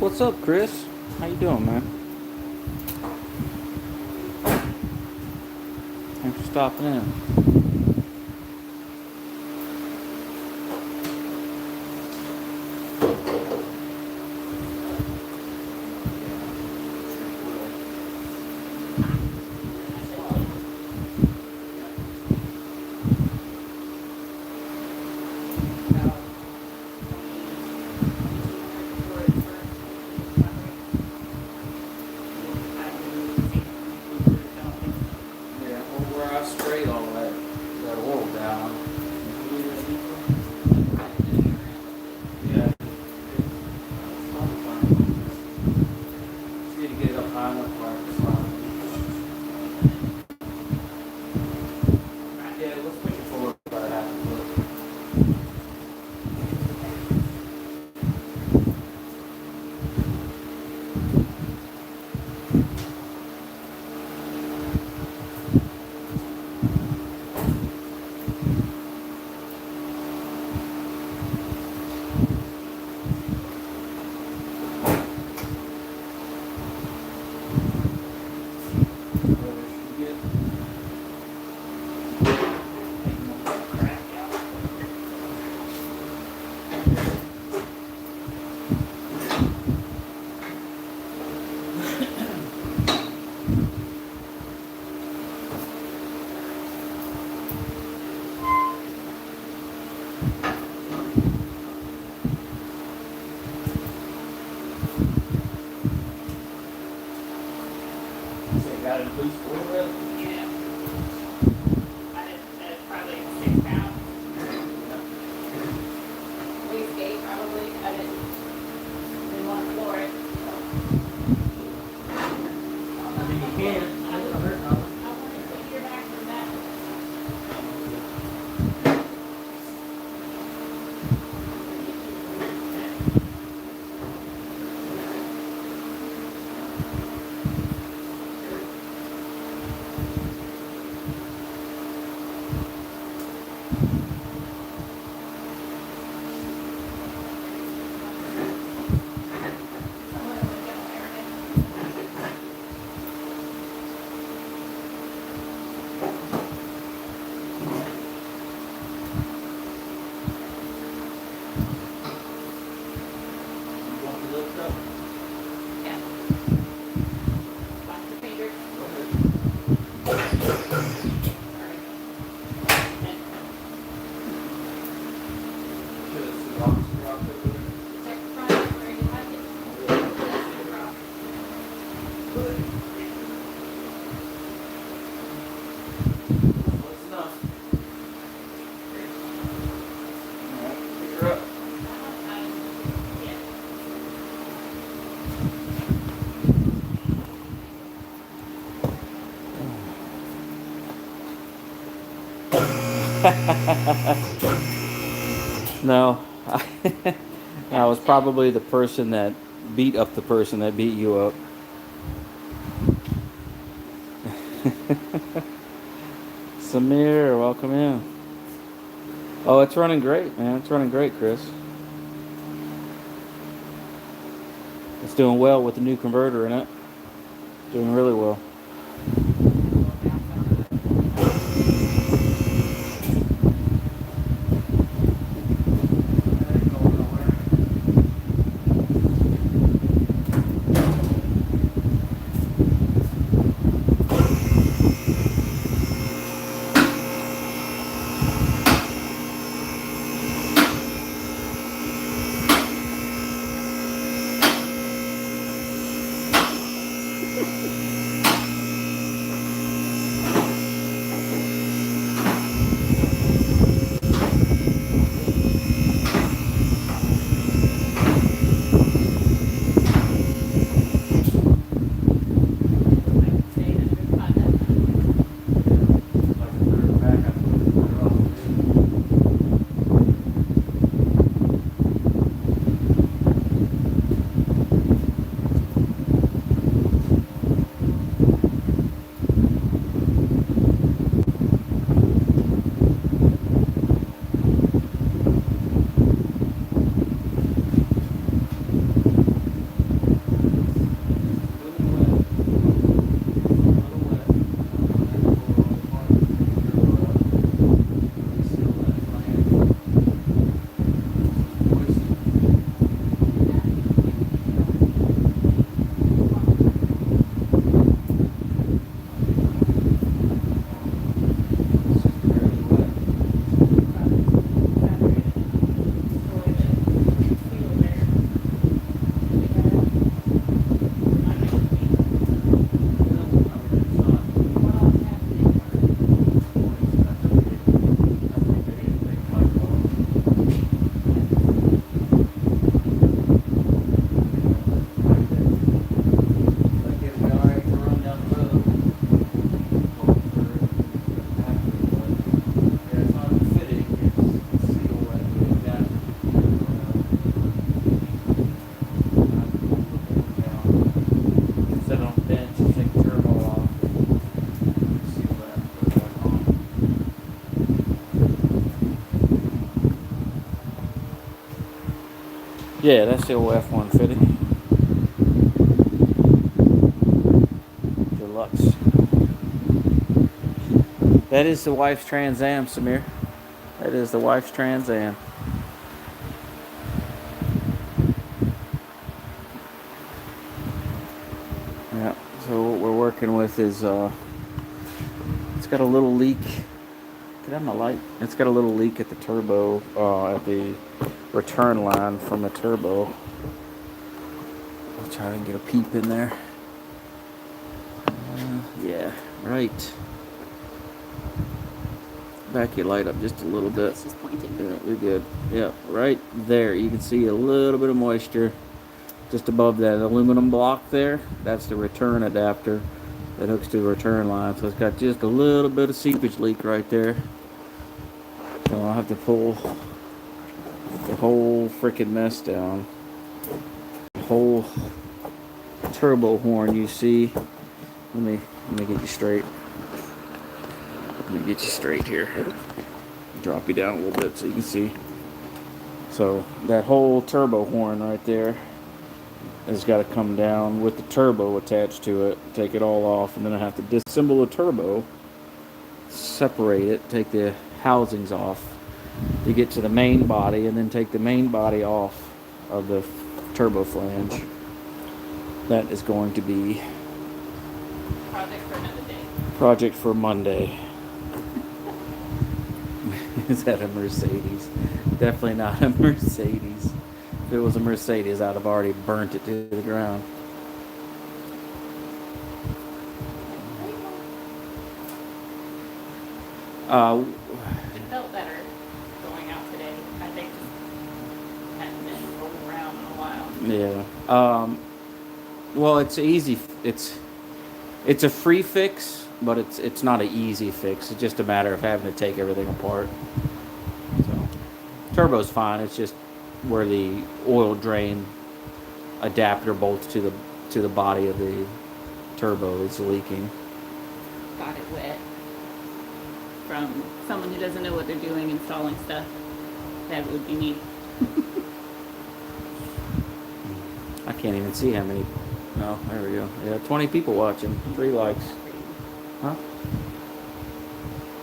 What's up, Chris? How you doing, man? Thanks for stopping in. Yeah, well, where I sprayed all that oil down. Yeah. Just need to get it up high enough where I can slide. Yeah, let's push it forward about a half a foot. Got it loose a little bit? Yeah. It's probably 6 pounds. Wastegate probably. I didn't want to floor it. I think you can. I want to put your back from that. You want to lift up? Yeah. Watch your fingers. Should have some rocks dropped over there. Check the front where you like it. Close enough. Alright, pick her up. Yeah. No, I was probably the person that beat up the person that beat you up. Samir, welcome in. Oh, it's running great, man. It's running great, Chris. It's doing well with the new converter in it. Doing really well. Yeah, that's the old F-150 Deluxe. That is the wife's Trans Am, Samir. That is the wife's Trans Am. Yeah. So what we're working with is it's got a little leak. Could I have my light? It's got a little leak at the turbo, at the return line from the turbo. I'll try and get a peep in there. Yeah, right. Back your light up just a little bit. It's just pointed. Yeah, we're good. Yeah, right there. You can see a little bit of moisture just above that aluminum block there. That's the return adapter that hooks to the return line. So it's got just a little bit of seepage leak right there. So I'll have to pull the whole freaking mess down. The whole turbo horn you see. Let me get you straight. Let me get you straight here. Drop you down a little bit so you can see. So that whole turbo horn right there has got to come down with the turbo attached to it. Take it all off, and then I have to disassemble the turbo, separate it, take the housings off to get to the main body, and then take the main body off of the turbo flange. That is going to be Project for another day. project for Monday. Is that a Mercedes? Definitely not a Mercedes. If it was a Mercedes, I'd have already burnt it to the ground. It felt better going out today. I think just hadn't been rolling around in a while. Yeah. Well, it's easy. It's a free fix, but it's not an easy fix. It's just a matter of having to take everything apart. So, turbo's fine. It's just where the oil drain adapter bolts to the body of the turbo is leaking. Got it wet. From someone who doesn't know what they're doing installing stuff. That would be me. I can't even see how many. No, there we go. Yeah, 20 people watching. 3 likes. Huh?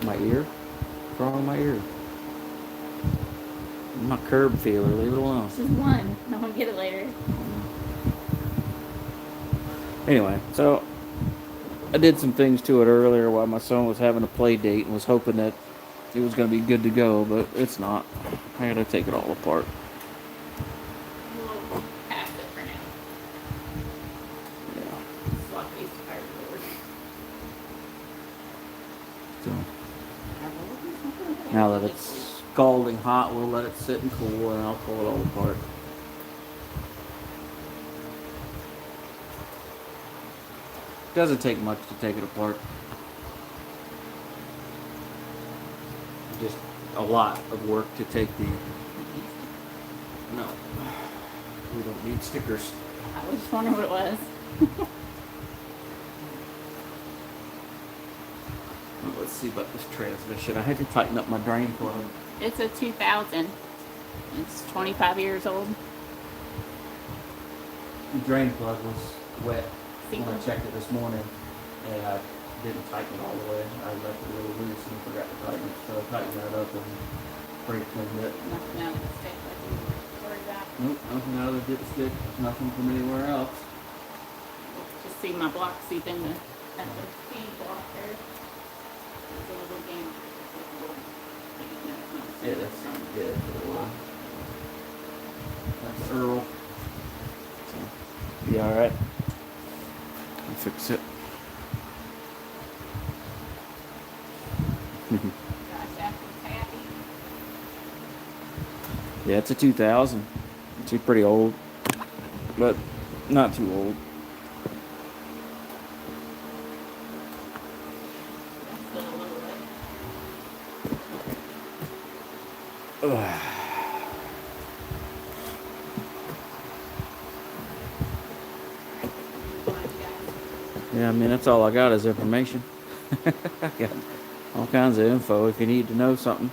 My ear? What's wrong with my ear? I'm a curb feeler. Leave it alone. This is one. No one get it later. Anyway, so I did some things to it earlier while my son was having a play date and was hoping that it was going to be good to go, but it's not. I got to take it all apart. We'll pass it for now. Yeah. Swap these fireworks. So now that it's scalding hot, we'll let it sit and cool, and I'll pull it all apart. Doesn't take much to take it apart. Just a lot of work to take the. No, we don't need stickers. I was just wondering what it was. Let's see about this transmission. I had to tighten up my drain plug. It's a 2000. It's 25 years old. The drain plug was wet when Single. I checked it this morning, and I didn't tighten it all the way. I left it a little loose and forgot to tighten it, so I tightened that up and brake cleaned it. Nothing out of the stick like you worried about. Nope, nothing out of the dipstick, nothing from anywhere else. Just see my block seep in the game block there. It's a little game. Yeah, that sounds good. That's Earl. So, be alright. I'll fix it. Yeah, it's a 2000. It's pretty old, but not too old. Ugh. Yeah, I mean, that's all I got is information. I got all kinds of info. If you need to know something,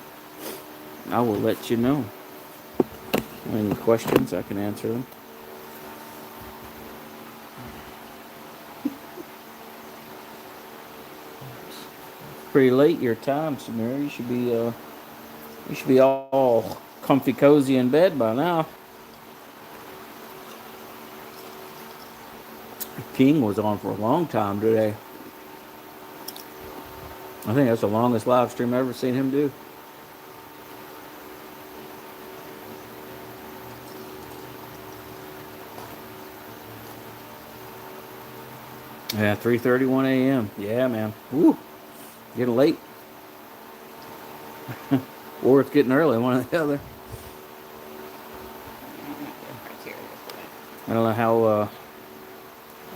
I will let you know. Any questions, I can answer them. Pretty late your time, Samir. You should be all comfy cozy in bed by now. King was on for a long time today. I think that's the longest live stream I've ever seen him do. Yeah, 3:31 a.m. Yeah, man. Woo. Getting late. Or it's getting early, one or the other. I don't know how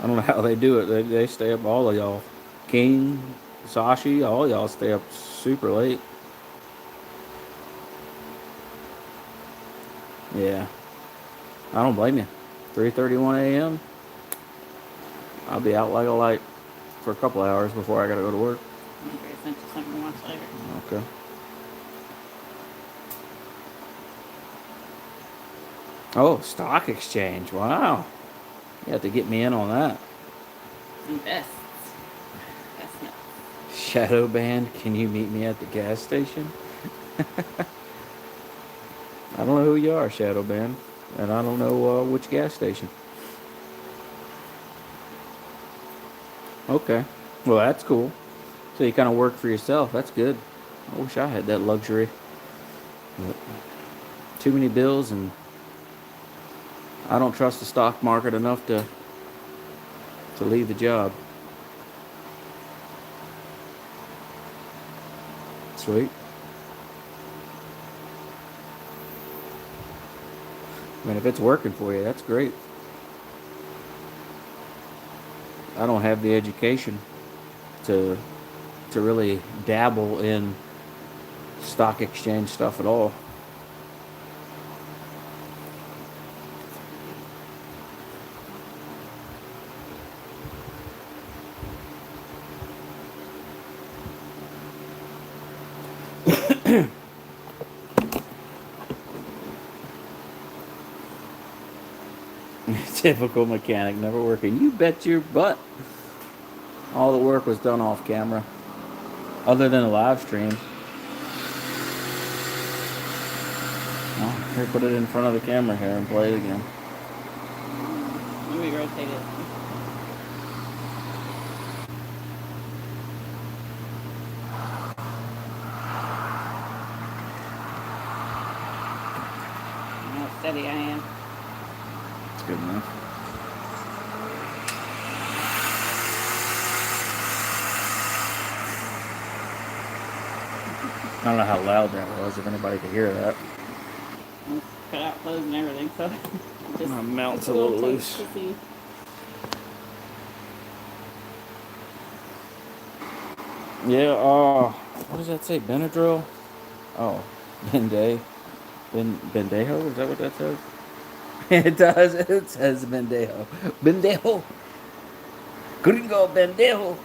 I don't know how they do it. They stay up, all of y'all. King, Sashi, all y'all stay up super late. Yeah. I don't blame you. 3:31 a.m. I'll be out like a light for a couple hours before I gotta go to work. Okay, sent you something to watch later. Okay. Oh, stock exchange. Wow. You have to get me in on that. Invest. That's nuts. Shadow band, can you meet me at the gas station? I don't know who you are, Shadow Band, and I don't know which gas station. Okay. Well, that's cool. So you kind of work for yourself. That's good. I wish I had that luxury. But too many bills, and I don't trust the stock market enough to leave the job. Sweet. I mean, if it's working for you, that's great. I don't have the education to really dabble in stock exchange stuff at all. Typical mechanic, never working. You bet your butt. All the work was done off camera, other than the live stream. Oh, here, put it in front of the camera here and play it again. Let me rotate it. How steady I am. It's good enough. I don't know how loud that was, if anybody could hear that. Cut out clothes and everything, so just My mount's a little loose. to see. Yeah, what does that say? Benadryl? Oh, Bendejo? Is that what that says? It does. It says Bendejo. Bendejo. Gringo Bendejo.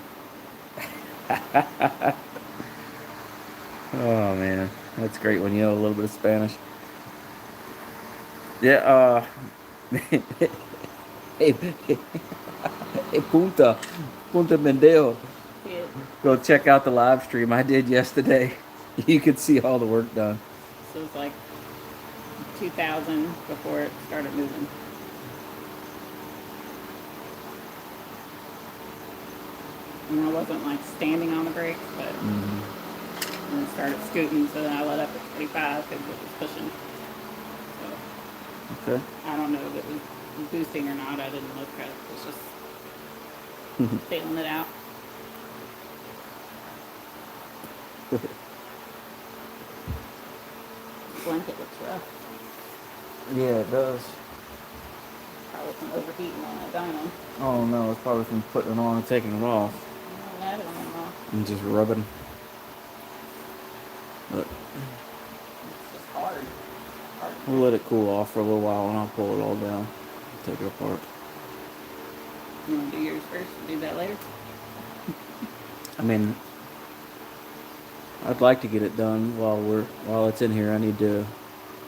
Oh, man. That's great when you know a little bit of Spanish. Yeah, hey, hey, Punta Bendejo. See it. Go check out the live stream I did yesterday. You could see all the work done. So it's like 2000 before it started moving. And I wasn't like standing on the brakes, but when it started scooting, so then I let up at 45 because it was pushing. So Okay. I don't know if it was boosting or not. I didn't look at it. It was just feeling it out. Blanket looks rough. Yeah, it does. Probably from overheating on that dyno. Oh no, it's probably from putting it on and taking it off I don't know. and just rubbing. But It's just hard. we'll let it cool off for a little while and I'll pull it all down, take it apart. You want to do yours first and do that later? I mean, I'd like to get it done while it's in here. I need to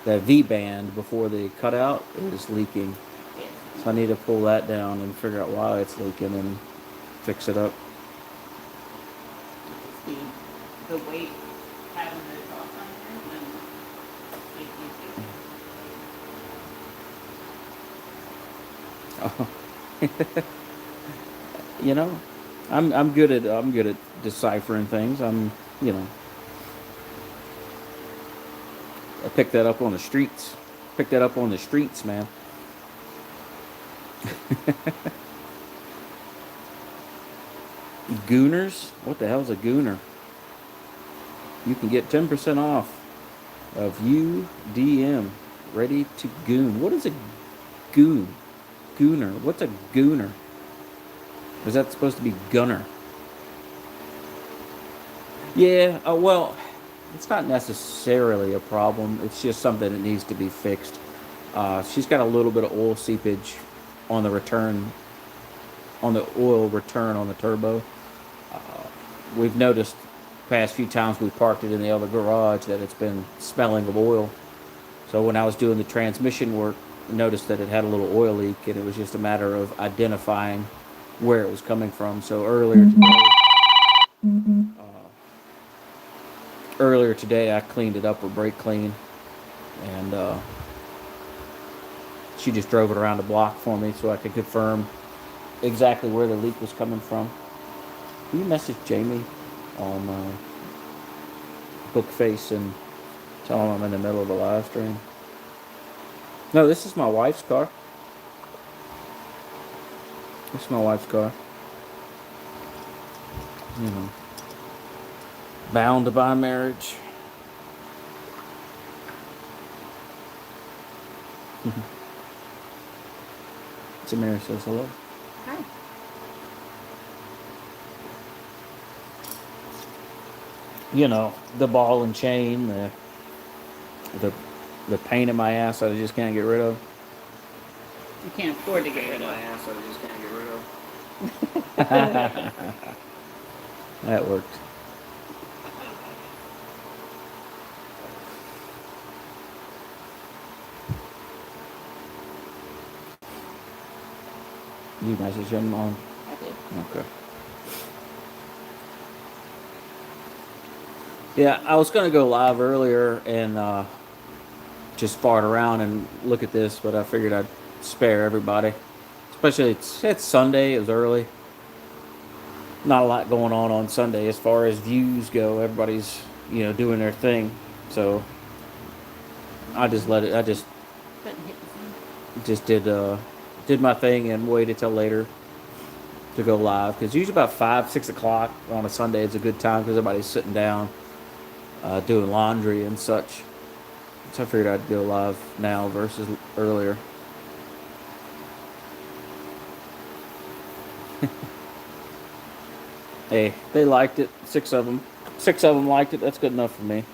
that V band before the cutout is leaking. So I need to pull that down and figure out why it's leaking and fix it up. The weight having this off on there, and Oh. You know, I'm good at deciphering things. You know, I picked that up on the streets. Picked that up on the streets, man. Gooners? What the hell's a gooner? You can get 10% off of UDM. Ready to goon. What is a goon? Gooner. What's a gooner? Is that supposed to be gunner? Yeah, well, it's not necessarily a problem. It's just something that needs to be fixed. She's got a little bit of oil seepage on the return, on the oil return on the turbo. We've noticed past few times we parked it in the other garage that it's been smelling of oil. So when I was doing the transmission work, I noticed that it had a little oil leak, and it was just a matter of identifying where it was coming from. So earlier today, I cleaned it up with brake clean, and she just drove it around the block for me so I could confirm exactly where the leak was coming from. Can you message Jamie on Bookface and tell him I'm in the middle of a live stream? No, this is my wife's car. This is my wife's car. You know, bound by marriage. Samira says hello. Hi. You know, the ball and chain, the the pain in my ass that I just can't get rid of. You can't afford to get rid My of. ass I just can't get rid of. That worked. You message him on? I did. Okay. Yeah, I was gonna go live earlier and just fart around and look at this, but I figured I'd spare everybody. Especially it's Sunday. It was early. Not a lot going on Sunday as far as views go. Everybody's doing their thing, so I just let it. I just Couldn't hit the phone. just did my thing and waited till later to go live because usually about 5-6 o'clock on a Sunday is a good time because everybody's sitting down doing laundry and such. So I figured I'd go live now versus earlier. Hey, they liked it. 6 of them. 6 of them liked it. That's good enough for me.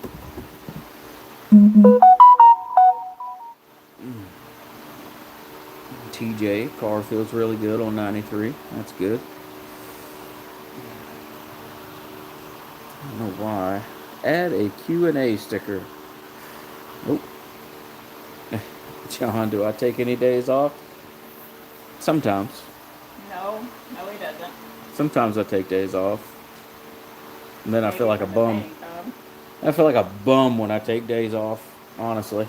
TJ, car feels really good on 93. That's good. I don't know why. Add a Q&A sticker. Nope. John, do I take any days off? Sometimes. No, he doesn't. Sometimes I take days off. And then I feel like a Maybe bum. from the bank, I feel like a bum when I take days off, honestly.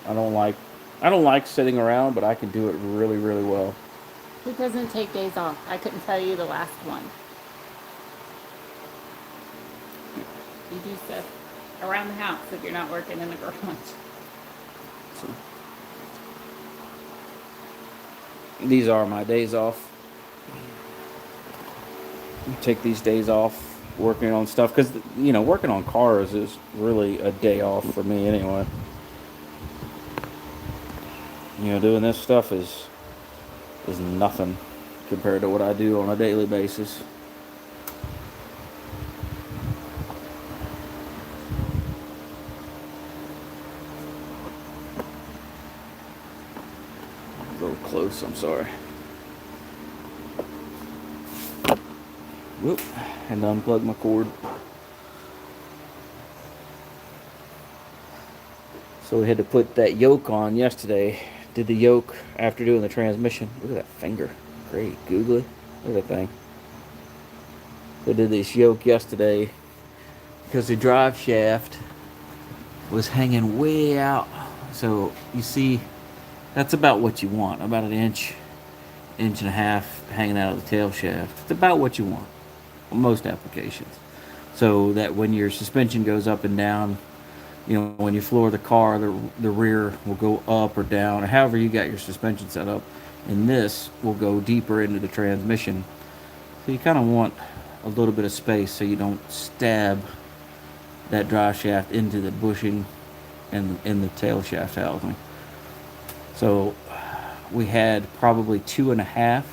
I don't like sitting around, but I can do it really, really well. Who doesn't take days off? I couldn't tell you the last one. You do stuff around the house if you're not working in the garage. So, these are my days off. I take these days off working on stuff because working on cars is really a day off for me anyway. Doing this stuff is nothing compared to what I do on a daily basis. A little close, I'm sorry. Whoop, and unplug my cord. So we had to put that yoke on yesterday. Did the yoke after doing the transmission. Look at that finger. Great. Googly. Look at that thing. So I did this yoke yesterday because the drive shaft was hanging way out. So you see, that's about what you want. About an inch, inch and a half hanging out of the tail shaft. It's about what you want on most applications. So that when your suspension goes up and down, you know, when you floor the car, the rear will go up or down, or however you got your suspension set up. And this will go deeper into the transmission. So you kind of want a little bit of space so you don't stab that drive shaft into the bushing and in the tail shaft housing. So we had probably 2.5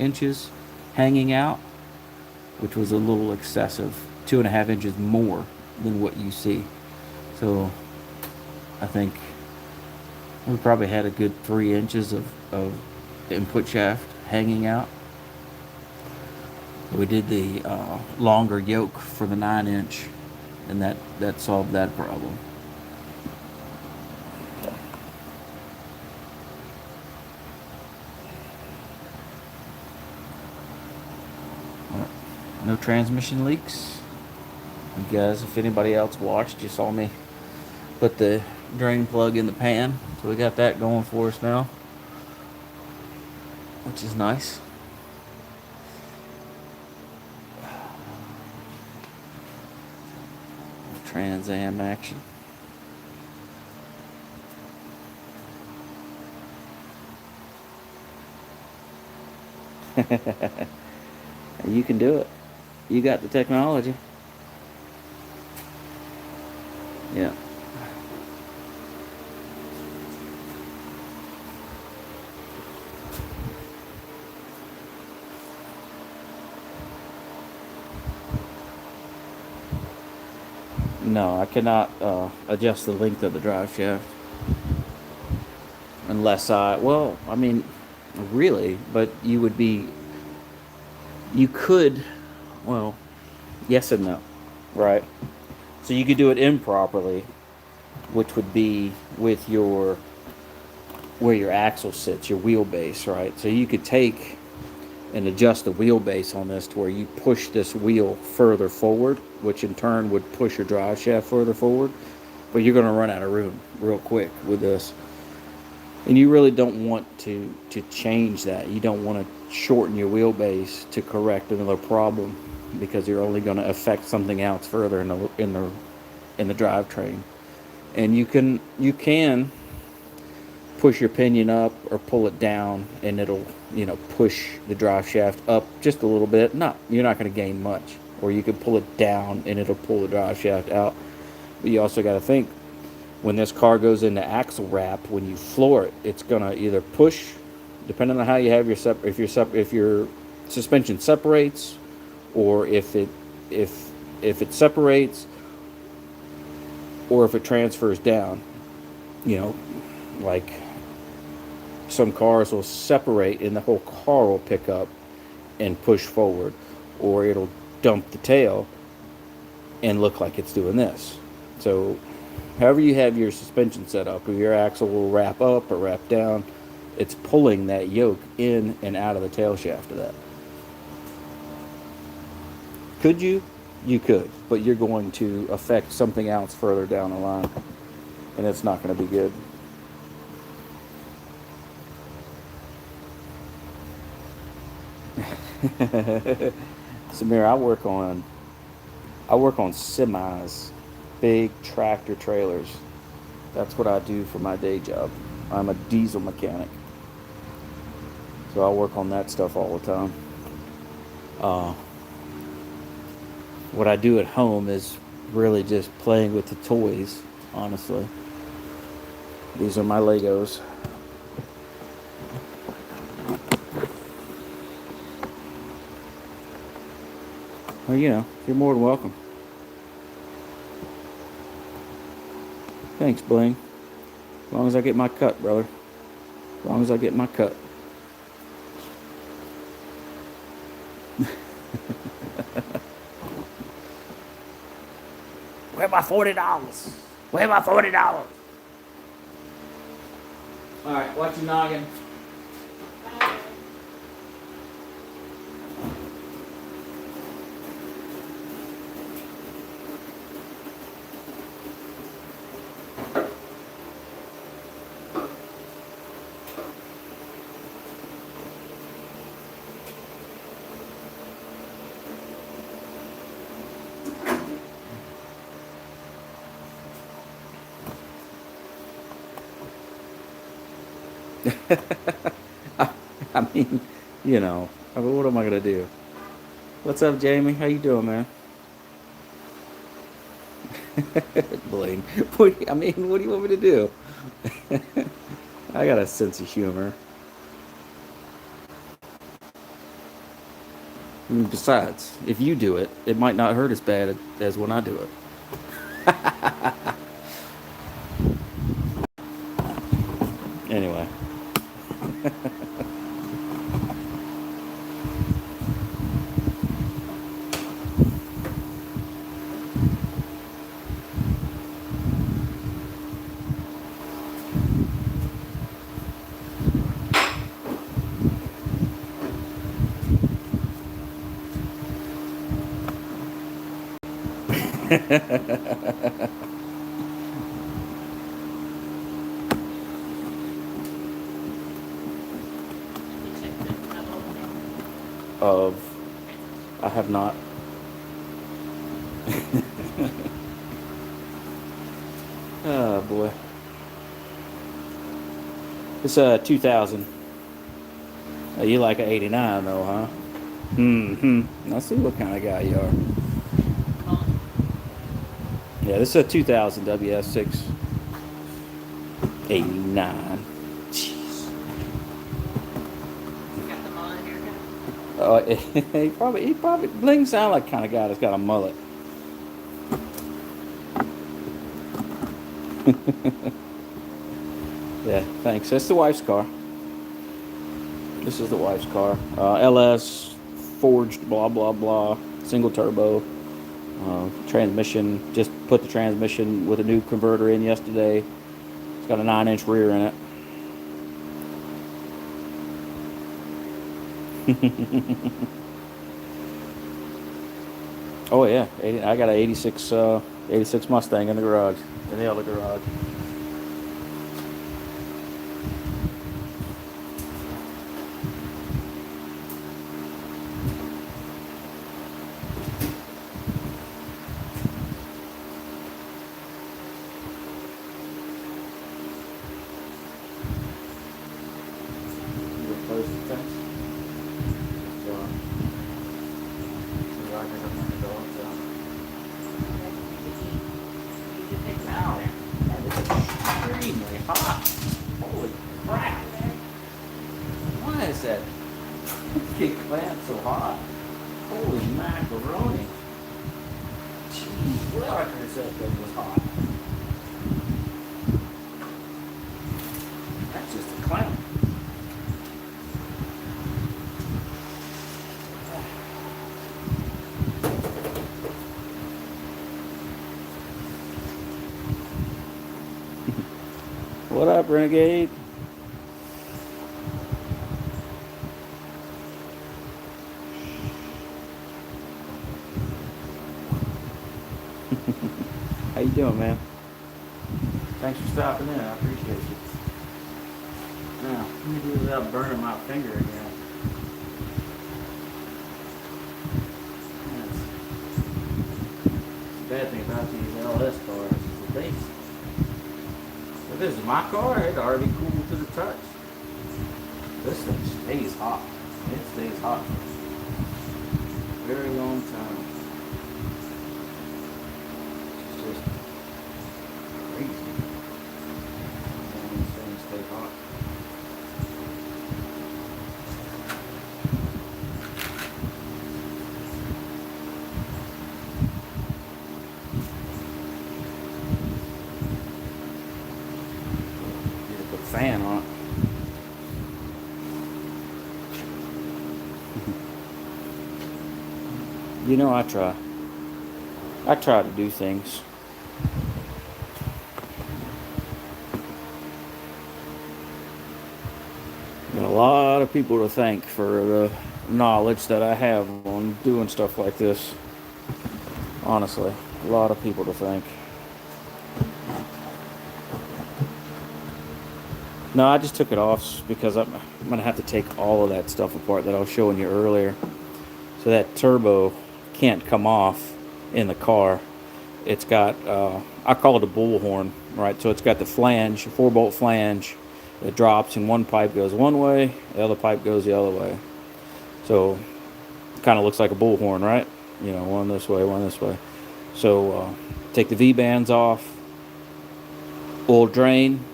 inches hanging out, which was a little excessive. 2.5 inches more than what you see. So I think we probably had a good 3 inches of input shaft hanging out. We did the longer yoke for the 9-inch, and that solved that problem. No transmission leaks. You guys, if anybody else watched, you saw me put the drain plug in the pan. So we got that going for us now, which is nice. Trans Am action. You can do it. You got the technology. Yeah. No, I cannot adjust the length of the drive shaft unless well, I mean, really, but you could, well, yes and no, right? So you could do it improperly, which would be with where your axle sits, your wheelbase, right? So you could take and adjust the wheelbase on this to where you push this wheel further forward, which in turn would push your drive shaft further forward. But you're going to run out of room real quick with this. And you really don't want to change that. You don't want to shorten your wheelbase to correct another problem, because you're only going to affect something else further in the drivetrain. And you can push your pinion up or pull it down, and it'll, push the drive shaft up just a little bit. You're not going to gain much. Or you can pull it down and it'll pull the drive shaft out. But you also got to think, when this car goes into axle wrap, when you floor it, it's going to either push, depending on how you have if your suspension separates, or if it separates, or if it transfers down. Like some cars will separate and the whole car will pick up and push forward, or it'll dump the tail and look like it's doing this. So however you have your suspension set up, or your axle will wrap up or wrap down, it's pulling that yoke in and out of the tail shaft of that. Could you? You could, but you're going to affect something else further down the line, and it's not going to be good. Samir, I work on semis, big tractor trailers. That's what I do for my day job. I'm a diesel mechanic, so I work on that stuff all the time. What I do at home is really just playing with the toys, honestly. These are my Legos. Well, you're more than welcome. Thanks, Bling. As long as I get my cut, brother. As long as I get my cut. Where my $40? Where my $40? All right, watch your noggin. I mean, you know, what am I gonna do? What's up, Jamie? How you doing, man? Blaine. I mean, what do you want me to do? I got a sense of humor. I mean, besides, if you do it, it might not hurt as bad as when I do it. Anyway. Of, I have not. Oh boy. It's 2000. You like an 89 though, huh? I see what kind of guy you are. Yeah, this is a 2000 WS6 89. Jeez. Got the mullet haircut. He probably Bling sound like kind of guy that's got a mullet. Yeah, thanks. That's the wife's car. This is the wife's car. LS forged, blah blah blah, single turbo. Transmission. Just put the transmission with a new converter in yesterday. It's got a 9-inch rear in it. Oh yeah, I got an 86 Mustang in the garage, in the other garage. Extremely hot. Holy crap. Why is that freaking plant so hot? Holy macaroni. Jeez, well, I could have said that was hot. That's just a clown. What up, Renegade? How you doing, man? Thanks for stopping in. I appreciate you. Now, let me do it without burning my finger again. That's the bad thing about these LS cars is the base. If this is my car, it'd already be cool to the touch. This thing stays hot. It stays hot for a very long time. It's just crazy. These things stay hot. Need to put a fan on it. You know, I try. I try to do things. lot of people to thank for the knowledge that I have on doing stuff like this. Honestly, a lot of people to thank. No, I just took it off because I'm going to have to take all of that stuff apart that I was showing you earlier. So that turbo can't come off in the car. It's got, I call it a bullhorn, right? So it's got the flange, 4-bolt flange that drops, and one pipe goes one way, the other pipe goes the other way. So it kind of looks like a bullhorn, right? You know, one this way, one this way. So take the V-bands off, oil drain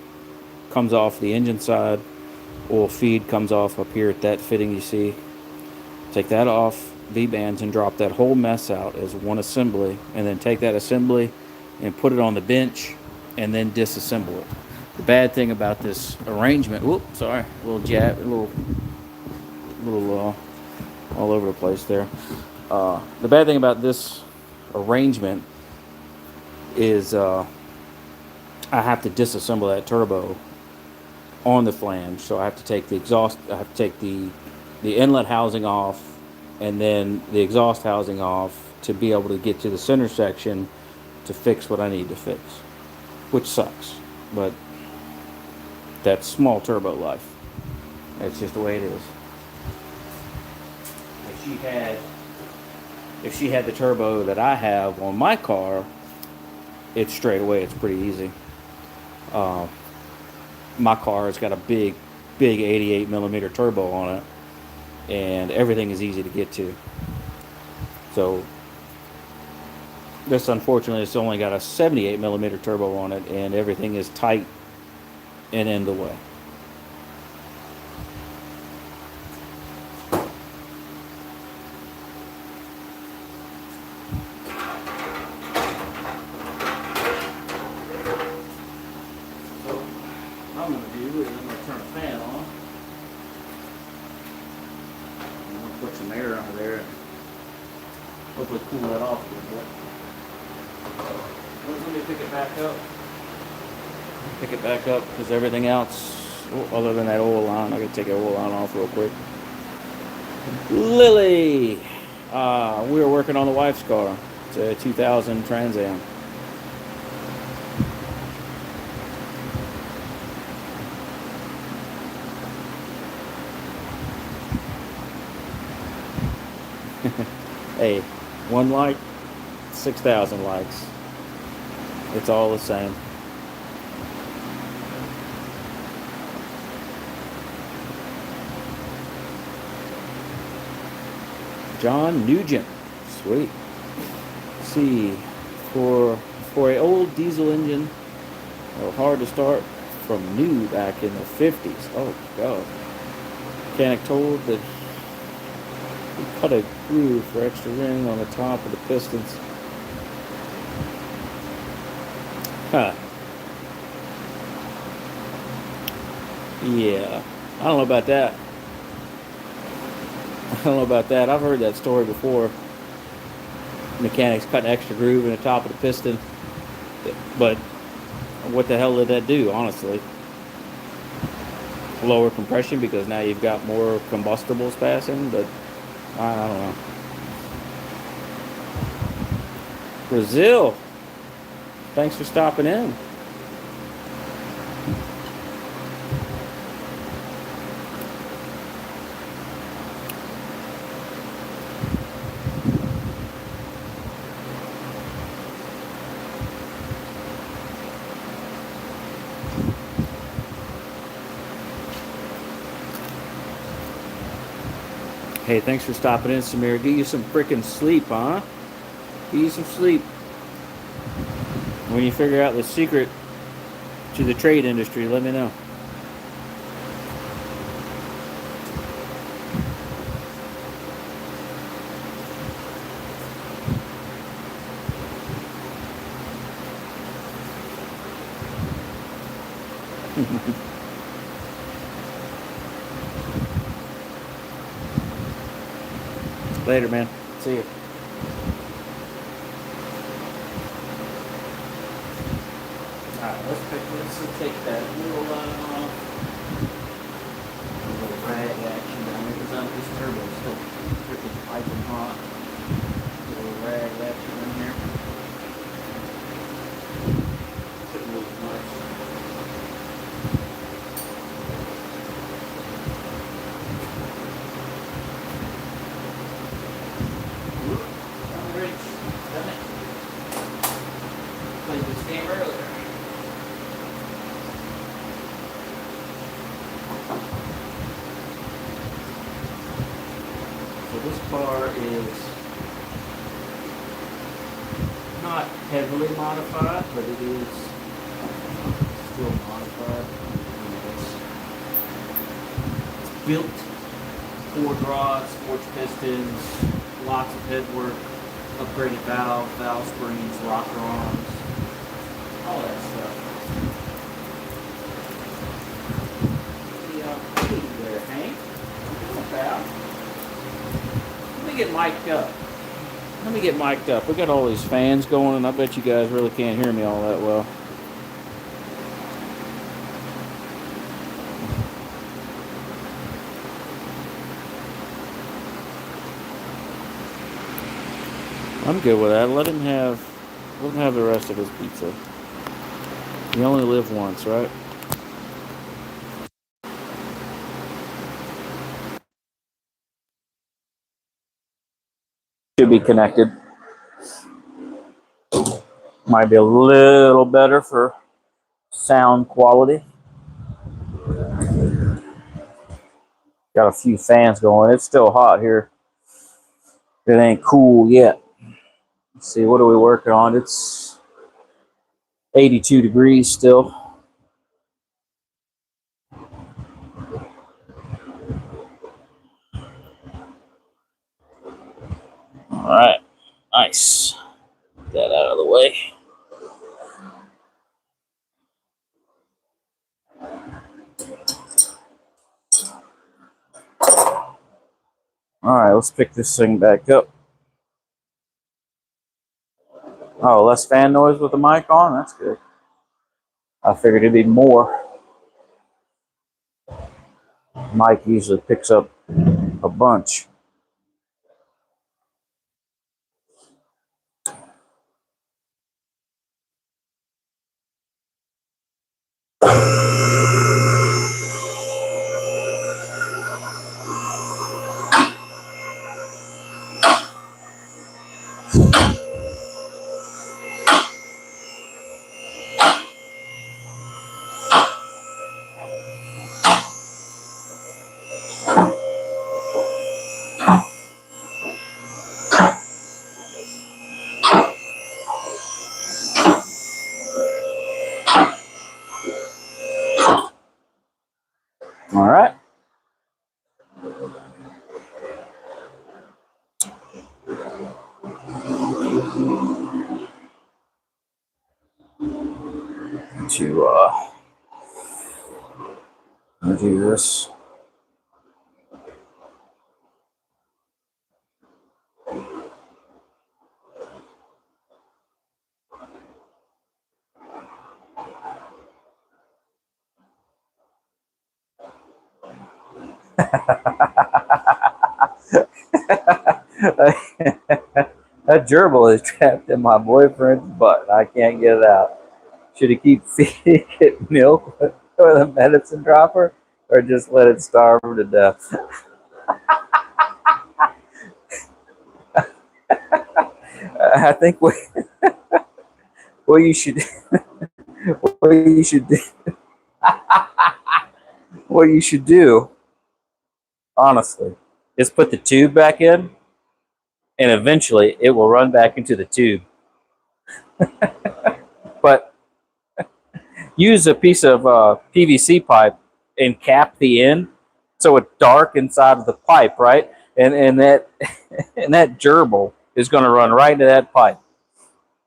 comes off the engine side, oil feed comes off up here at that fitting you see. Take that off, V-bands, and drop that whole mess out as one assembly, and then take that assembly and put it on the bench and then disassemble it. The bad thing about this arrangement, sorry, a little jab, a little all over the place there. The bad thing about this arrangement is I have to disassemble that turbo on the flange, so I have to take the exhaust, I have to take the inlet housing off, and then the exhaust housing off to be able to get to the center section to fix what I need to fix, which sucks, but that's small turbo life. That's just the way it is. If she had the turbo that I have on my car, it's straight away, it's pretty easy. My car has got a big 88 millimeter turbo on it, and everything is easy to get to. So this, unfortunately, it's only got a 78 millimeter turbo on it, and everything is tight and in the way. I'm going to do is I'm going to turn a fan on. I'm going to put some air under there and hopefully cool that off a little bit. Let me pick it back up. Pick it back up because everything else, other than that oil line, I got to take that oil line off real quick. Lily! We were working on the wife's car. It's a 2000 Trans Am. Hey, 1 like, 6,000 likes. It's all the same. John Nugent. Sweet. Let's see, for a old diesel engine, hard to start from new back in the 50s. Oh God. Mechanic told that he cut a groove for extra ring on the top of the pistons. Huh. Yeah. I don't know about that. I've heard that story before. Mechanics cut an extra groove in the top of the piston. But what the hell did that do, honestly? Lower compression because now you've got more combustibles passing, but I don't know. Brazil, thanks for stopping in. Hey, thanks for stopping in, Samir. Get you some freaking sleep, huh? Get you some sleep. When you figure out the secret to the trade industry, let me know. Later, man. See you. Alright, let's take that little line off. This turbo is still freaking piping hot. Little rag action in here. Couldn't move much. Rich, done it. Played this game earlier. So this car is not heavily modified, but it is still modified. It's built, 4 rods, forged pistons, lots of headwork, upgraded valves, valve springs, rocker arms, all that stuff. Hey there, Hank. Come on, pal. Let me get mic'd up. We got all these fans going, and I bet you guys really can't hear me all that well. I'm good with that. Let him have the rest of his pizza. You only live once, right? Should be connected. Might be a little better for sound quality. Got a few fans going. It's still hot here. It ain't cool yet. Let's see, what are we working on? It's 82 degrees still. All right, nice. Get that out of the way. All right, let's pick this thing back up. Oh, less fan noise with the mic on? That's good. I figured it'd be more. Mic usually picks up a bunch. All right. To do this. That gerbil is trapped in my boyfriend's butt. I can't get it out. Should he keep feeding it milk with a medicine dropper, or just let it starve to death? I think what you should what you should do what you should do, honestly, is put the tube back in, and eventually it will run back into the tube. But use a piece of PVC pipe and cap the end so it's dark inside of the pipe, right? And that and that gerbil is going to run right into that pipe,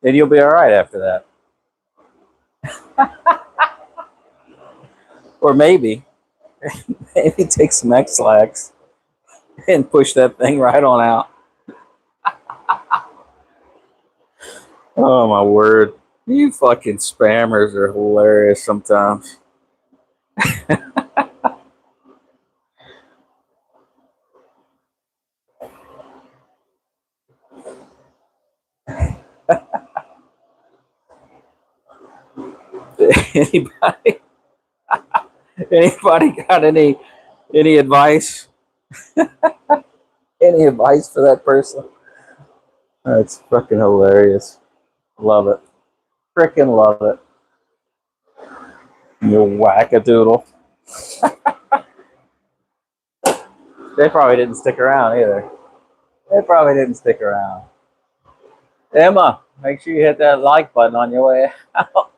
and you'll be all right after that. Or maybe take some X-Lax and push that thing right on out. Oh my word. You fucking spammers are hilarious sometimes. Anybody? Anybody got any advice? Any advice for that person? That's fucking hilarious. Love it. Freaking love it. You wackadoodle. They probably didn't stick around either. They probably didn't stick around. Emma, make sure you hit that like button on your way out.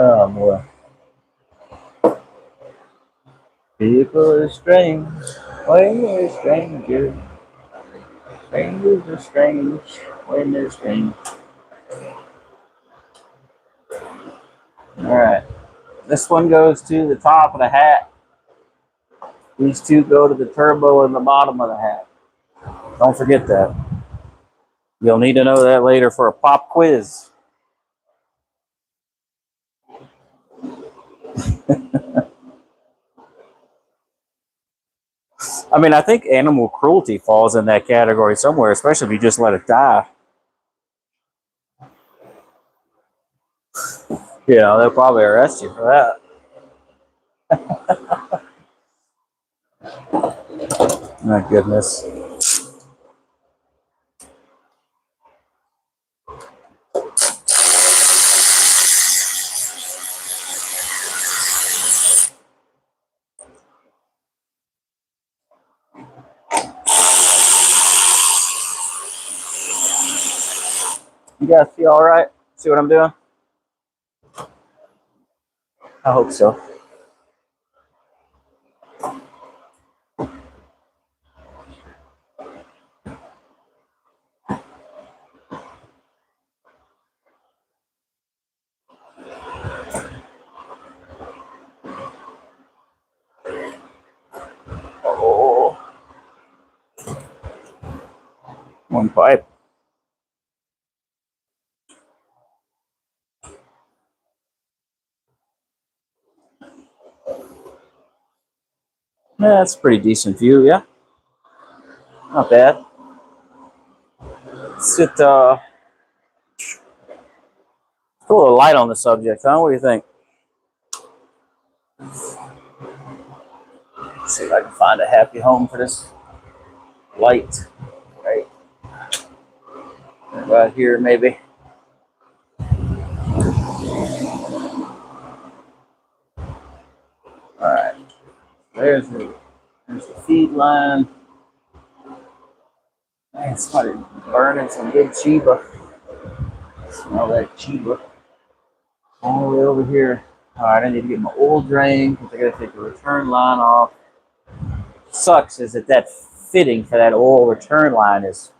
Oh boy. People are strange. When they're strangers. Strangers are strange when they're strange. Alright. This one goes to the top of the hat. These two go to the turbo in the bottom of the hat. Don't forget that. You'll need to know that later for a pop quiz. I mean, I think animal cruelty falls in that category somewhere, especially if you just let it die. You know, they'll probably arrest you for that. My goodness. You guys see all right? See what I'm doing? I hope so. Oh, one pipe. Yeah, that's a pretty decent view, yeah. Not bad. Put a little light on the subject, huh? What do you think? Let's see if I can find a happy home for this light. Right. Right here, maybe. Alright. There's the feed line. Man, somebody burning some good Chiba. Smell that Chiba. All the way over here. Alright, I need to get my oil drain because I gotta take the return line off. Sucks is that fitting for that oil return line is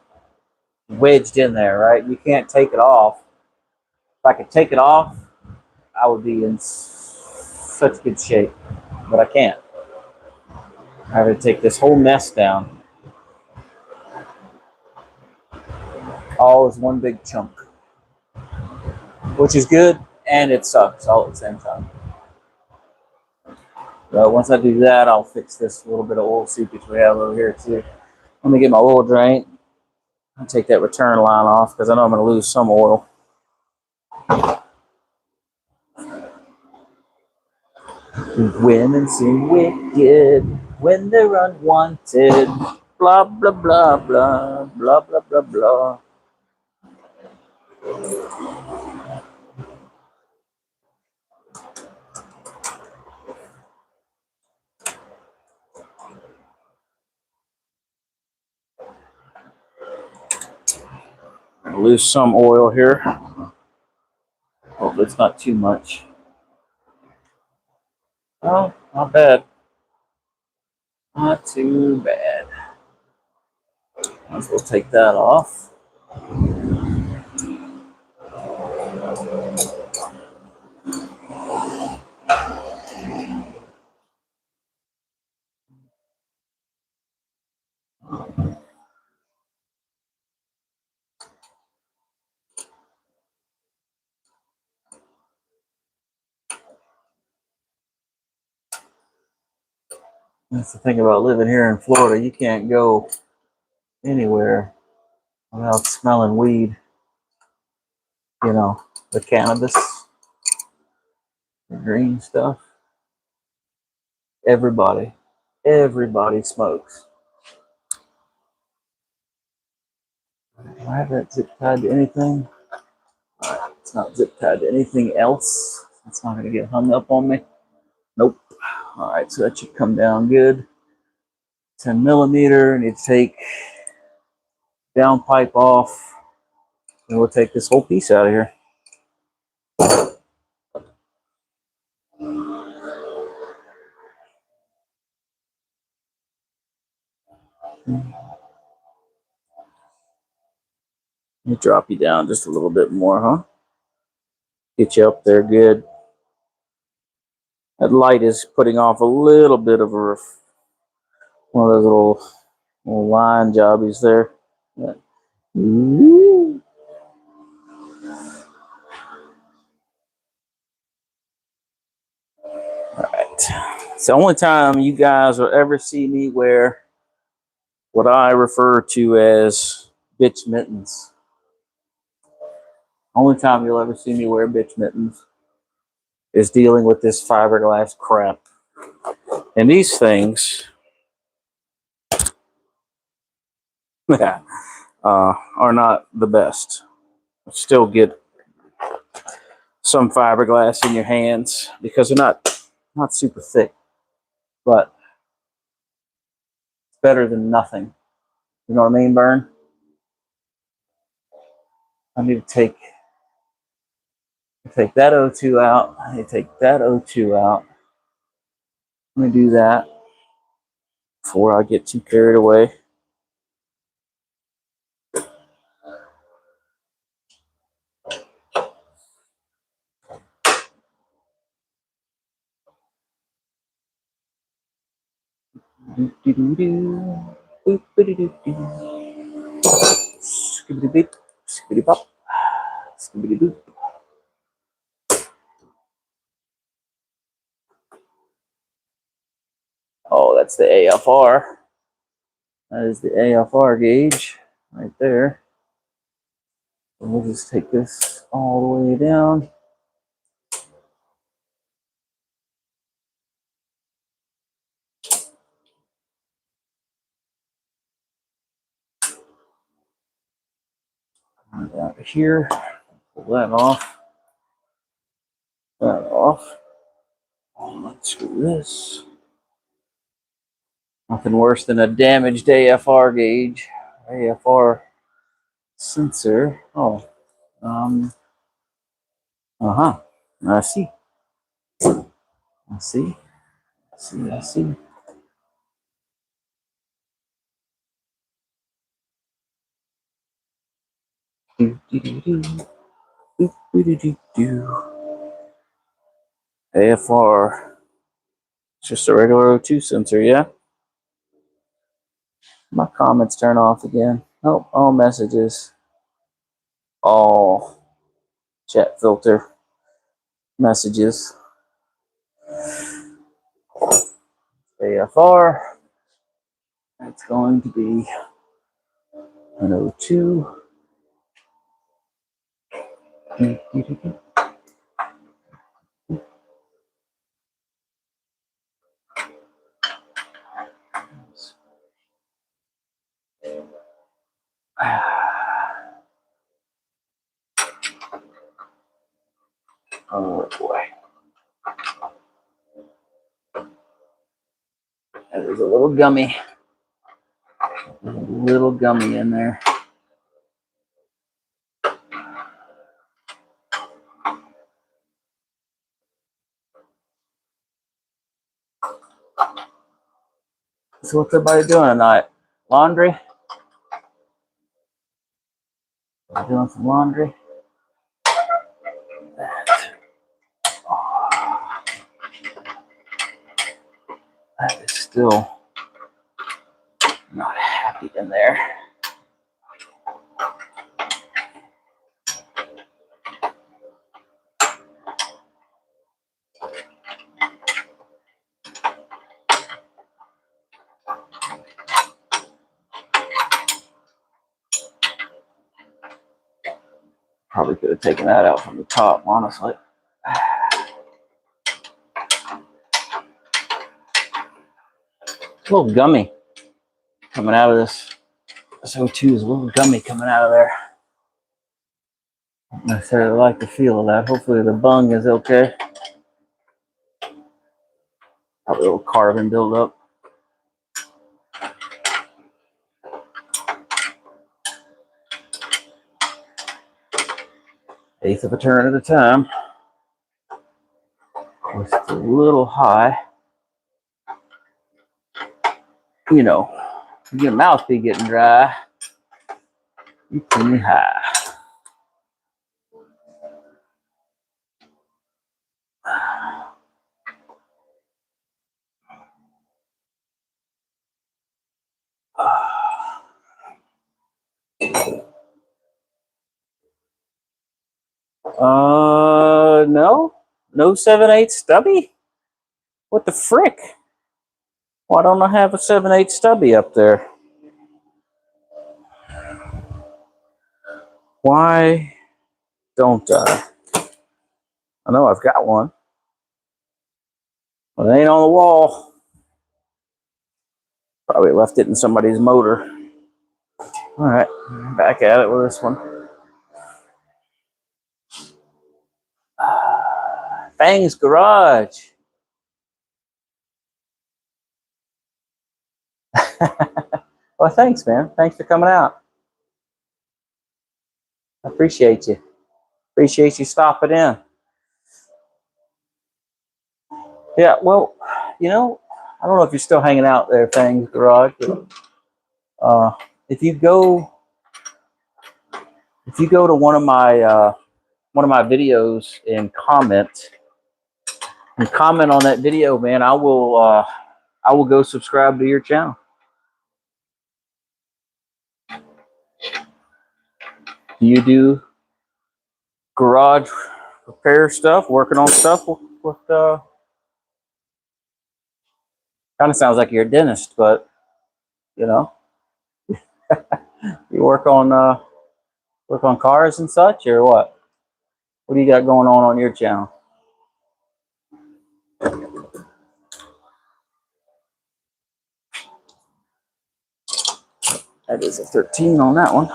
wedged in there, right? You can't take it off. If I could take it off, I would be in such good shape, but I can't. I have to take this whole mess down. All is one big chunk, which is good and it sucks all at the same time. But once I do that, I'll fix this little bit of oil seepage we have over here too. Let me get my oil drain and take that return line off because I know I'm going to lose some oil. Women seem wicked when they're unwanted. Blah, blah, blah, blah, blah, blah, blah, blah. Lose some oil here. Hope it's not too much. Oh, not bad. Not too bad. Might as well take that off. That's the thing about living here in Florida. You can't go anywhere without smelling weed. You know, the cannabis, the green stuff. Everybody smokes. Do I have that zip tied to anything? Alright, it's not zip tied to anything else. It's not going to get hung up on me. Nope. Alright, so that should come down good. 10 millimeter. I need to take downpipe off. And we'll take this whole piece out of here. Let me drop you down just a little bit more, huh? Get you up there good. That light is putting off a little bit of one of those little line jobbies there. Yeah. Alright. It's the only time you guys will ever see me wear what I refer to as bitch mittens. Only time you'll ever see me wear bitch mittens is dealing with this fiberglass crap. And these things are not the best. Still get some fiberglass in your hands because they're not super thick, but it's better than nothing. You know what I mean, Burn? I need to take that O2 out. I need to take that O2 out. Let me do that before I get too carried away. Skibbity beep, skibbity pop, skibbity boop. Oh, that's the AFR. That is the AFR gauge right there. And we'll just take this all the way down. Down to here. Pull that off. That off. Let's screw this. Nothing worse than a damaged AFR gauge. AFR sensor. Oh. Uh-huh. I see. I see. I see. I see. Do, do, do, do. Do, do, do, do, do. AFR. It's just a regular O2 sensor, yeah? My comments turn off again. Oh, all messages. All chat filter messages. AFR. That's going to be an O2. Oh boy. There's a little gummy. A little gummy in there. So what's everybody doing tonight? Laundry? Doing some laundry. That is still not happy in there. Probably could have taken that out from the top, honestly. A little gummy coming out of this. This O2 is a little gummy coming out of there. I don't necessarily like the feel of that. Hopefully the bung is okay. Probably a little carbon buildup. Eighth of a turn at a time. Of course, it's a little high. You know, your mouth be getting dry. You pretty high. No. No 7/8 stubby? What the frick? Why don't I have a 7/8 stubby up there? Why don't I? I know I've got one. But it ain't on the wall. Probably left it in somebody's motor. All right, back at it with this one. Fang's Garage. Well, thanks, man. Thanks for coming out. I appreciate you. Appreciate you stopping in. Yeah, well, you know, I don't know if you're still hanging out there, Fang's Garage, but if you go to one of my videos and comment on that video, man, I will go subscribe to your channel. Do you do garage repair stuff, working on stuff with kind of sounds like you're a dentist, but you know, you work on cars and such, or what? What do you got going on your channel? That is a 13 on that one.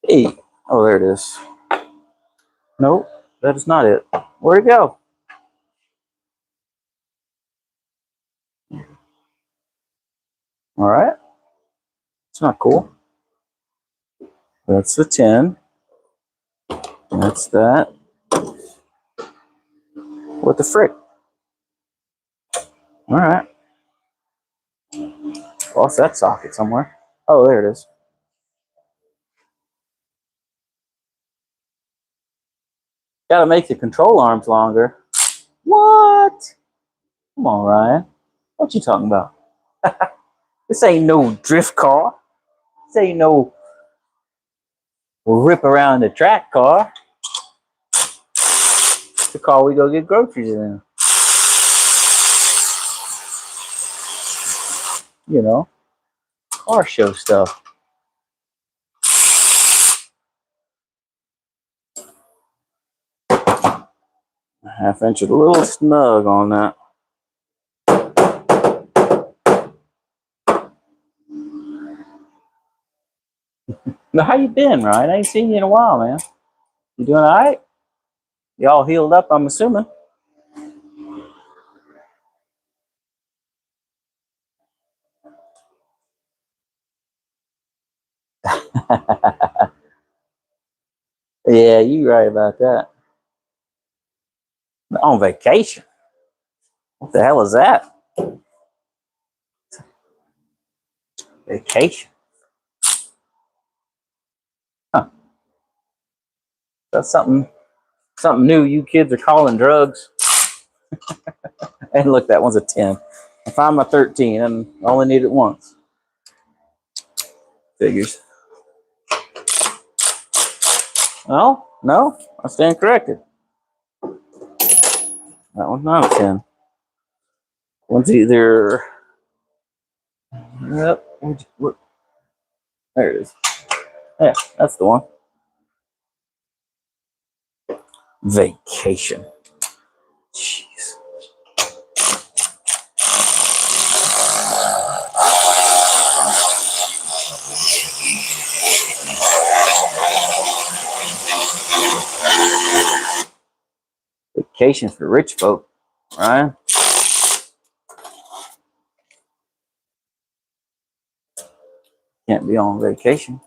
Hey, oh, there it is. Nope, that is not it. Where'd it go? All right, it's not cool. That's the 10. That's that. What the frick? All right. Lost that socket somewhere. Oh, there it is. Gotta make the control arms longer. What? Come on, Ryan. What you talking about? This ain't no drift car. This ain't no rip around the track car. It's the car we go get groceries in. You know, car show stuff. Half inch is a little snug on that. Now, how you been, Ryan? I ain't seen you in a while, man. You doing all right? You all healed up, I'm assuming. Yeah, you're right about that. On vacation. What the hell is that? Vacation. Huh. That's something new you kids are calling drugs. And look, that one's a 10. I found my 13 and I only need it once. Figures. No, I stand corrected. That one's not a 10. One's either. Yep. There it is. Yeah, that's the one. Vacation. Jeez. Vacation for rich folk, Ryan. Can't be on vacation.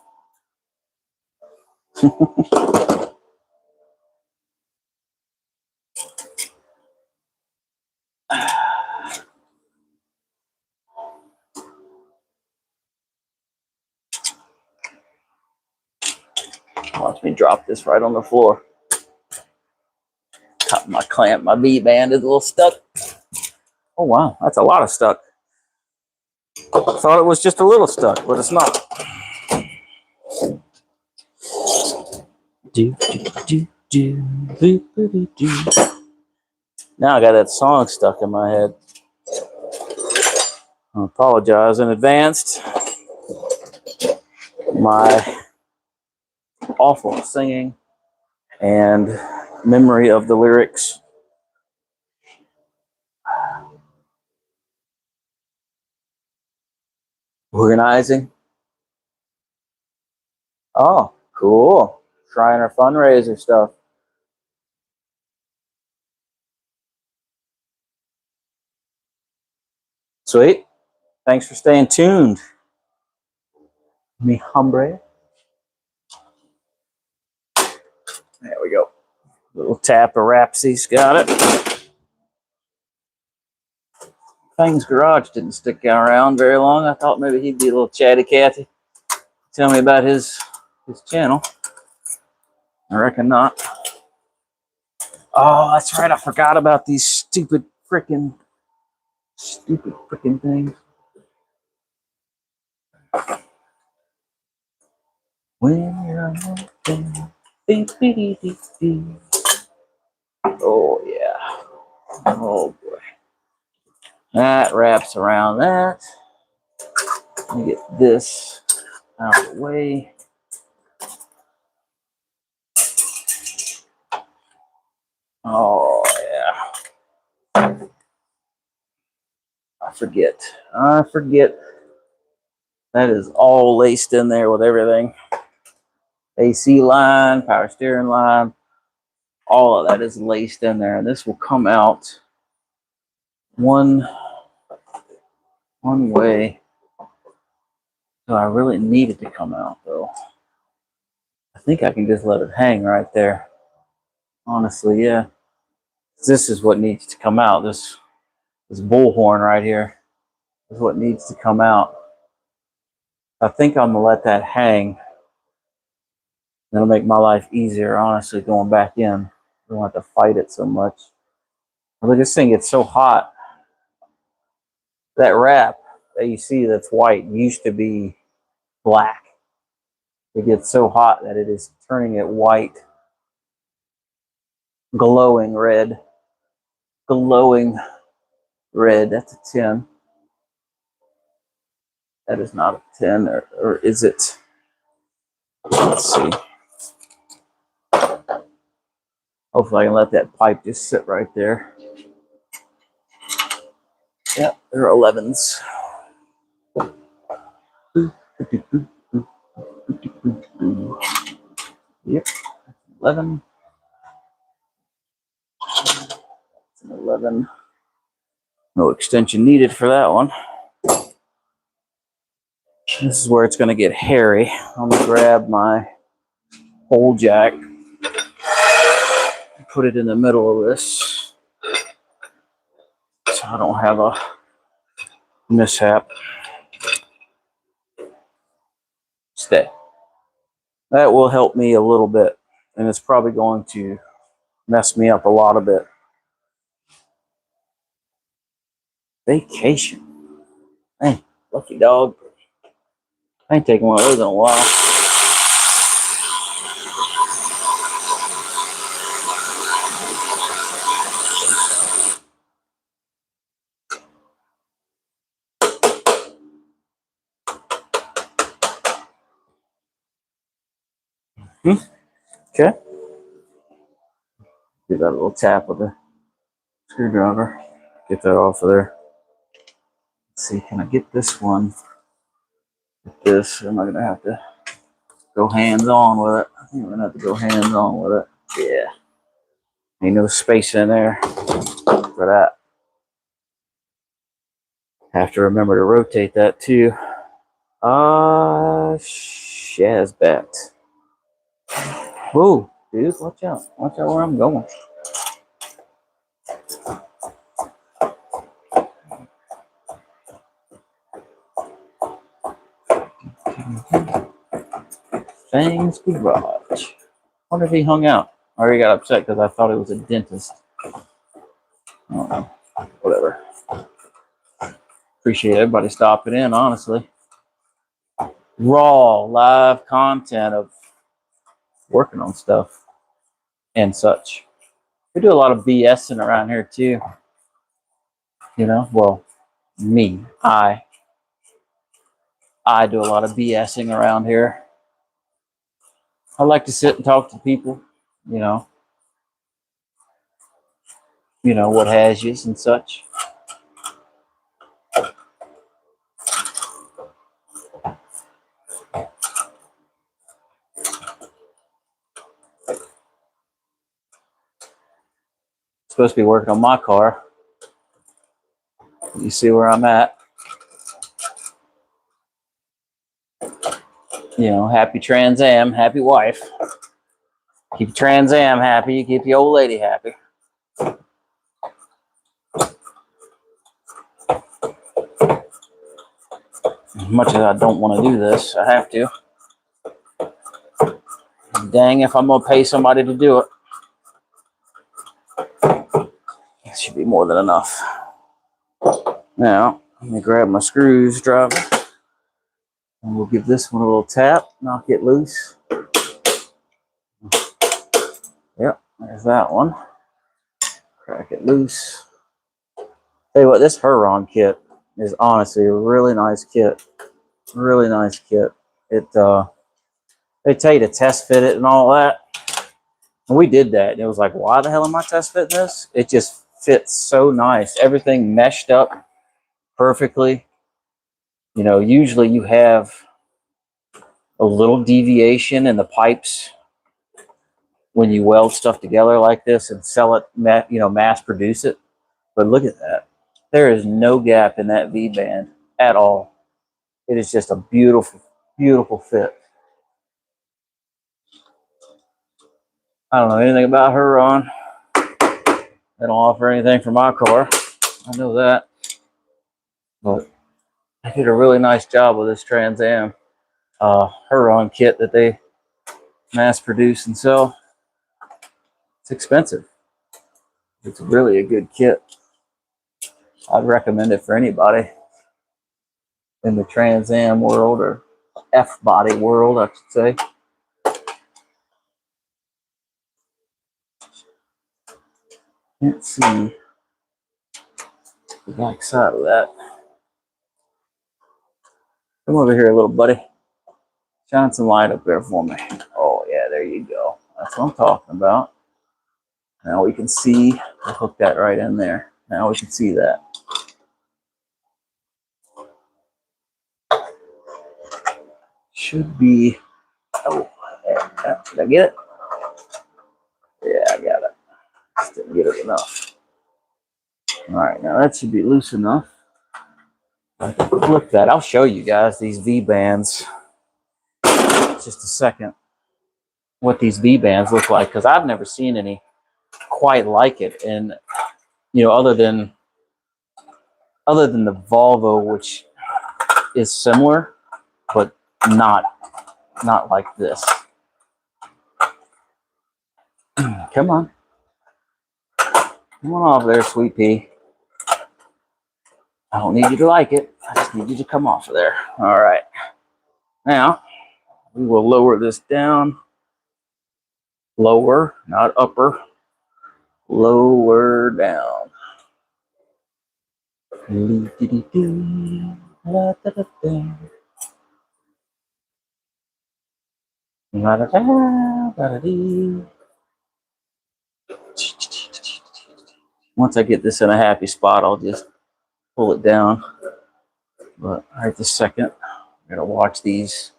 Watch me drop this right on the floor. Cut my clamp, my B band is a little stuck. Oh wow, that's a lot of stuck. I thought it was just a little stuck, but it's not. Now I got that song stuck in my head. I apologize in advance. My awful singing and memory of the lyrics. Organizing. Oh, cool. Shriner fundraiser stuff. Sweet. Thanks for staying tuned. Mi hombre. There we go. Little tap of Rapsy's got it. Things Garage didn't stick around very long. I thought maybe he'd be a little chatty Cathy. Tell me about his channel. I reckon not. Oh, that's right. I forgot about these stupid freaking things. When you're moving. Oh, yeah. Oh, boy. That wraps around that. Let me get this out of the way. Oh, yeah. I forget. That is all laced in there with everything. AC line, power steering line, all of that is laced in there. And this will come out one way. So I really need it to come out though. I think I can just let it hang right there. Honestly, yeah. This is what needs to come out. This bullhorn right here is what needs to come out. I think I'm gonna let that hang. That'll make my life easier, honestly, going back in. I don't have to fight it so much. Look, this thing gets so hot. That wrap that you see that's white used to be black. It gets so hot that it is turning it white. Glowing red. Glowing red. That's a 10. That is not a 10, or is it? Let's see. Hopefully I can let that pipe just sit right there. Yep, they're 11s. Yep, 11. It's an 11. No extension needed for that one. This is where it's going to get hairy. I'm going to grab my hole jack. put it in the middle of this so I don't have a mishap. Stay. That will help me a little bit, and it's probably going to mess me up a lot of bit. Vacation. Hey, lucky dog. I ain't taken one of those in a while. Okay. Do that little tap with the screwdriver. Get that off of there. Let's see, can I get this one with this? Or am I gonna have to go hands-on with it? I think I'm gonna have to go hands-on with it. Yeah. Ain't no space in there for that. Have to remember to rotate that too. Shazbat. Whoa, dude, watch out. Watch out where I'm going. Thanks, garage. Wonder if he hung out. Or he got upset because I thought it was a dentist. I don't know. Whatever. Appreciate everybody stopping in, honestly. Raw, live content of working on stuff and such. We do a lot of BSing around here too. You know, well, me, I do a lot of BSing around here. I like to sit and talk to people, you know, what has yous and such. Supposed to be working on my car. You see where I'm at. You know, happy Trans Am, happy wife. Keep your Trans Am happy, you keep your old lady happy. As much as I don't want to do this, I have to. Dang if I'm gonna pay somebody to do it. It should be more than enough. Now, let me grab my screwdriver. And we'll give this one a little tap, knock it loose. Yep, there's that one. Crack it loose. Tell you what, this Huron kit is honestly a really nice kit. Really nice kit. It they tell you to test fit it and all that. And we did that. And it was like, why the hell am I test fitting this? It just fits so nice. Everything meshed up perfectly. You know, usually you have a little deviation in the pipes when you weld stuff together like this and sell it, mass produce it. But look at that. There is no gap in that V-band at all. It is just a beautiful, beautiful fit. I don't know anything about Huron. They don't offer anything for my car. I know that. But they did a really nice job with this Trans Am Huron kit that they mass produce and sell. It's expensive. It's really a good kit. I'd recommend it for anybody in the Trans Am world, or F-body world, I should say. Let's see the back side of that. Come over here, little buddy. Shine some light up there for me. Oh, yeah, there you go. That's what I'm talking about. Now we can see. I'll hook that right in there. Now we can see that. Should be. Oh, did I get it? Yeah, I got it. Just didn't get it enough. All right, now that should be loose enough. I can flip that. I'll show you guys these V-bands. Just a second. What these V-bands look like, because I've never seen any quite like it. And you know, other than the Volvo, which is similar, but not like this. Come on. Come on off there, sweet pea. I don't need you to like it. I just need you to come off of there. All right. Now, we will lower this down. Lower, not upper. Lower down. Once I get this in a happy spot, I'll just pull it down. But right this second, I'm gonna watch these.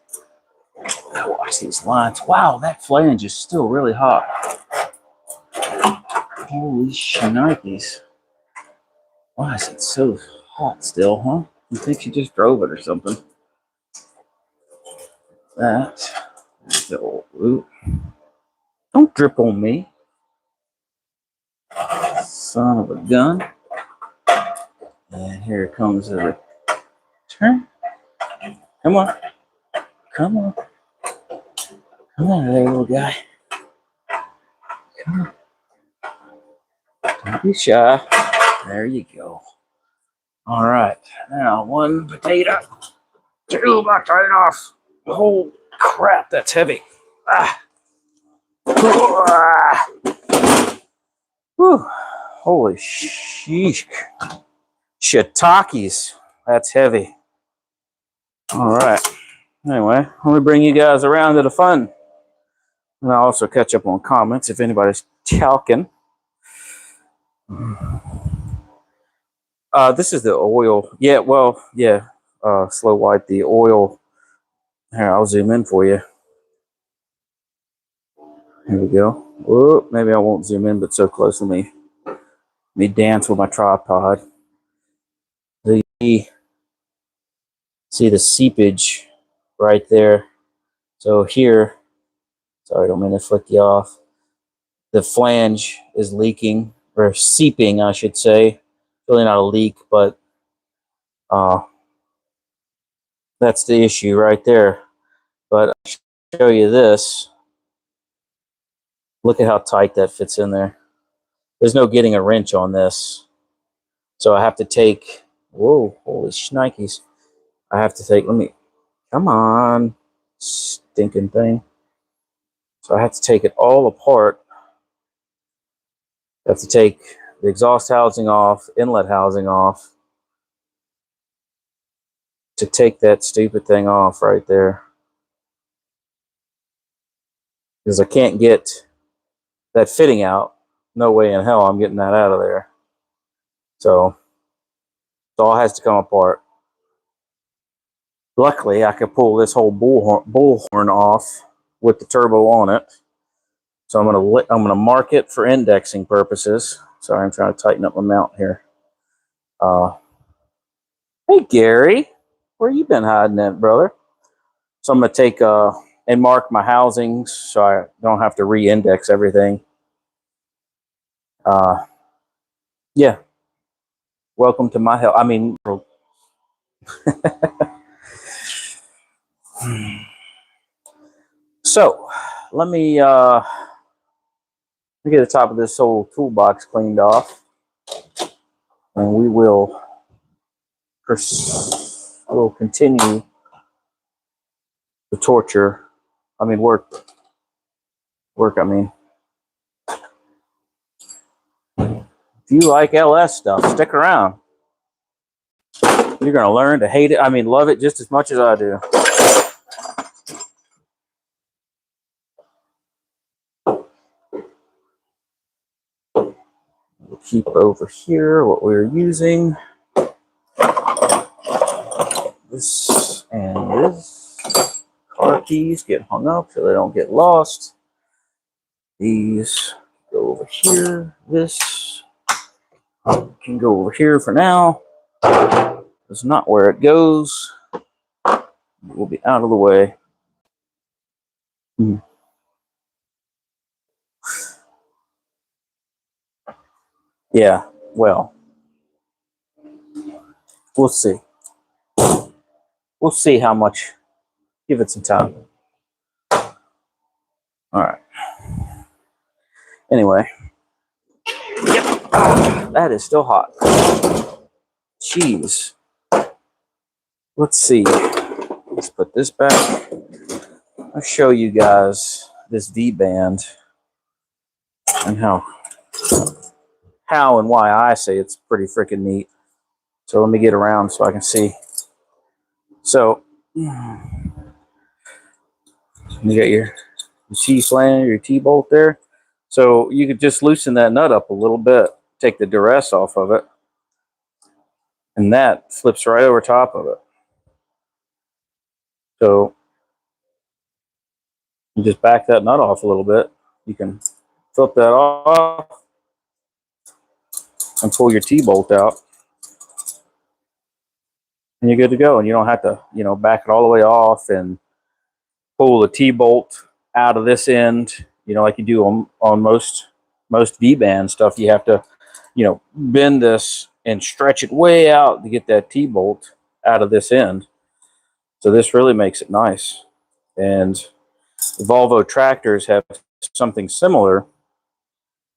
Watch these lines. Wow, that flange is still really hot. Holy shnikes. Why is it so hot still, huh? You think you just drove it or something? That is the old root. Don't drip on me. Son of a gun. And here comes the return. Come on. Come on. Come on there, little guy. Come on. Don't be shy. There you go. All right. Now, one potato. Two potatoes. Oh, crap. That's heavy. Ah. Whew. Holy sheesh. Shiitakes. That's heavy. All right. Anyway, let me bring you guys around to the fun. And I'll also catch up on comments if anybody's talking. This is the oil. Yeah, well, yeah. Slow white, the oil. Here, I'll zoom in for you. Here we go. Whoop, maybe I won't zoom in, but so close to me. Let me dance with my tripod. See the seepage right there. So here, sorry, I don't mean to flick you off. The flange is leaking, or seeping, I should say. Really not a leak, but that's the issue right there. But I'll show you this. Look at how tight that fits in there. There's no getting a wrench on this. So I have to take, whoa, holy shnikes. I have to take, come on, stinking thing. So I have to take it all apart. I have to take the exhaust housing off, inlet housing off, to take that stupid thing off right there. Because I can't get that fitting out. No way in hell I'm getting that out of there. So it all has to come apart. Luckily, I could pull this whole bullhorn off with the turbo on it. So I'm gonna mark it for indexing purposes. Sorry, I'm trying to tighten up my mount here. Hey Gary, where you been hiding at, brother? So I'm gonna take and mark my housings so I don't have to re-index everything. Yeah. Welcome to my hell. I mean, so let me get the top of this whole toolbox cleaned off, and we will continue the torture. I mean, work. I mean, if you like LS stuff, stick around. You're gonna learn to hate it. I mean, love it just as much as I do. We'll keep over here what we're using. This and this. Car keys get hung up so they don't get lost. These go over here. This can go over here for now. That's not where it goes. It will be out of the way. Yeah, well, we'll see. We'll see how much. Give it some time. All right. Anyway. Yep. That is still hot. Jeez. Let's see. Let's put this back. I'll show you guys this V-band and how and why I say it's pretty freaking neat. So let me get around so I can see. So you got your T-flange, your T-bolt there. So you could just loosen that nut up a little bit, take the duress off of it, and that flips right over top of it. So you just back that nut off a little bit. You can flip that off and pull your T-bolt out, and you're good to go. And you don't have to, back it all the way off and pull the T-bolt out of this end, like you do on most V-band stuff. You have to, bend this and stretch it way out to get that T-bolt out of this end. So this really makes it nice. And the Volvo tractors have something similar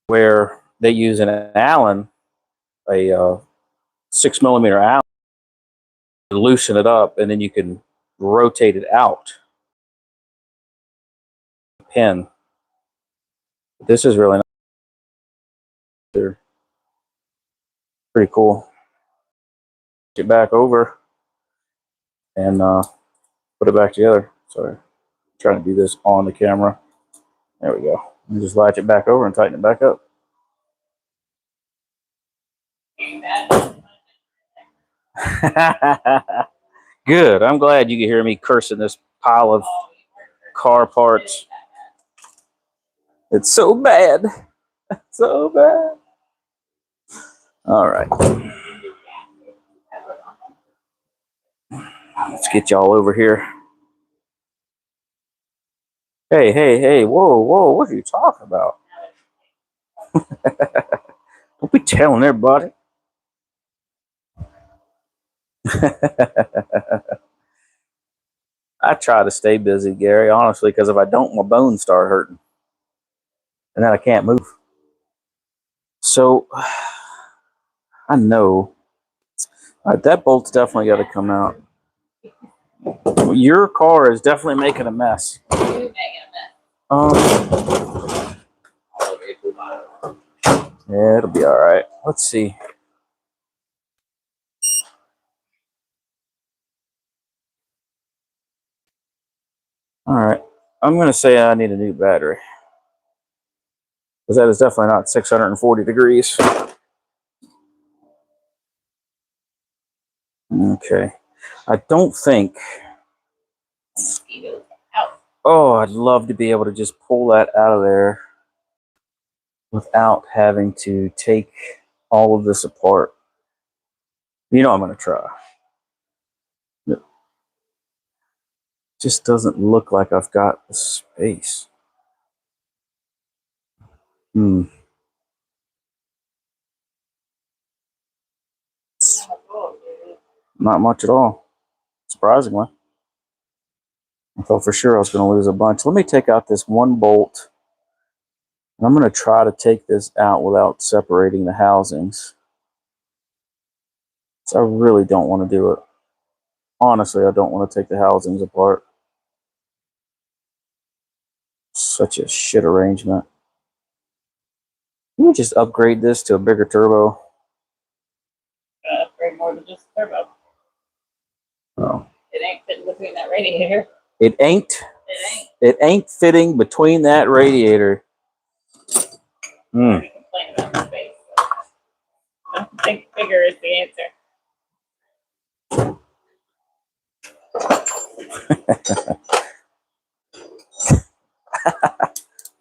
where they use an Allen, a 6mm Allen, to loosen it up, and then you can rotate it out. Pin. This is really nice. They're pretty cool. Get back over and put it back together. Sorry, I'm trying to do this on the camera. There we go. And just latch it back over and tighten it back up. Good. I'm glad you can hear me cursing this pile of car parts. It's so bad. So bad. All right. Let's get y'all over here. Hey. Whoa. What are you talking about? Don't be telling everybody. I try to stay busy, Gary, honestly, because if I don't, my bones start hurting. And then I can't move. So, I know. That bolt's definitely got to come out. Your car is definitely making a mess. Yeah, it'll be all right. Let's see. All right. I'm going to say I need a new battery. Because that is definitely not 640 degrees. Okay. I don't think... Oh, I'd love to be able to just pull that out of there without having to take all of this apart. I'm going to try. It just doesn't look like I've got the space. Not much at all, surprisingly. I thought for sure I was going to lose a bunch. Let me take out this one bolt. I'm going to try to take this out without separating the housings. So I really don't want to do it. Honestly, I don't want to take the housings apart. Such a shit arrangement. Let me just upgrade this to a bigger turbo. Upgrade more than just turbo. Oh. It ain't fitting between that radiator. It ain't fitting between that radiator. Complain about the space. I think bigger is the answer.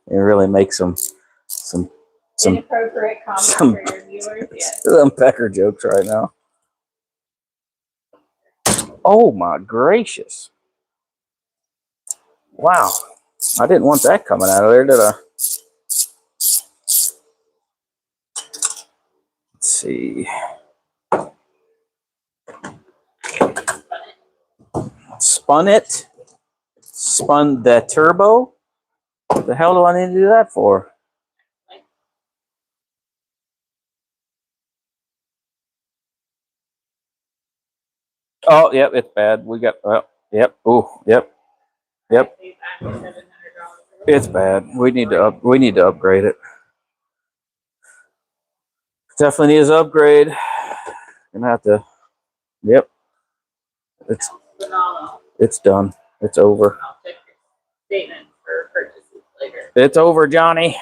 It really makes some inappropriate comments for your viewers. Yes. Some pecker jokes right now. Oh my gracious! Wow, I didn't want that coming out of there, did I? see. Spun it? Spun the turbo? What the hell do I need to do that for? Oh, yep, it's bad. We got, yep, oh, yep, yep. It's bad. We need to upgrade it. Definitely needs an upgrade. Gonna have to, yep. It's done. It's over. I'll check your statement for purchases later. It's over, Johnny.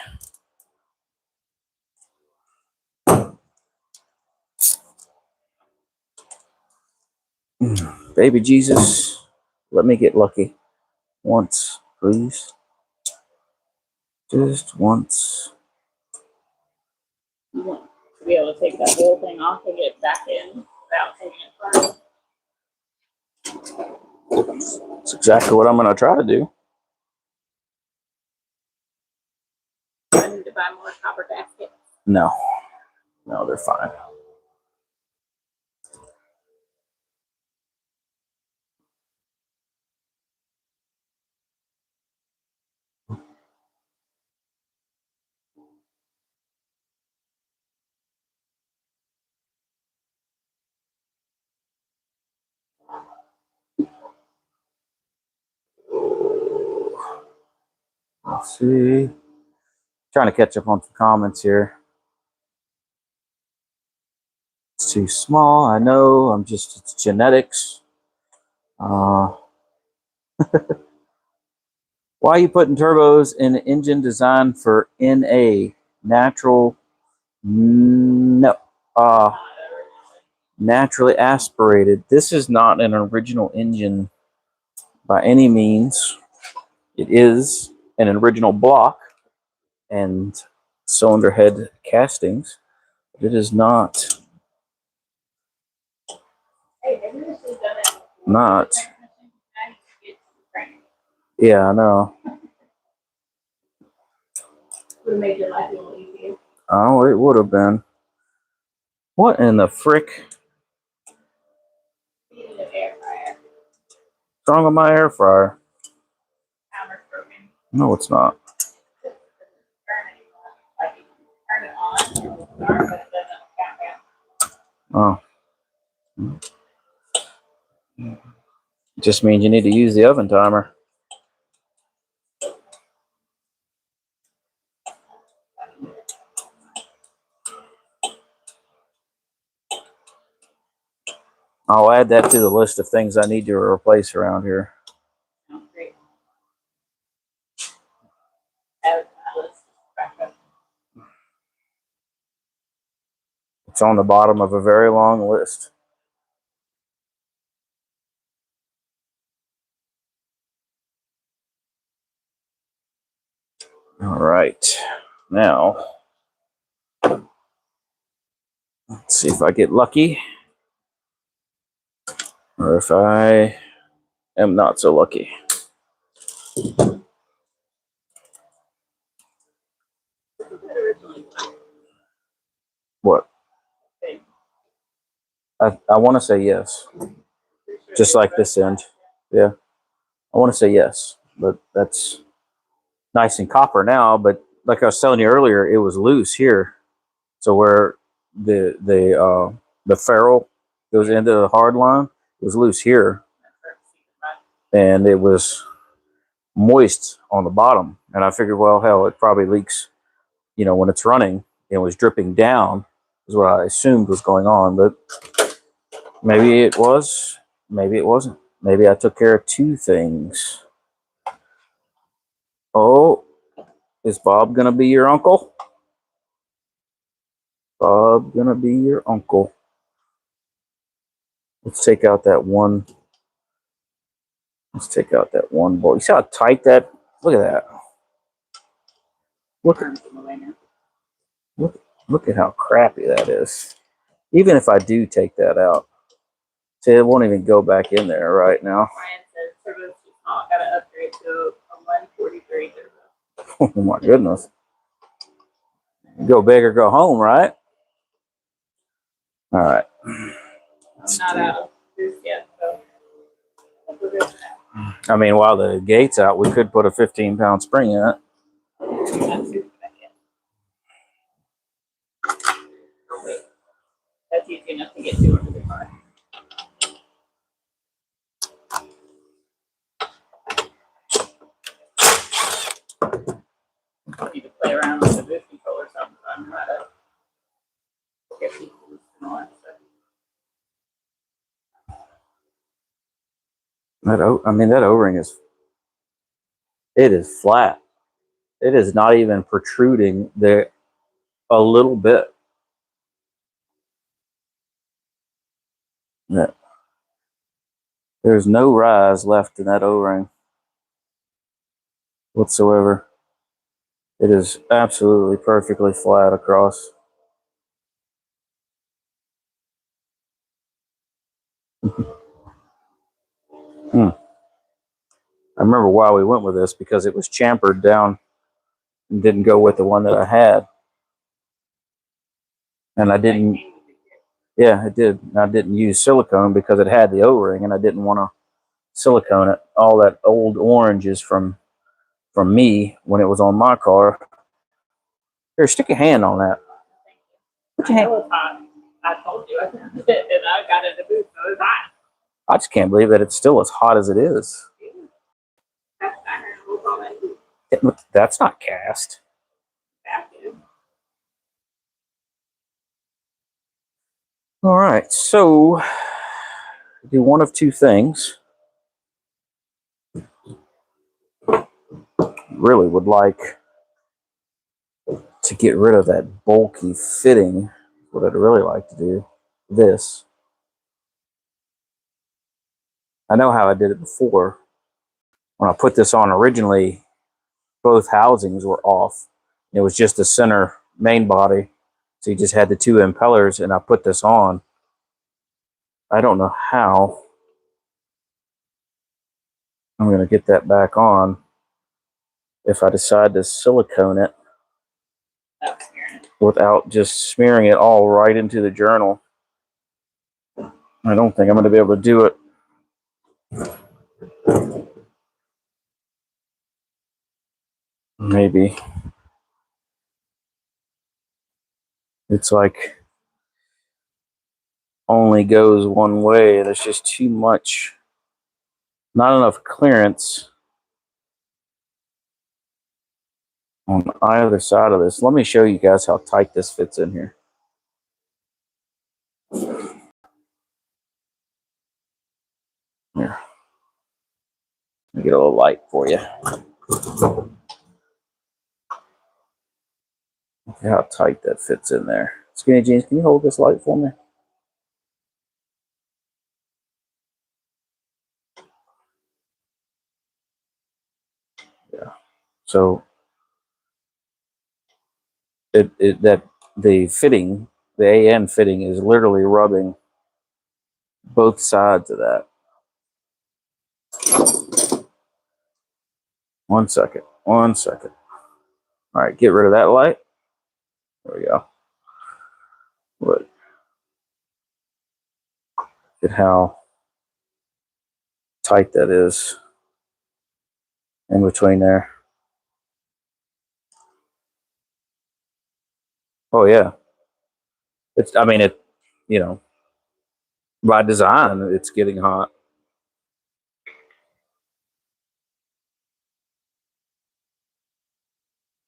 Baby Jesus, let me get lucky. Once, please. Just once. You want to be able to take that whole thing off and get back in without taking it apart. That's exactly what I'm going to try to do. I need to buy more copper gaskets. No. No, they're fine. Let's see. Trying to catch up on some comments here. It's too small. I know. It's genetics. Why are you putting turbos in an engine designed for NA? Natural? No. Naturally aspirated. This is not an original engine by any means. It is an original block and cylinder head castings. It is not. Not. Yeah, I know. Would have made your life a little easier. Oh, it would have been. What in the frick? You need an air fryer. What's wrong with my air fryer? Hammer's broken. No, it's not. Turn it on, and it'll start, but it doesn't count down. Oh. Just means you need to use the oven timer. I'll add that to the list of things I need to replace around here. Oh, great. Add my list back up. It's on the bottom of a very long list. All right. Now, let's see if I get lucky or if I am not so lucky. What? I want to say yes. Just like this end. Yeah. I want to say yes, but that's nice and copper now. But like I was telling you earlier, it was loose here. So where the ferrule goes into the hard line, it was loose here. And it was moist on the bottom. And I figured, well, hell, it probably leaks, when it's running. It was dripping down is what I assumed was going on. But maybe it was, maybe it wasn't. Maybe I took care of two things. Oh, is Bob going to be your uncle? Bob going to be your uncle. Let's take out that one. Let's take out that one bolt. You see how tight that? Look at that. Look at how crappy that is. Even if I do take that out, see, it won't even go back in there right now. Ryan says turbo's too small. Gotta upgrade to a 143 turbo. Oh my goodness. Go big or go home, right? All right. I'm not out of boost yet, so we're good for now. I mean, while the gate's out, we could put a 15-pound spring in it. That's a good idea. Wait, that's easy enough to get to under the car. I need to play around with the boost controller sometime. Try to get these boosts and all that stuff. That O-ring is flat. It is not even protruding there a little bit. Yeah. There's no rise left in that O-ring whatsoever. It is absolutely perfectly flat across. I remember why we went with this, because it was chamfered down and didn't go with the one that I had. And I didn't, yeah, it did. I didn't use silicone because it had the O-ring, and I didn't want to silicone it. All that old orange is from me when it was on my car. Here, stick your hand on that. Put your hand. It was hot. I told you I found it, and I got it in the booth, so it was hot. I just can't believe that it's still as hot as it is. That's not cast. All right, so do one of two things. Really would like to get rid of that bulky fitting. What I'd really like to do, this. I know how I did it before. When I put this on originally, both housings were off. It was just the center main body. So you just had the two impellers, and I put this on. I don't know how I'm going to get that back on if I decide to silicone it without just smearing it all right into the journal. I don't think I'm going to be able to do it. Maybe. It's like only goes one way. There's just too much, not enough clearance on either side of this. Let me show you guys how tight this fits in here. Here. Let me get a little light for you. Look how tight that fits in there. Skinny Jeans, can you hold this light for me? Yeah. So the fitting, the AN fitting, is literally rubbing both sides of that. 1 second. 1 second. All right, get rid of that light. There we go. Look at how tight that is in between there. Oh yeah. It's, I mean, it, you know, by design, it's getting hot.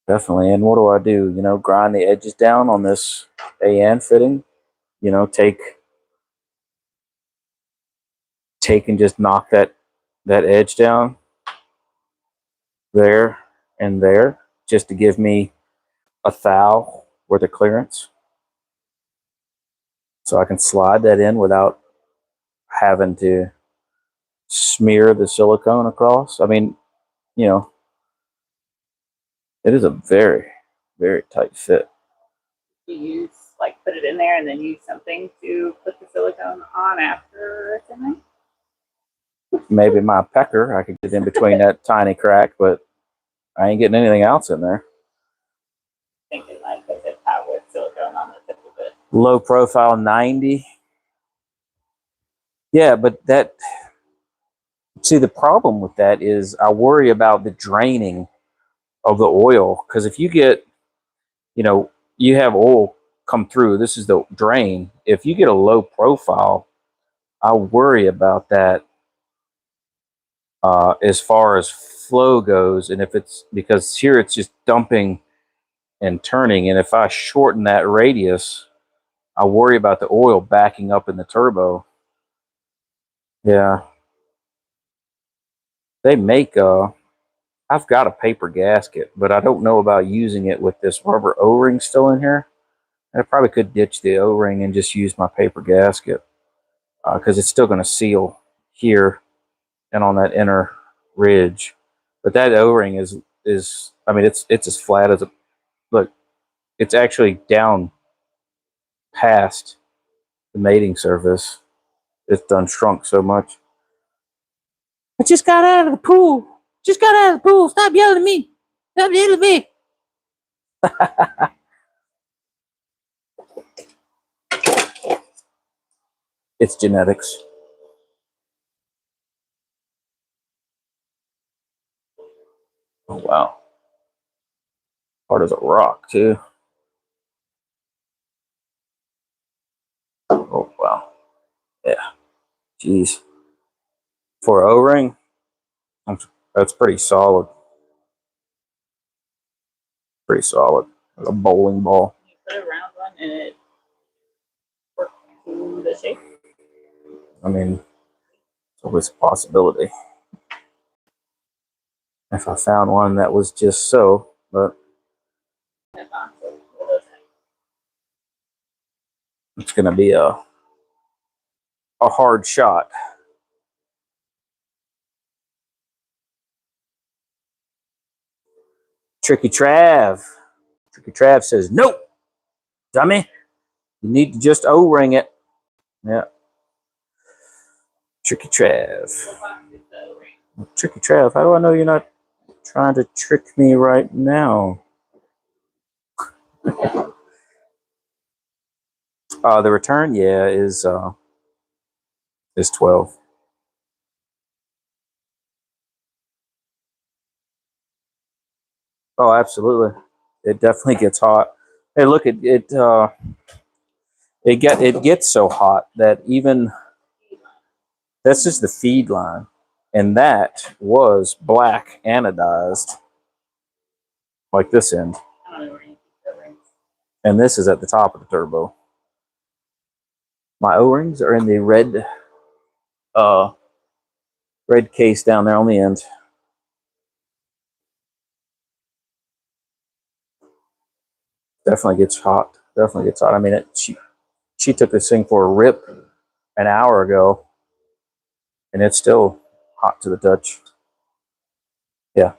Definitely. And what do? You know, grind the edges down on this AN fitting. You know, take and just knock that edge down there and there, just to give me a thou worth of clearance, so I can slide that in without having to smear the silicone across. I mean, you know, it is a very, very tight fit. You use, like, put it in there and then use something to put the silicone on after it's in there? Maybe my pecker, I could get in between that tiny crack, but I ain't getting anything else in there. Thinking like I said, with silicone on the tip of it. Low profile 90. Yeah, but see, the problem with that is I worry about the draining of the oil, because if you get, you have oil come through, this is the drain. If you get a low profile, I worry about that as far as flow goes. And if it's because here it's just dumping and turning, and if I shorten that radius, I worry about the oil backing up in the turbo. Yeah, they make I've got a paper gasket, but I don't know about using it with this rubber O-ring still in here. I probably could ditch the O-ring and just use my paper gasket, because it's still going to seal here and on that inner ridge. But that O-ring is I mean, it's as flat as a, look, it's actually down past the mating surface. It's done shrunk so much. I just got out of the pool. Just got out of the pool. Stop yelling at me. Stop yelling at me. It's genetics. Oh, wow. Hard as a rock, too. Oh, wow. Yeah. Jeez. For an O-ring, that's pretty solid. Pretty solid. Like a bowling ball. You put a round one and it worked to the shape. I mean, it's always a possibility. If I found one that was just so, but it's going to be a hard shot. Tricky Trav. Tricky Trav says, nope, dummy. You need to just O-ring it. Yeah. Tricky Trav. Tricky Trav, how do I know you're not trying to trick me right now? The return, yeah, is 12. Oh, absolutely. It definitely gets hot. Hey, look, it gets so hot that even this is the feed line, and that was black anodized, like this end, and this is at the top of the turbo. My O-rings are in the red case down there on the end. Definitely gets hot. Definitely gets hot. I mean, she took this thing for a rip an hour ago, and it's still hot to the touch. Yeah.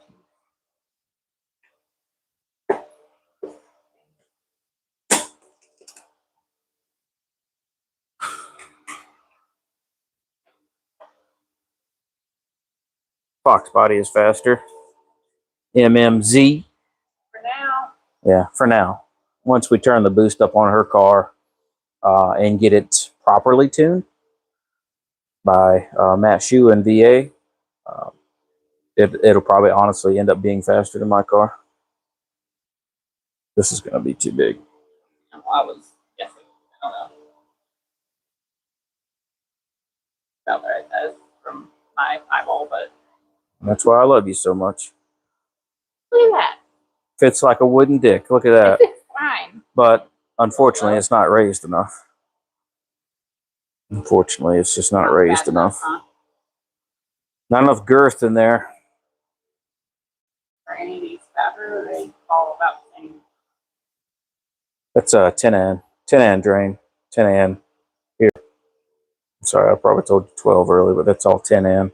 Fox body is faster. MMZ. For now. Yeah, for now. Once we turn the boost up on her car and get it properly tuned by Matt Shue and VA, it'll probably honestly end up being faster than my car. This is going to be too big. I was guessing. I don't know. About what it says from my eyeball, but That's why I love you so much. look at that. Fits like a wooden dick. Look at that. It's fine. But unfortunately, it's not raised enough. Unfortunately, it's just not raised enough. Not enough girth in there. For any of these fatter, they all about the same. That's a 10 drain. 10 here. Sorry, I probably told you 12 earlier, but that's all 10 and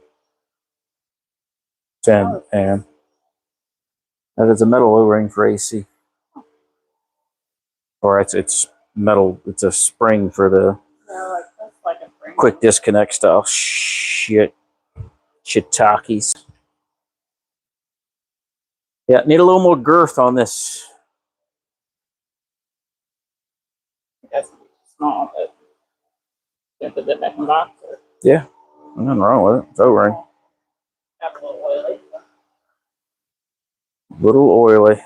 that is a metal O-ring for AC. Or it's metal. It's a spring for the Like a spring. quick disconnect style. Shiitakes. Yeah, need a little more girth on this. Yes. small, but you have to put it back in the box. Or Yeah, nothing wrong with it. It's O-ring. have a little oily. Little oily.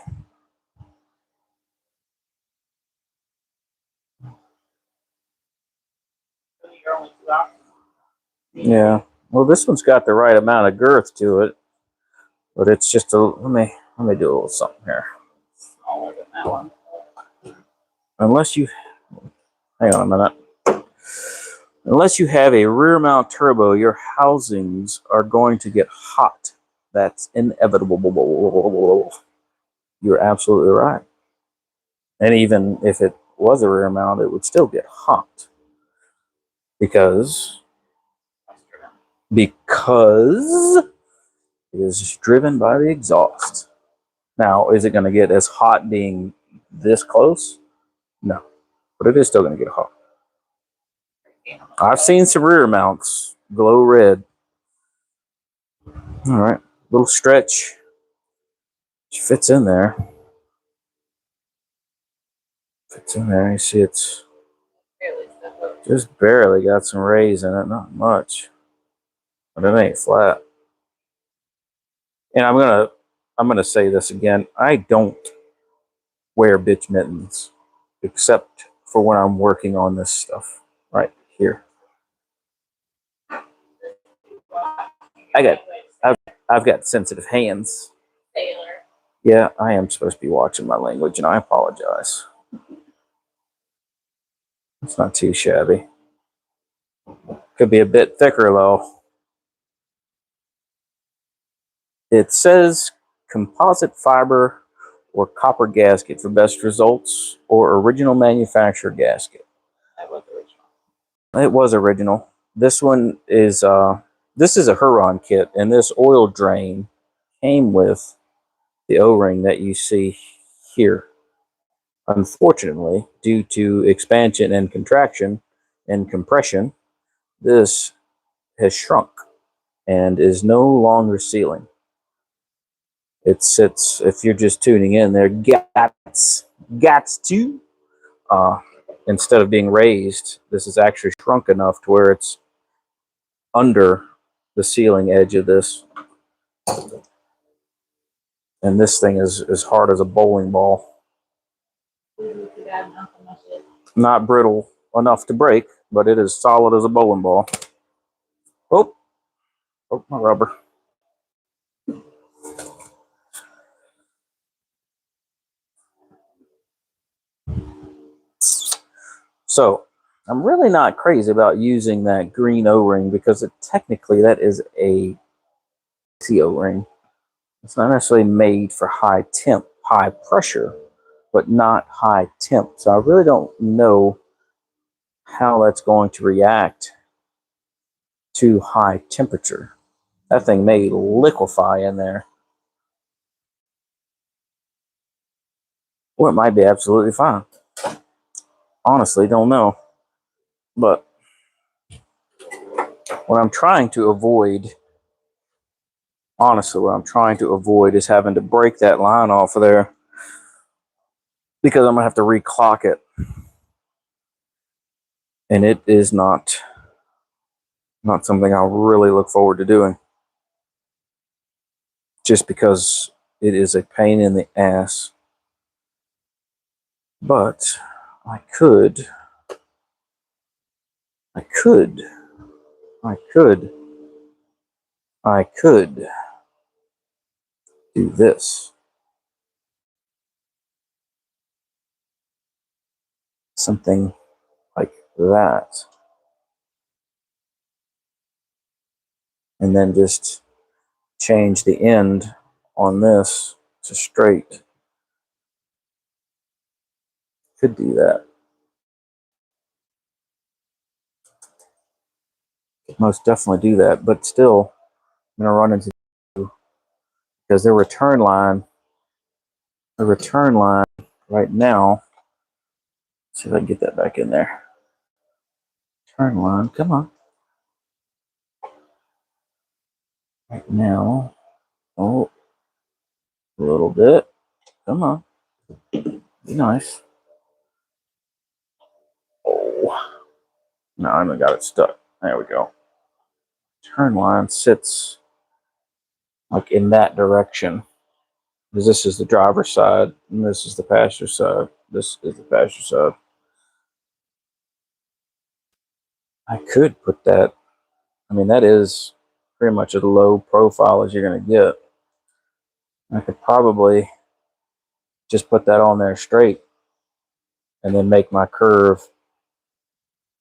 So you're only 2 ounces. Yeah. Well, this one's got the right amount of girth to it, but it's just a. Let me do a little something here. Smaller than that one. Unless you hang on a minute. Unless you have a rear mount turbo, your housings are going to get hot. That's inevitable. You're absolutely right. And even if it was a rear mount, it would still get hot. Because it is driven by the exhaust. Now, is it going to get as hot being this close? No. But it is still going to get hot. I've seen some rear mounts glow red. All right. Little stretch. She fits in there. Fits in there. You see it's just barely got some rays in it. Not much. But it ain't flat. And I'm gonna say this again. I don't wear bitch mittens except for when I'm working on this stuff right here. I've got sensitive hands. Sailor. Yeah, I am supposed to be watching my language, and I apologize. It's not too shabby. Could be a bit thicker though. It says composite fiber or copper gasket for best results, or original manufacturer gasket. That was original. It was original. This one is this is a Huron kit, and this oil drain came with the O-ring that you see here. Unfortunately, due to expansion and contraction and compression, this has shrunk and is no longer sealing. It sits, if you're just tuning in there, gats to, instead of being raised, this is actually shrunk enough to where it's under the sealing edge of this. And this thing is as hard as a bowling ball. Not brittle enough to break, but it is solid as a bowling ball. Oh, my rubber. So, I'm really not crazy about using that green O-ring because technically that is a O-ring. It's not necessarily made for high temp, high pressure, but not high temp. So I really don't know how that's going to react to high temperature. That thing may liquefy in there. Or it might be absolutely fine. Honestly, don't know. But what I'm trying to avoid, honestly, what I'm trying to avoid is having to break that line off of there, because I'm going to have to reclock it. And it is not something I really look forward to doing. Just because it is a pain in the ass. But I could do this. Something like that. And then just change the end on this to straight. Could do that. Could most definitely do that, but still, I'm going to run into, because the return line right now, let's see if I can get that back in there. Turn line, come on. Right now, oh, a little bit. Come on. Be nice. Oh. No, I haven't got it stuck. There we go. Turn line sits like in that direction. Because this is the driver's side and this is the passenger side. This is the passenger side. I could put that. I mean, that is pretty much as low profile as you're going to get. I could probably just put that on there straight and then make my curve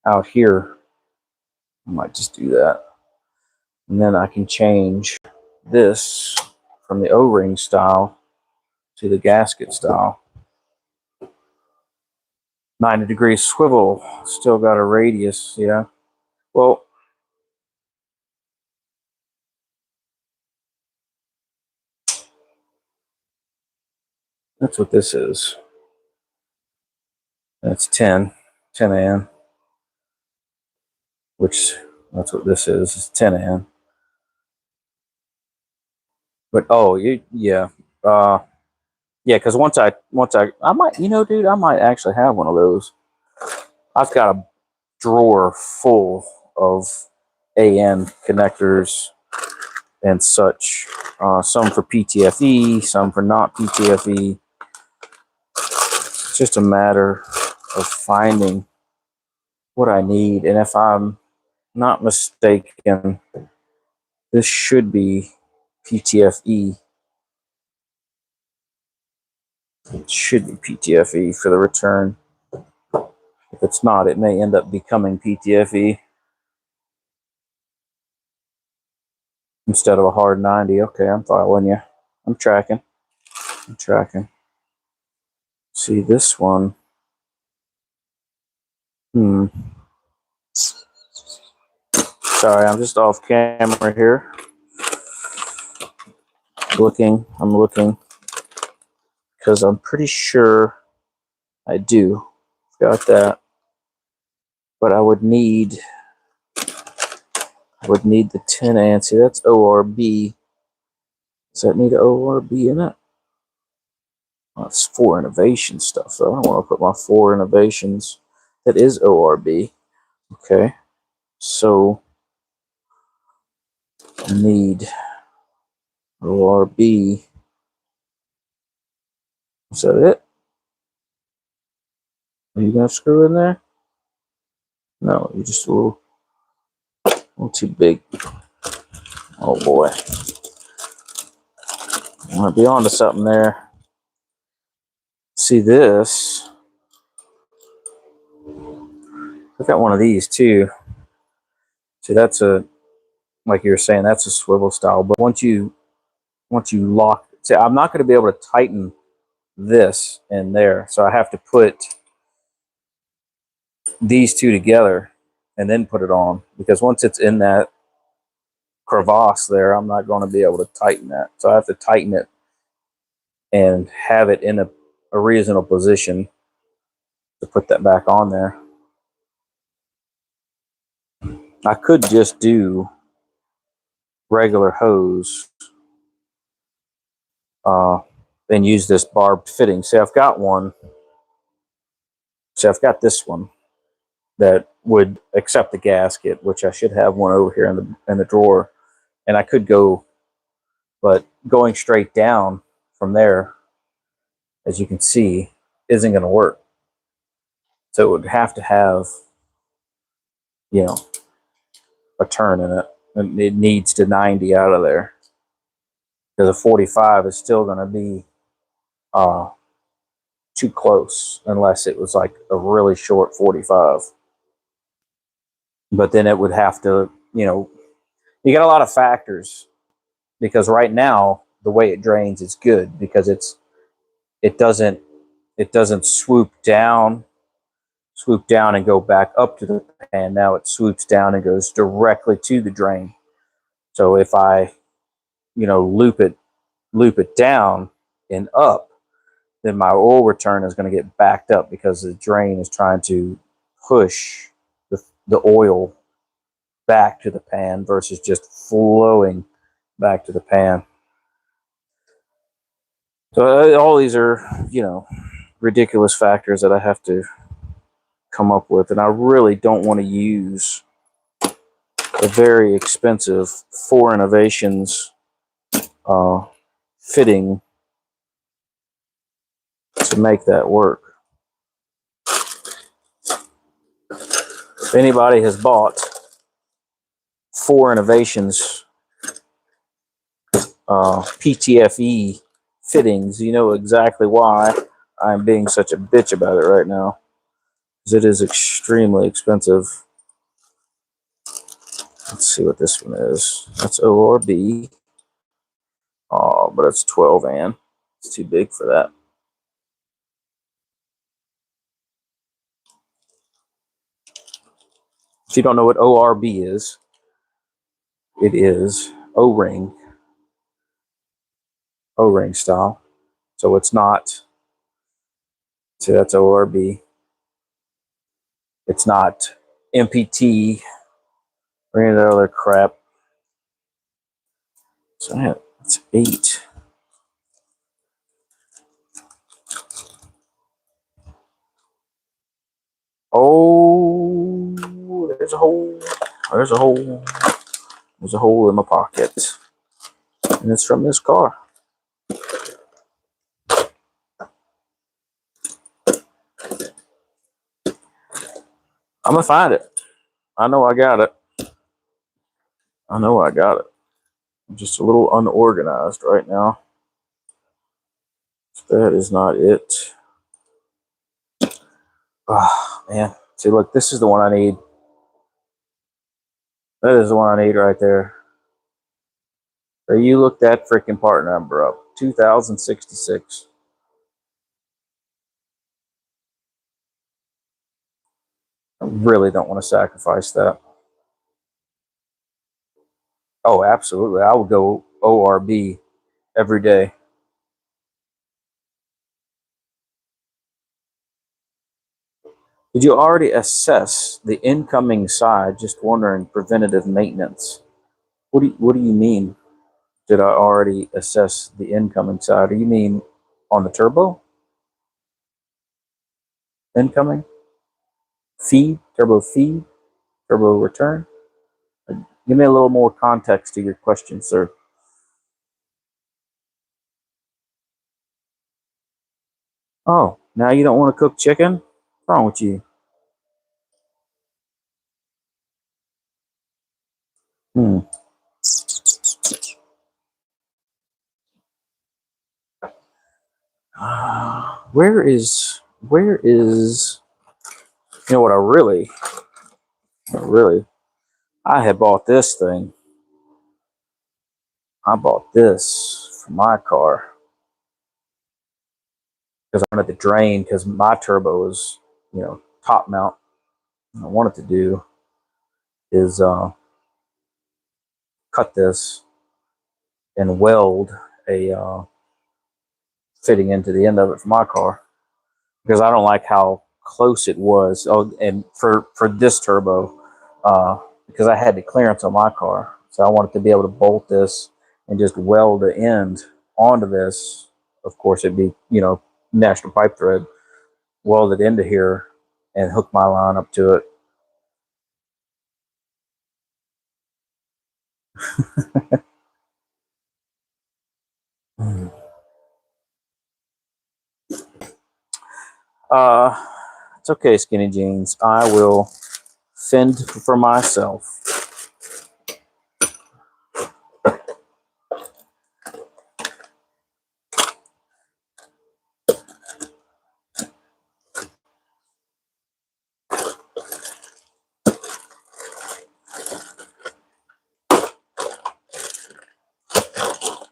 out here. I might just do that. And then I can change this from the O-ring style to the gasket style. 90-degree swivel, still got a radius, yeah. Well, that's what this is. That's 10 AN, which that's what this is. It's 10 AN. But oh, yeah, yeah, because once I might, dude, I might actually have one of those. I've got a drawer full of AN connectors and such. Some for PTFE, some for not PTFE. It's just a matter of finding what I need. And if I'm not mistaken, this should be PTFE. It should be PTFE for the return. If it's not, it may end up becoming PTFE instead of a hard 90. Okay, I'm following you. I'm tracking. See this one. Sorry, I'm just off camera here. I'm looking because I'm pretty sure I do. Got that. But I would need the 10 ANSI. That's ORB. Does that need an ORB in it? Well, that's 4 innovation stuff, so I don't want to put my 4 innovations. That is ORB. Okay. So I need ORB. Is that it? Are you gonna screw in there? No, you're just a little too big. Oh boy. I want to be onto something there. See this? I got one of these too. See, that's like you were saying, that's a swivel style. But once you lock, see, I'm not going to be able to tighten this in there, so I have to put these two together and then put it on, because once it's in that crevasse there, I'm not going to be able to tighten that. So I have to tighten it and have it in a reasonable position to put that back on there. I could just do regular hose and use this barbed fitting. See, I've got one. See, I've got this one that would accept the gasket, which I should have one over here in the drawer. And I could go, but going straight down from there, as you can see, isn't going to work. So it would have to have, a turn in it. And it needs to 90 out of there. Because a 45 is still going to be too close, unless it was like a really short 45. But then it would have to, you got a lot of factors, because right now the way it drains is good, because it doesn't swoop down and go back up to the pan. Now it swoops down and goes directly to the drain. So if I loop it down and up, then my oil return is going to get backed up, because the drain is trying to push the oil back to the pan versus just flowing back to the pan. So all these are, ridiculous factors that I have to come up with, and I really don't want to use a very expensive Four Innovations fitting to make that work. If anybody has bought Four Innovations PTFE fittings, you know exactly why I'm being such a bitch about it right now, because it is extremely expensive. Let's see what this one is. That's ORB. Oh, but it's 12 an. It's too big for that. If you don't know what ORB is, it is O-ring style. So it's not, see, that's ORB. It's not MPT or any of that other crap. So yeah, it's 8. Oh, there's a hole. There's a hole. There's a hole in my pocket. And it's from this car. I'm going to find it. I know I got it. I know I got it. I'm just a little unorganized right now. That is not it. Oh, man. See, look, this is the one I need. That is the one I need right there. So you look that freaking part number up. 2066. I really don't want to sacrifice that. Oh, absolutely. I would go ORB every day. Did you already assess the incoming side? Just wondering, preventative maintenance. What do you mean? Did I already assess the incoming side? Do you mean on the turbo? Incoming? Feed? Turbo feed? Turbo return? Give me a little more context to your question, sir. Oh, now you don't want to cook chicken? What's wrong with you? Hmm. Where is, you know what I had bought this thing. I bought this for my car because I wanted to drain, because my turbo is, top mount. What I wanted to do is cut this and weld a fitting into the end of it for my car, because I don't like how close it was. Oh, and for this turbo, because I had the clearance on my car, so I wanted to be able to bolt this and just weld the end onto this. Of course, it'd be, national pipe thread, weld it into here, and hook my line up to it. It's okay, skinny jeans. I will fend for myself.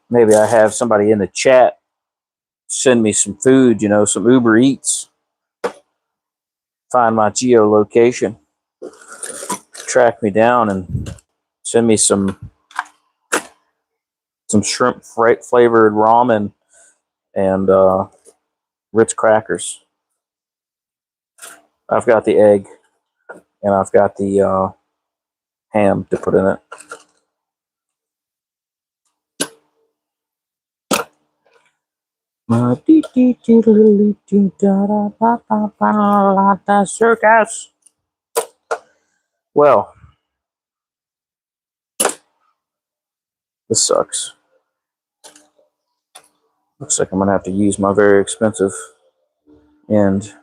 Maybe I have somebody in the chat send me some food, some Uber Eats. Find my geolocation, track me down, and send me some shrimp flavored ramen and Ritz crackers. I've got the egg, and I've got the ham to put in it. Circus. Well, this sucks. Looks like I'm gonna have to use my very expensive end.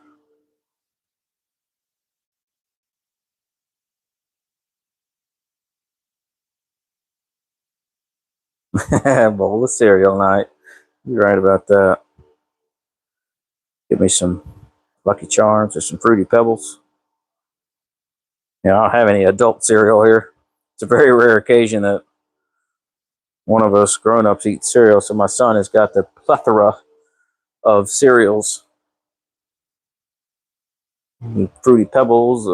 Bowl of cereal night. You're right about that. Give me some Lucky Charms or some Fruity Pebbles. I don't have any adult cereal here. It's a very rare occasion that one of us grown-ups eat cereal, so my son has got the plethora of cereals. Fruity Pebbles.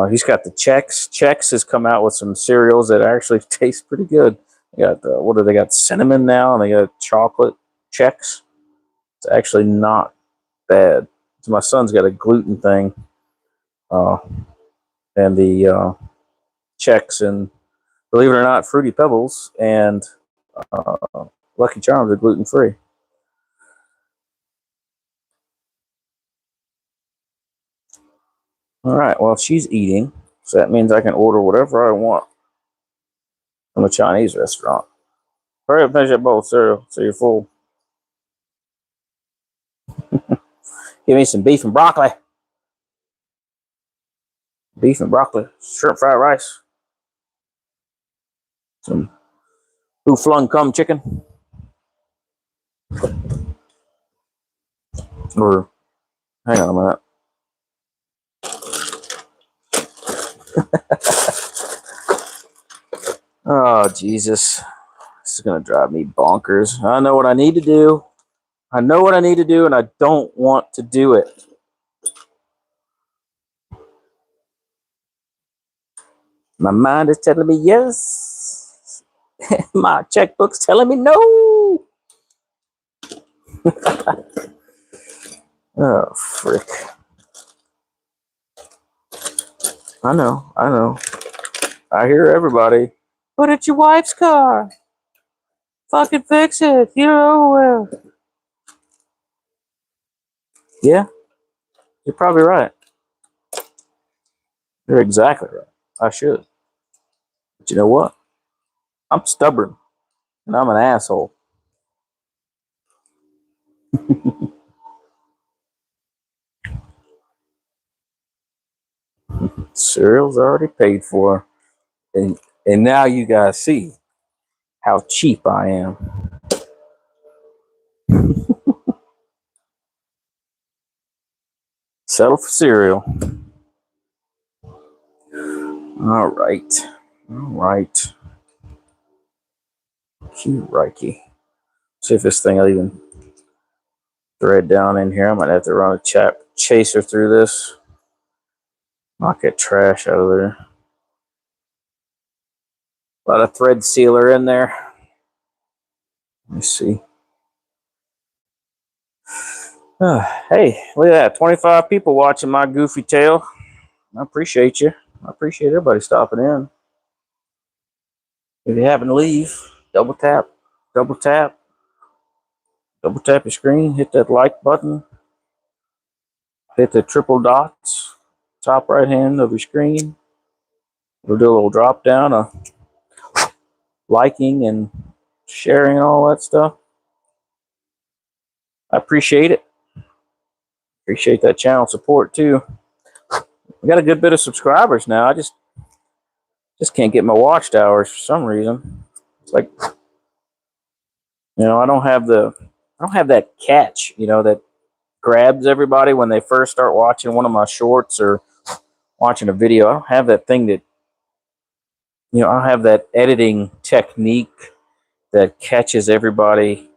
He's got the Chex. Chex has come out with some cereals that actually taste pretty good. They got what do they got? Cinnamon now, and they got chocolate Chex. It's actually not bad. So my son's got a gluten thing, and the Chex, and believe it or not, Fruity Pebbles and Lucky Charms are gluten free. All right. Well, she's eating, so that means I can order whatever I want from a Chinese restaurant. Hurry up, finish that bowl of cereal so you're full. Give me some beef and broccoli. Beef and broccoli, shrimp fried rice, some who flung cum chicken, or hang on a minute. Oh Jesus, this is gonna drive me bonkers. I know what I need to do. I know what I need to do, and I don't want to do it. My mind is telling me yes. My checkbook's telling me no. Oh, frick. I know. I hear everybody. But it's your wife's car. Fucking fix it. Get it over with. Yeah, you're probably right. You're exactly right. I should. But you know what? I'm stubborn. And I'm an asshole. Cereal's already paid for. And now you guys see how cheap I am. Settle for cereal. All right. All right. Cute Reiki. See if this thing will even thread down in here. I might have to run a chaser through this. Knock that trash out of there. A lot of thread sealer in there. Let me see. Hey, look at that. 25 people watching my goofy tail. I appreciate you. I appreciate everybody stopping in. If you happen to leave, double tap, double tap, double tap your screen, hit that like button, hit the triple dots, top right hand of your screen. We'll do a little drop down of liking and sharing and all that stuff. I appreciate it. Appreciate that channel support too. We got a good bit of subscribers now. I just can't get my watch hours for some reason. It's like, I don't have that catch, that grabs everybody when they first start watching one of my shorts or watching a video. I don't have that thing that, I don't have that editing technique that catches everybody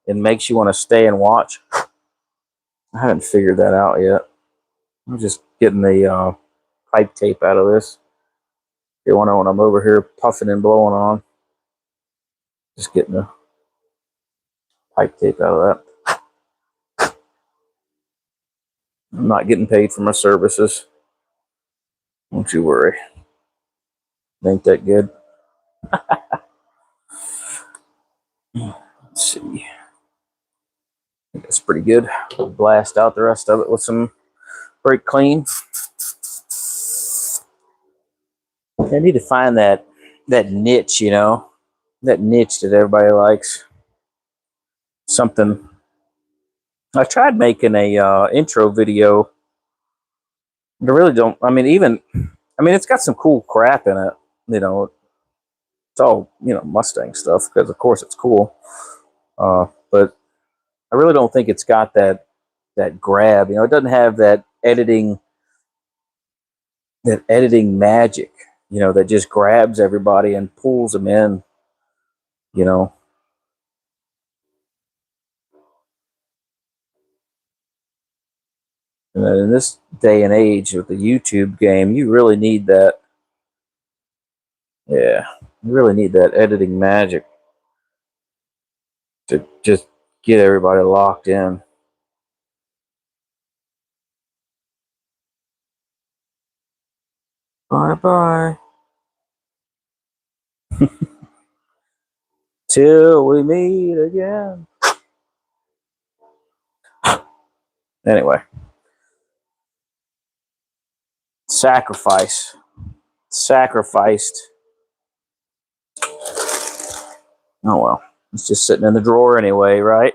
and makes you want to stay and watch. I haven't figured that out yet. I'm just getting the pipe tape out of this. You want to know when I'm over here puffing and blowing on. Just getting the pipe tape out of that. I'm not getting paid for my services. Don't you worry. Ain't that good? Let's see. It's pretty good. Blast out the rest of it with some brake clean. I need to find that niche, you know, that niche that everybody likes. Something. I tried making a intro video. I really don't. I mean, it's got some cool crap in it. You know, it's all Mustang stuff because of course it's cool. But I really don't think it's got that grab. You know, it doesn't have that editing magic. You know, that just grabs everybody and pulls them in. You know. And in this day and age with the YouTube game, you really need that. Yeah, you really need that editing magic to just get everybody locked in. Bye bye. Till we meet again. Anyway, sacrificed. Oh well, it's just sitting in the drawer anyway, right?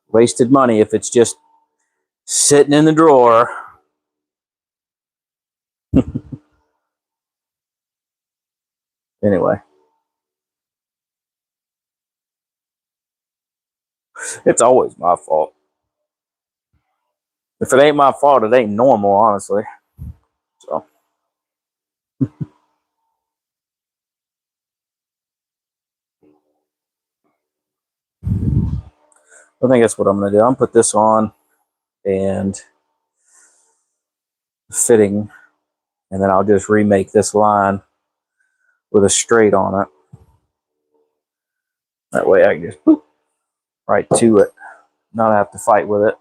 Wasted money if it's just sitting in the drawer. Anyway, it's always my fault. If it ain't my fault, it ain't normal, honestly. So. I think that's what I'm going to do. I'm going to put this on and fitting, and then I'll just remake this line with a straight on it. That way I can just boop right to it, not have to fight with it.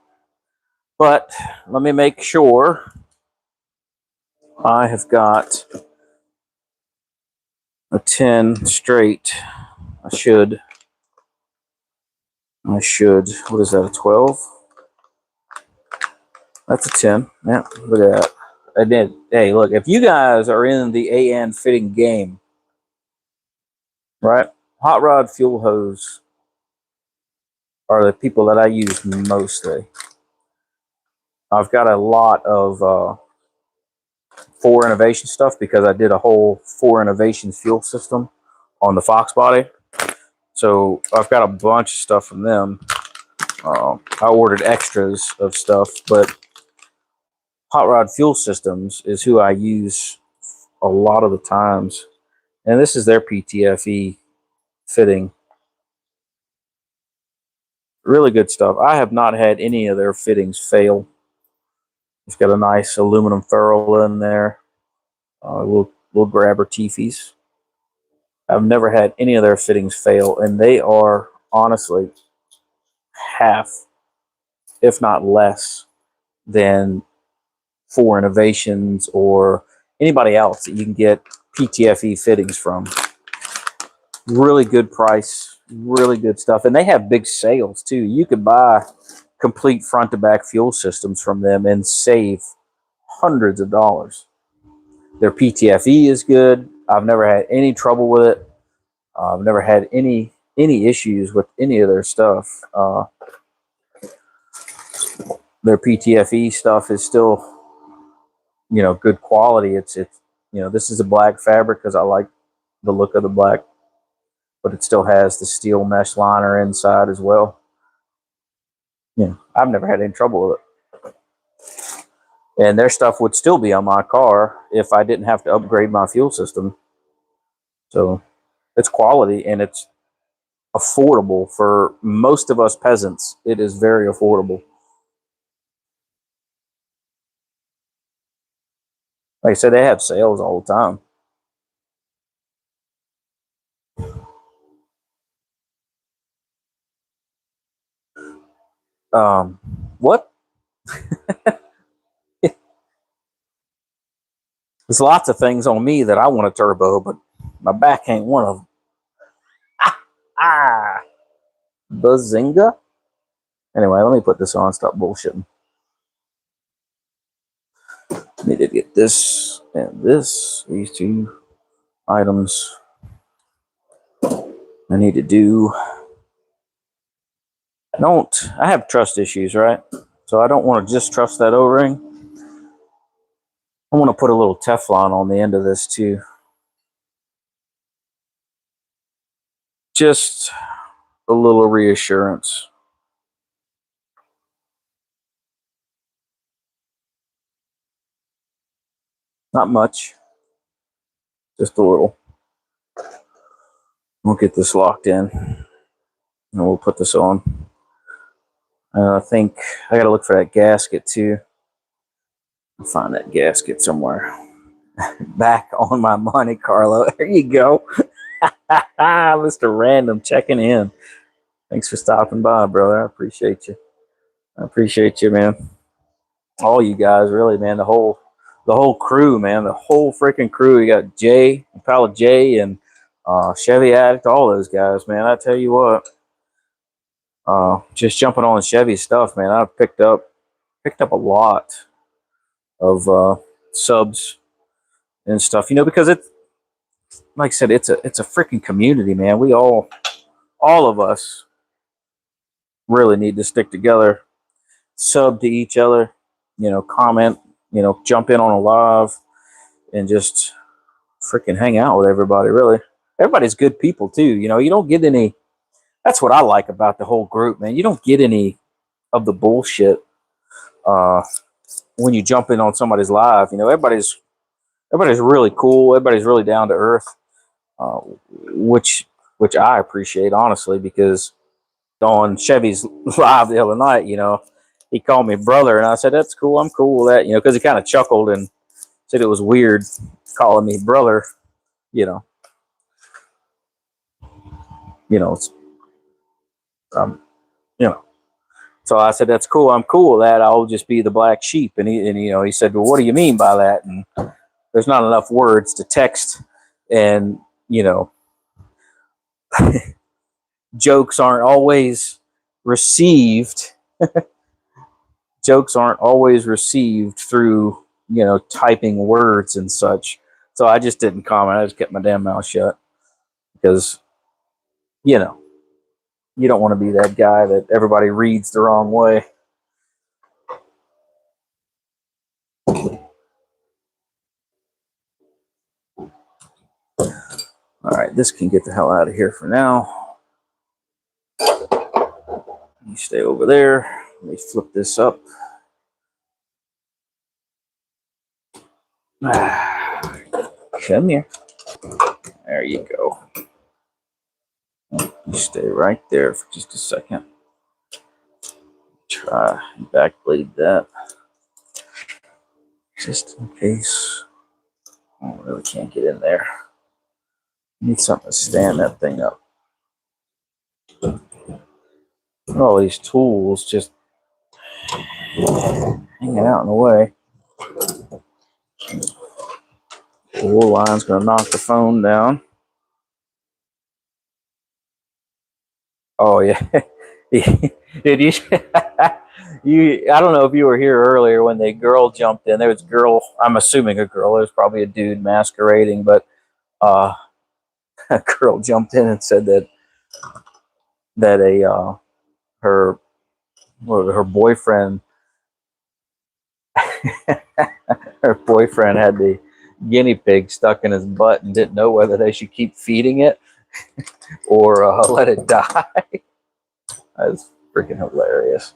But let me make sure I have got a 10 straight. I should. What is that, a 12? That's a 10. Yeah, look at that. I did. Hey, look, if you guys are in the AN fitting game, right? Hot rod fuel hose are the people that I use mostly. I've got a lot of 4 Innovation stuff because I did a whole 4 Innovation fuel system on the Fox body. So I've got a bunch of stuff from them. I ordered extras of stuff, but Hot Rod Fuel Systems is who I use a lot of the times. And this is their PTFE fitting. Really good stuff. I have not had any of their fittings fail. It's got a nice aluminum ferrule in there. Little grabber teefies. I've never had any of their fittings fail, and they are honestly half, if not less, than 4 Innovations or anybody else that you can get PTFE fittings from. Really good price, really good stuff. And they have big sales too. You could buy complete front to back fuel systems from them and save hundreds of dollars. Their PTFE is good. I've never had any trouble with it. I've never had any issues with any of their stuff. Their PTFE stuff is still, good quality. It's this is a black fabric because I like the look of the black, but it still has the steel mesh liner inside as well. I've never had any trouble with it. And their stuff would still be on my car if I didn't have to upgrade my fuel system. So it's quality and it's affordable for most of us peasants. It is very affordable. Like I said, they have sales all the time. What? There's lots of things on me that I want a turbo, but my back ain't one of them. Ah! Bazinga. Anyway, let me put this on. Stop bullshitting. Need to get this and this. These two items. I need to do. I have trust issues, right? So I don't want to just trust that O-ring. I want to put a little Teflon on the end of this too. Just a little reassurance. Not much. Just a little. We'll get this locked in. And we'll put this on. I think I got to look for that gasket too. I'll find that gasket somewhere. Back on my Monte Carlo. There you go. Mr. Random checking in. Thanks for stopping by, brother. I appreciate you. I appreciate you, man. All you guys, really, man. The whole crew, man. The whole freaking crew. You got Jay, pal of Jay, and Chevy Addict. All those guys, man. I tell you what. Just jumping on Chevy stuff, man. I've picked up a lot of subs and stuff. You know, because it's like I said, it's a freaking community, man. We all of us really need to stick together, sub to each other, you know, comment, you know, jump in on a live, and just freaking hang out with everybody. Really, everybody's good people too. You know, you don't get any. That's what I like about the whole group, man. You don't get any of the bullshit when you jump in on somebody's live. You know, everybody's really cool. Everybody's really down to earth, uh, which I appreciate honestly, because on Chevy's live the other night, you know, he called me brother, and I said, "That's cool. I'm cool with that," you know, because he kind of chuckled and said it was weird calling me brother, you know. It's, you know. So I said, "That's cool. I'm cool with that. I'll just be the black sheep." And he said, "Well, what do you mean by that?" And there's not enough words to text, and you know, jokes aren't always received. Jokes aren't always received through, you know, typing words and such. So I just didn't comment. I just kept my damn mouth shut because, you know, you don't want to be that guy that everybody reads the wrong way. All right, this can get the hell out of here for now. You stay over there. Let me flip this up. Come here. There you go. You stay right there for just a second. Try and backblade that. Just in case. I really can't get in there. Need something to stand that thing up. All these tools just hanging out in the way. The wool line's going to knock the phone down. Oh, yeah. Did you? I don't know if you were here earlier when the girl jumped in. There was a girl, I'm assuming a girl. There was probably a dude masquerading, but a girl jumped in and said that her boyfriend her boyfriend had the guinea pig stuck in his butt and didn't know whether they should keep feeding it or let it die. That's freaking hilarious.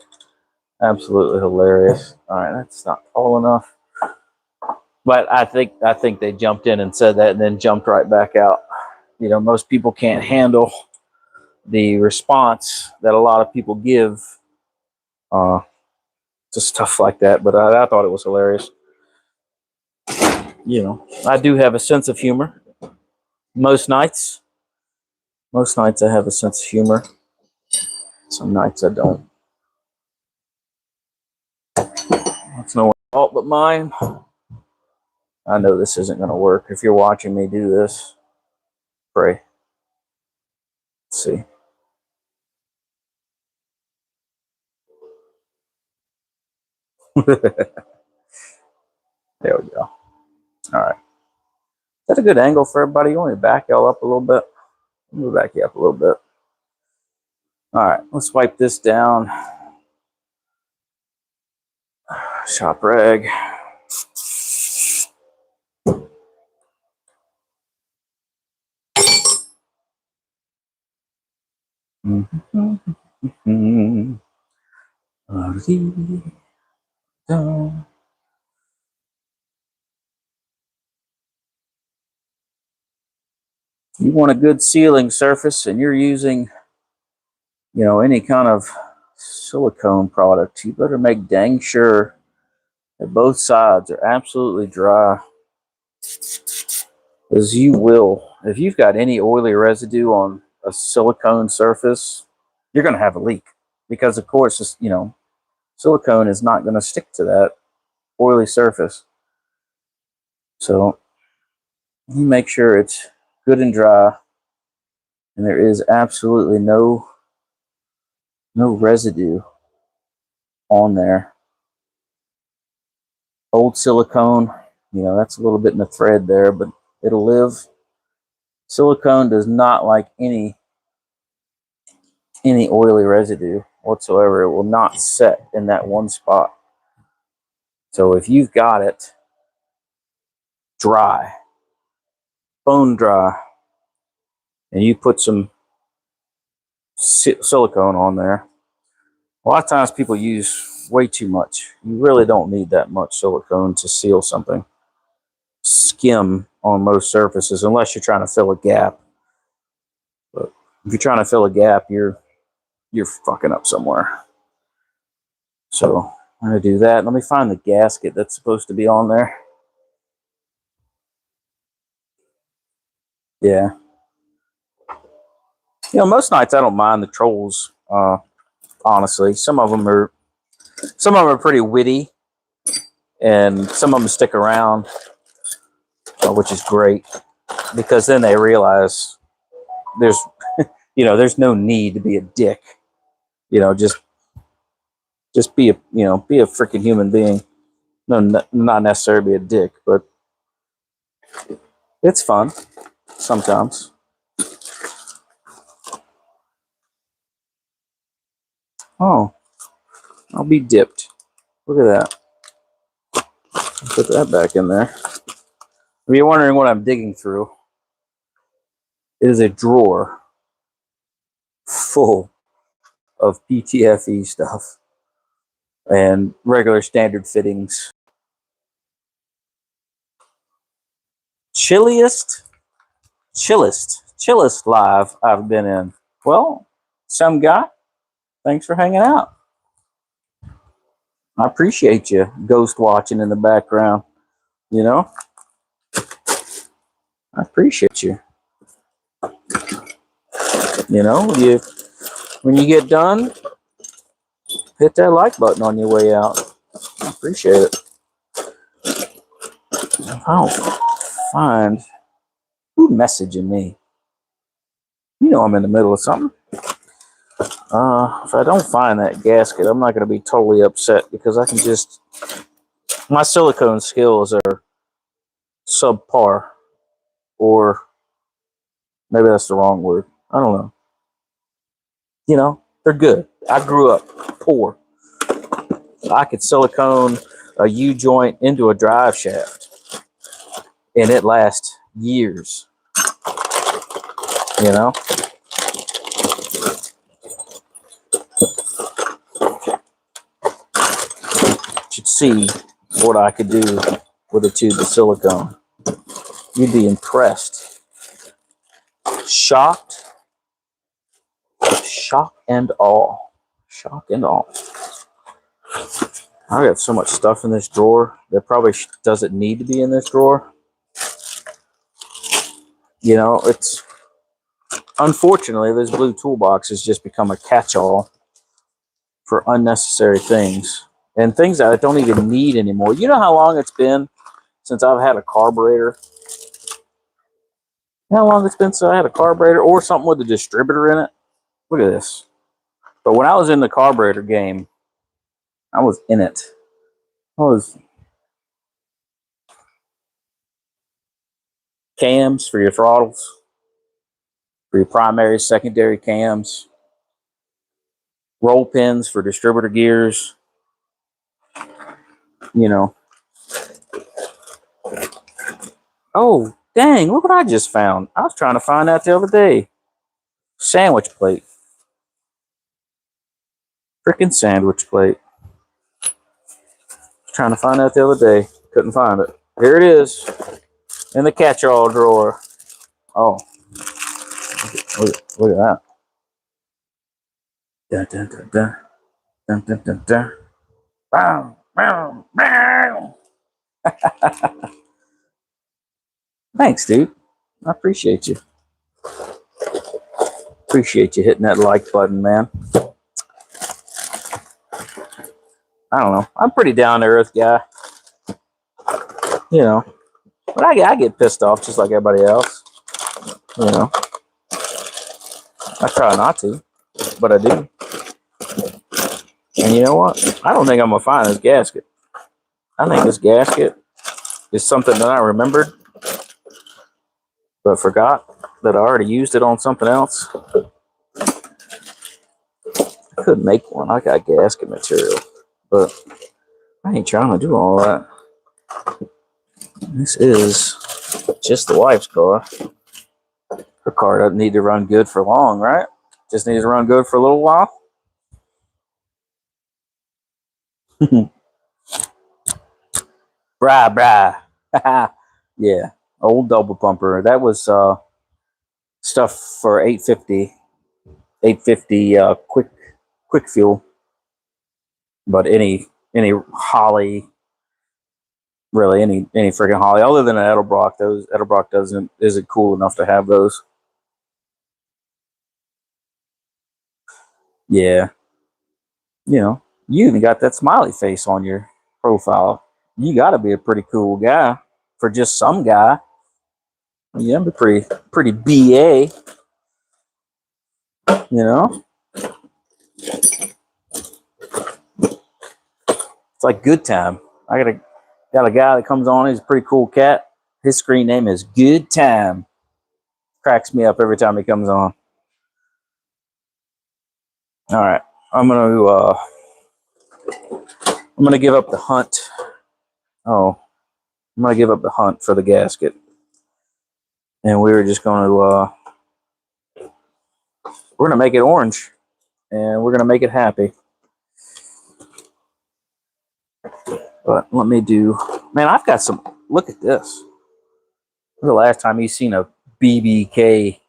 Absolutely hilarious. All right, that's not tall enough. But I think they jumped in and said that and then jumped right back out. You know, most people can't handle the response that a lot of people give to stuff like that. But I thought it was hilarious. You know, I do have a sense of humor. Most nights I have a sense of humor. Some nights I don't. That's no one's fault but mine. I know this isn't going to work. If you're watching me do this, pray. Let's see. There we go. All right. That's a good angle for everybody. You want me to back y'all up a little bit? Let me back you up a little bit. All right, let's wipe this down. Shop rag. You want a good sealing surface, and you're using, any kind of silicone product. You better make dang sure that both sides are absolutely dry, as you will. If you've got any oily residue on a silicone surface, you're going to have a leak because, of course, silicone is not going to stick to that oily surface. So you make sure it's good and dry, and there is absolutely no residue on there. Old silicone, that's a little bit in the thread there, but it'll live. Silicone does not like any oily residue whatsoever. It will not set in that one spot. So if you've got it dry, bone dry, and you put some silicone on there, a lot of times people use way too much. You really don't need that much silicone to seal something. Skim on most surfaces, unless you're trying to fill a gap. But if you're trying to fill a gap, you're fucking up somewhere. So I'm gonna do that. Let me find the gasket that's supposed to be on there. Yeah. Most nights I don't mind the trolls. Honestly, some of them are pretty witty, and some of them stick around, which is great because then they realize there's there's no need to be a dick. Just be a freaking human being. No, not necessarily be a dick, but it's fun sometimes. Oh, I'll be dipped. Look at that. Put that back in there. If you're wondering what I'm digging through, it is a drawer full of PTFE stuff and regular standard fittings. Chillest live I've been in. Well, some guy, thanks for hanging out. I appreciate you ghost watching in the background. I appreciate you. When you get done, hit that like button on your way out. I appreciate it. If I don't find who messaging me, I'm in the middle of something. If I don't find that gasket, I'm not going to be totally upset because I can just, my silicone skills are subpar, or maybe that's the wrong word. I don't know. They're good. I grew up poor. I could silicone a U-joint into a drive shaft, and it lasts years. You should see what I could do with a tube of silicone. You'd be impressed. Shock and awe. Shock and awe. I got so much stuff in this drawer that probably doesn't need to be in this drawer. It's unfortunately this blue toolbox has just become a catch-all for unnecessary things and things that I don't even need anymore. You know how long it's been since I've had a carburetor? You know how long it's been since I had a carburetor or something with a distributor in it? Look at this. But when I was in the carburetor game, I was in it. was cams for your throttles, for your primary, secondary cams, roll pins for distributor gears. You know. Oh, dang, look what I just found. I was trying to find that the other day. Sandwich plate. Freaking sandwich plate. Trying to find that the other day. Couldn't find it. Here it is. In the catch-all drawer. Oh. Look at that. Dun, dun, dun, dun. Dun, dun, dun, dun. Bow, bow, bow. Thanks, dude. I appreciate you. Appreciate you hitting that like button, man. I don't know. I'm pretty down to earth guy. You know. But I get pissed off just like everybody else. You know. I try not to, but I do. And you know what? I don't think I'm going to find this gasket. I think this gasket is something that I remembered, but forgot that I already used it on something else. I could make one. I got gasket material, but I ain't trying to do all that. This is just the wife's car. Her car doesn't need to run good for long, right? Just needs to run good for a little while. Brah. Yeah, old double pumper. That was stuff for 850 quick fuel. But any Holly, really any freaking Holly, other than an Edelbrock, those Edelbrock isn't cool enough to have those. Yeah, you know, you even got that smiley face on your profile. You got to be a pretty cool guy for just some guy. Yeah, be pretty BA. You know, it's like Good Time. I got a guy that comes on. He's a pretty cool cat. His screen name is Good Time. Cracks me up every time he comes on. All right, I'm gonna give up the hunt. Oh, I'm gonna give up the hunt for the gasket, and we're just gonna we're gonna make it orange, and we're gonna make it happy. But let me do. Man, I've got some. Look at this. When's the last time you seen a BBK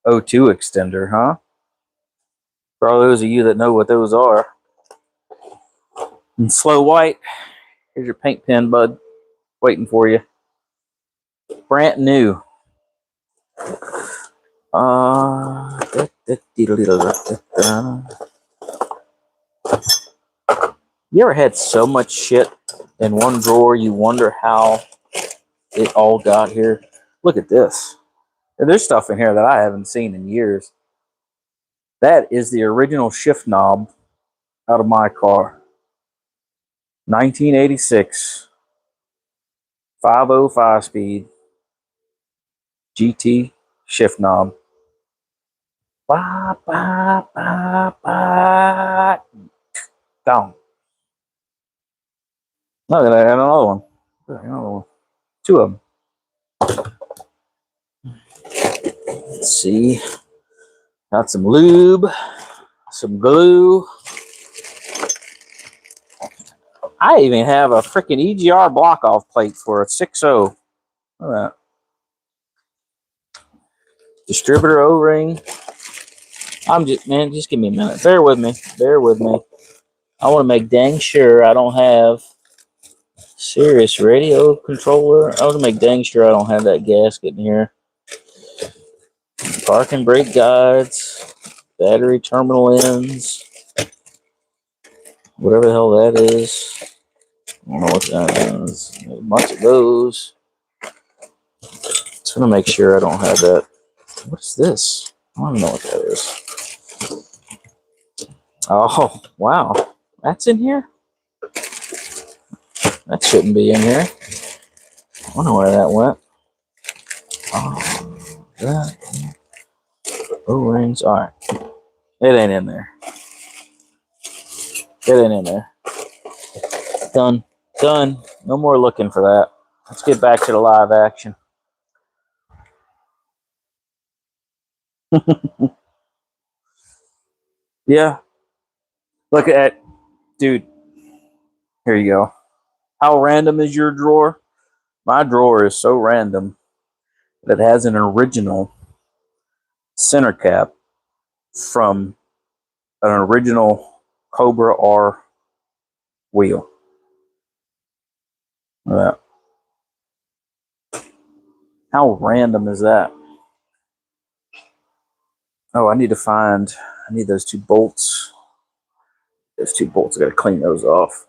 O2 extender, huh? For all those of you that know what those are. And Slow White, here's your paint pen, bud. Waiting for you. Brand new. You ever had so much shit in one drawer you wonder how it all got here? Look at this. There's stuff in here that I haven't seen in years. That is the original shift knob out of my car. 1986. 505 speed. GT shift knob. Ba, ba, ba, ba. Down. Look at that. Another one. Another one. Two of them. Let's see. Got some lube. Some glue. I even have a freaking EGR block off plate for a 6.0. Look at that. Distributor O-ring. Just give me a minute. Bear with me. I want to make dang sure I don't have Sirius radio controller. I want to make dang sure I don't have that gasket in here. Park and brake guides. Battery terminal ends. Whatever the hell that is. I don't know what that is. There's a bunch of those. Just going to make sure I don't have that. What's this? I don't know what that is. Oh, wow. That's in here? That shouldn't be in here. I wonder where that went. Oh, that O-rings. All right. It ain't in there. It ain't in there. Done. Done. No more looking for that. Let's get back to the live action. Yeah. Look at, dude. Here you go. How random is your drawer? My drawer is so random that it has an original center cap from an original Cobra R wheel. Look at that. How random is that? Oh, I need those two bolts. Those two bolts, I gotta clean those off.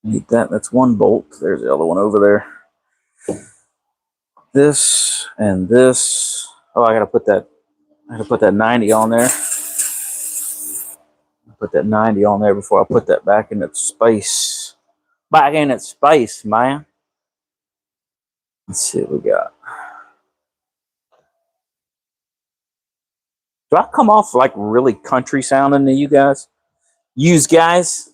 Need that. That's one bolt. There's the other one over there. This and this. Oh, I gotta put that 90 on there. Put that 90 on there before I put that back in its space. Back in its space, man. Let's see what we got. Do I come off like really country sounding to you guys? Use guys?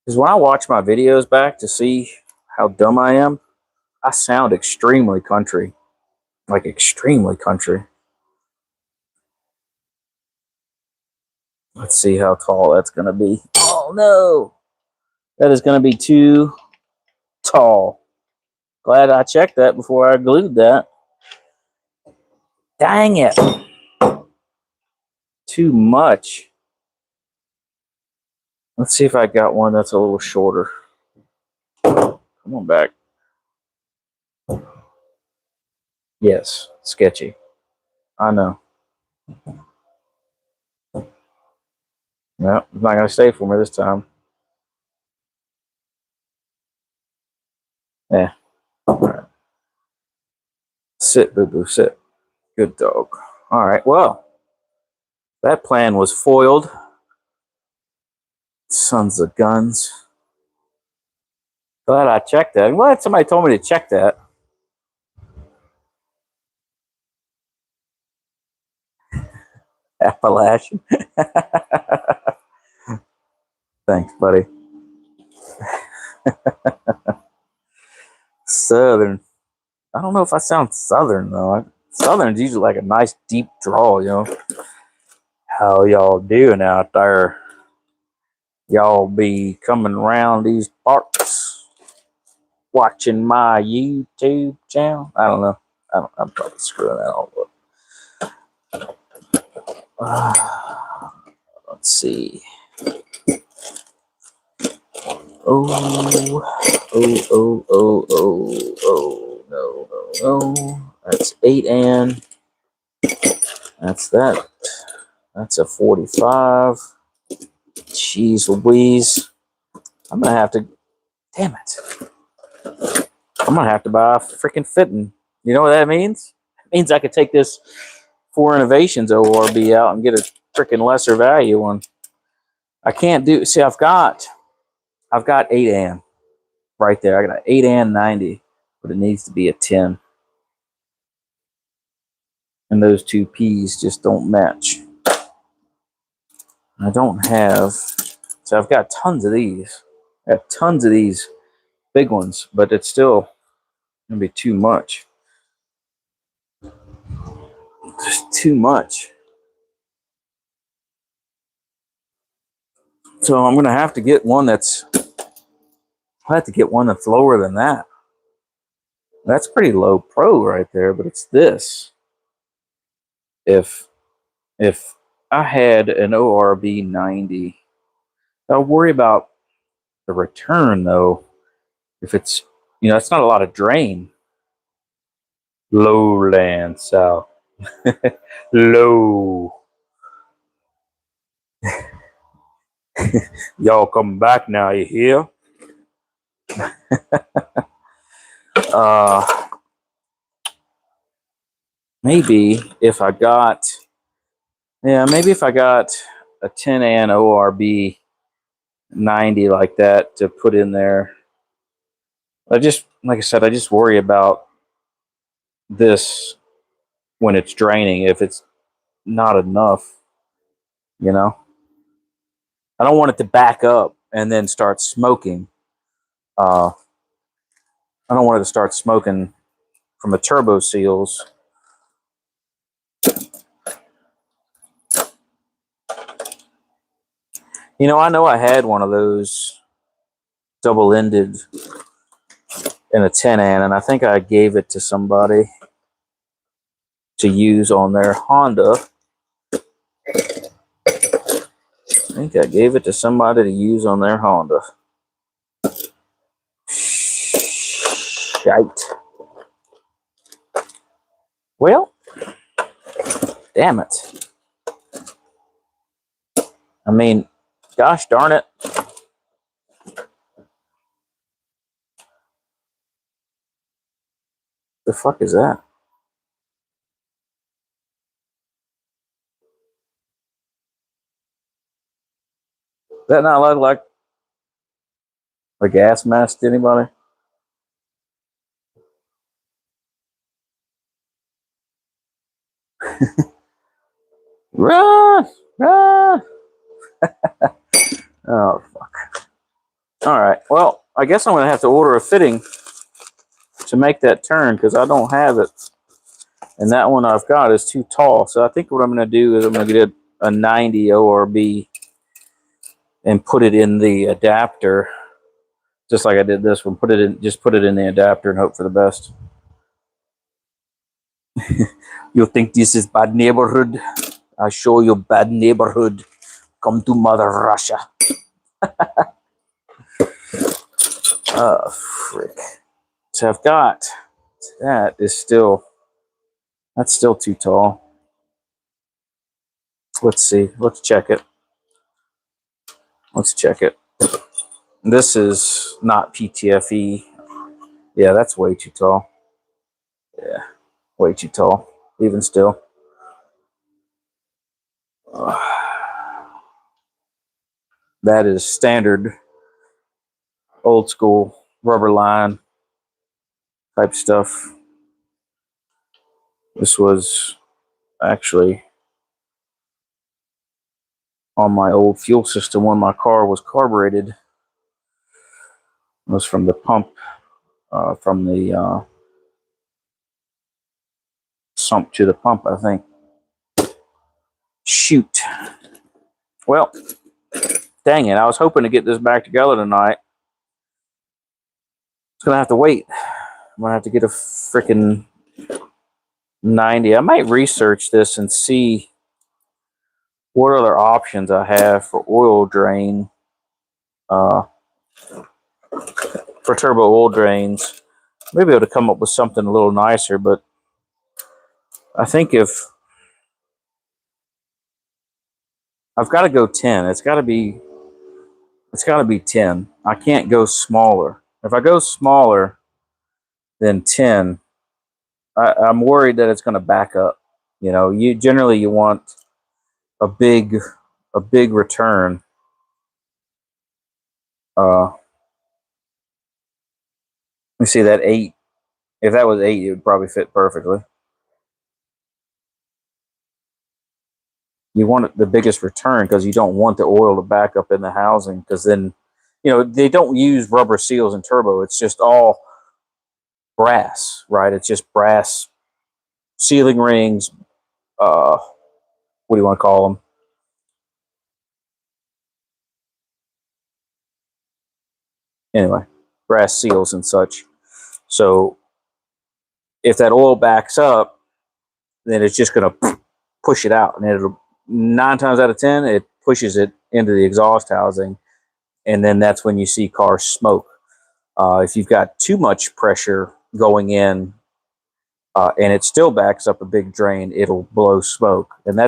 Because when I watch my videos back to see how dumb I am, I sound extremely country. Like extremely country. Let's see how tall that's going to be. Oh no! That is going to be too tall. Glad I checked that before I glued that. Dang it. Too much. Let's see if I got one that's a little shorter. Come on back. Yes, sketchy. I know. No, it's not going to stay for me this time. Yeah. All right. Sit, boo-boo, sit. Good dog. All right, well, that plan was foiled. Sons of guns. Glad I checked that. Glad somebody told me to check that. Appalachian. Thanks, buddy. Southern. I don't know if I sound Southern, though. Southern's usually like a nice deep drawl, you know. How y'all doing out there? Y'all be coming around these parts watching my YouTube channel? I don't know. I'm probably screwing that all up. Let's see. Oh, no. That's 8 and that's that. That's a 45. Jeez Louise. I'm going to have to, damn it. I'm going to have to buy a freaking fitting. You know what that means? It means I could take this 4 Innovations ORB out and get a freaking lesser value one. I can't do, see, I've got 8 and right there. I got an 8 and 90, but it needs to be a 10. And those two P's just don't match. I don't have, so I've got tons of these. I have tons of these big ones, but it's still gonna be too much. Just too much. So I'm gonna have to get one that's, I have to get one that's lower than that. That's pretty low pro right there, but it's this. If I had an ORB 90, I'll worry about the return though. If it's, you know, it's not a lot of drain. Lowland South. Low. Y'all come back now, you hear? Maybe if I got, maybe if I got a 10 and ORB 90 like that to put in there. Like I said, I just worry about this when it's draining, if it's not enough, you know. I don't want it to back up and then start smoking. I don't want it to start smoking from the turbo seals. You know I had one of those double-ended in a 10-an, and I think I gave it to somebody to use on their Honda. I think I gave it to somebody to use on their Honda. Shite. Well, damn it. I mean, gosh darn it. The fuck is that? Does that not look like a gas mask to anybody? Run! Run! Oh, fuck. Alright, well, I guess I'm going to have to order a fitting to make that turn because I don't have it. And that one I've got is too tall. So I think what I'm going to do is I'm going to get a 90 ORB and put it in the adapter. Just like I did this one. Just put it in the adapter and hope for the best. You think this is bad neighborhood? I show you bad neighborhood. Come to Mother Russia. Oh, frick. So I've got, that's still too tall. Let's see. Let's check it. This is not PTFE. Yeah, that's way too tall. Yeah, way too tall. Even still. That is standard, old school rubber line type stuff. This was actually on my old fuel system when my car was carbureted. It was from the pump, from the sump to the pump, I think. Shoot. Well, dang it. I was hoping to get this back together tonight. It's going to have to wait. I'm going to have to get a freaking 90. I might research this and see what other options I have for oil drain, for turbo oil drains. Maybe able to come up with something a little nicer, but I think if I've got to go 10, it's got to be 10. I can't go smaller. If I go smaller than 10, I'm worried that it's going to back up. You know, you want a big return. Let me see that 8. If that was 8, it would probably fit perfectly. You want the biggest return because you don't want the oil to back up in the housing, because then, you know, they don't use rubber seals in turbo. It's just all brass, right? It's just brass sealing rings. What do you want to call them? Anyway, brass seals and such. So if that oil backs up, then it's just going to push it out, and it'll 9 times out of 10 it pushes it into the exhaust housing, and then that's when you see cars smoke. If you've got too much pressure going in, and it still backs up a big drain, it'll blow smoke, and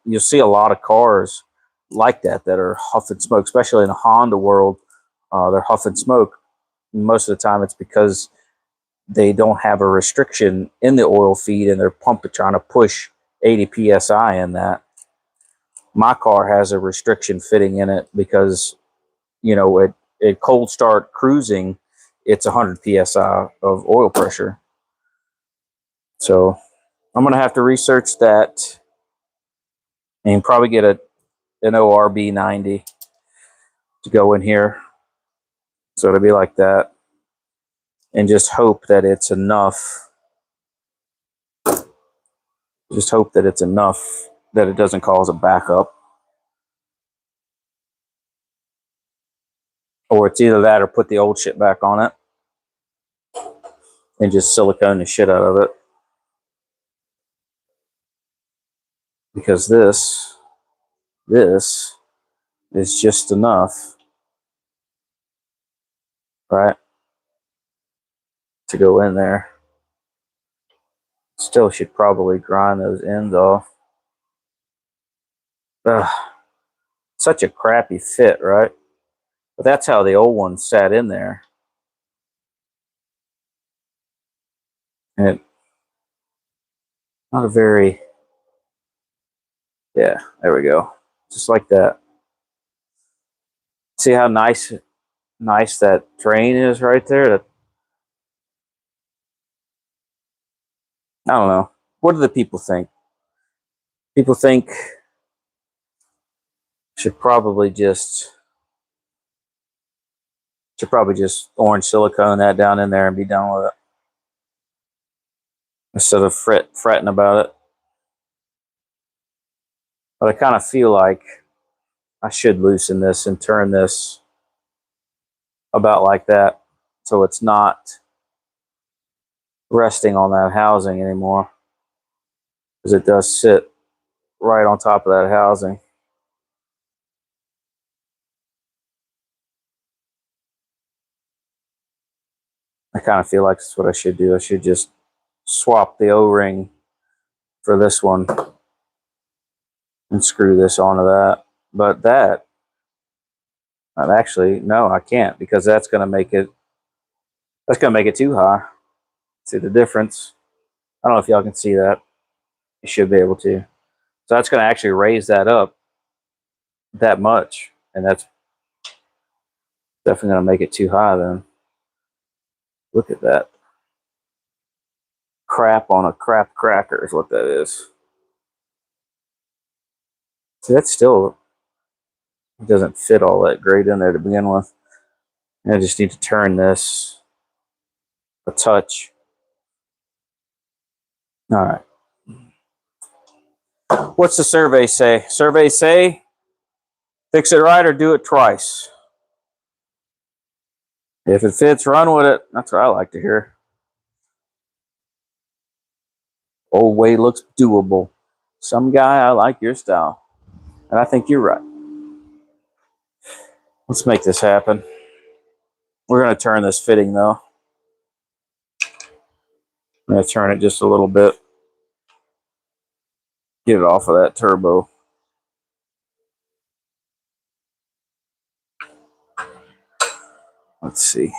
you'll see a lot of cars like that are huffing smoke, especially in the Honda world. They're huffing smoke. Most of the time, it's because they don't have a restriction in the oil feed, and they're trying to push 80 psi in that. My car has a restriction fitting in it because you know, at cold start cruising, it's 100 psi of oil pressure. So I'm going to have to research that and probably get an ORB 90 to go in here. So it'll be like that. And just hope that it's enough. Just hope that it's enough that it doesn't cause a backup. Or it's either that or put the old shit back on it and just silicone the shit out of it. Because this is just enough, right, to go in there. Still should probably grind those ends off. Ugh, such a crappy fit, right? But that's how the old one sat in there. And it, not a very, yeah, there we go. Just like that. See how nice that drain is right there? I don't know. What do the people think? People think should probably just orange silicone that down in there and be done with it. Instead of fretting about it. But I kind of feel like I should loosen this and turn this about like that so it's not resting on that housing anymore, because it does sit right on top of that housing. I kind of feel like that's what I should do. I should just swap the O-ring for this one and screw this onto that. But that, actually, no, I can't, because that's going to make it too high. See the difference? I don't know if y'all can see that. You should be able to. So that's going to actually raise that up that much, and that's definitely going to make it too high then. Look at that. Crap on a crap cracker is what that is. See, that still doesn't fit all that great in there to begin with. I just need to turn this a touch. All right. What's the survey say? Survey say, fix it right or do it twice. If it fits, run with it. That's what I like to hear. Old way looks doable. Some guy, I like your style. And I think you're right. Let's make this happen. We're going to turn this fitting, though. I'm going to turn it just a little bit. Get it off of that turbo. Let's see.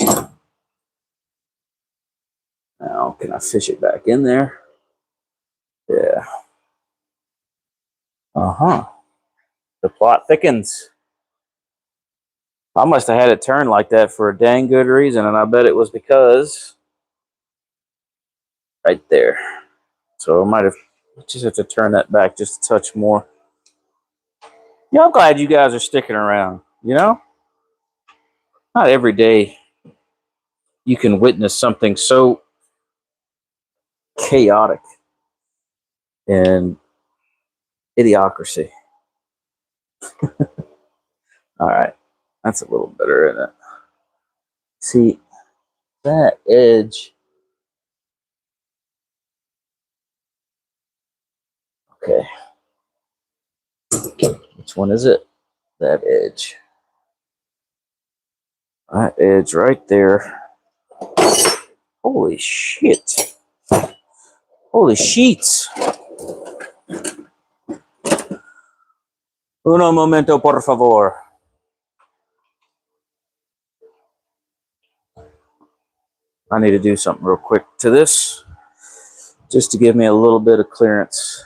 Now, can I fish it back in there? Yeah. Uh-huh. The plot thickens. I must have had it turned like that for a dang good reason, and I bet it was because right there. So I might have just have to turn that back just a touch more. Yeah, I'm glad you guys are sticking around, you know? Not every day you can witness something so chaotic and idiocracy. All right. That's a little better, isn't it? See, that edge. Okay. Which one is it? That edge. That edge right there. Holy shit. Holy sheets. Uno momento, por favor. I need to do something real quick to this, just to give me a little bit of clearance.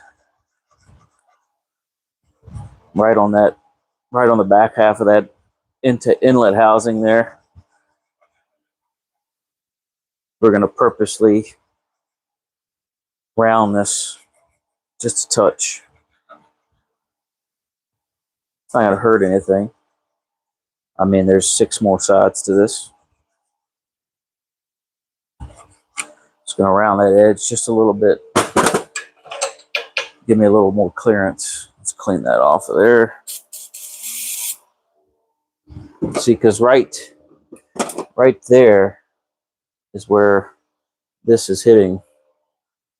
Right on the back half of that into inlet housing there. We're going to purposely round this just a touch. It's not going to hurt anything. I mean, there's 6 more sides to this. Just going to round that edge just a little bit. Give me a little more clearance. Let's clean that off of there. See, because right there is where this is hitting.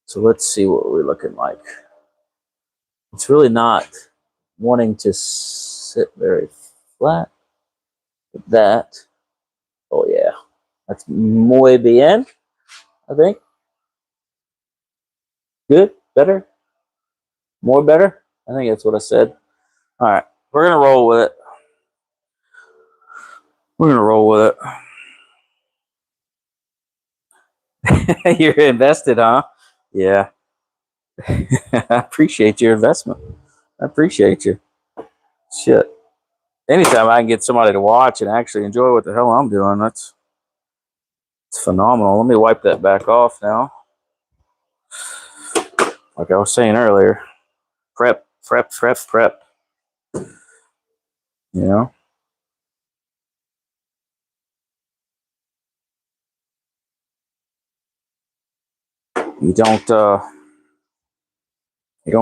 So let's see what we're looking like. It's really not wanting to sit very flat. That, oh yeah, that's muy bien, I think. Good, better, more better. I think that's what I said. All right, we're gonna roll with it. We're gonna roll with it. You're invested, huh? Yeah. I appreciate your investment. I appreciate you. Shit. Anytime I can get somebody to watch and actually enjoy what the hell I'm doing, that's phenomenal. Let me wipe that back off now. Like I was saying earlier, prep. You know? You don't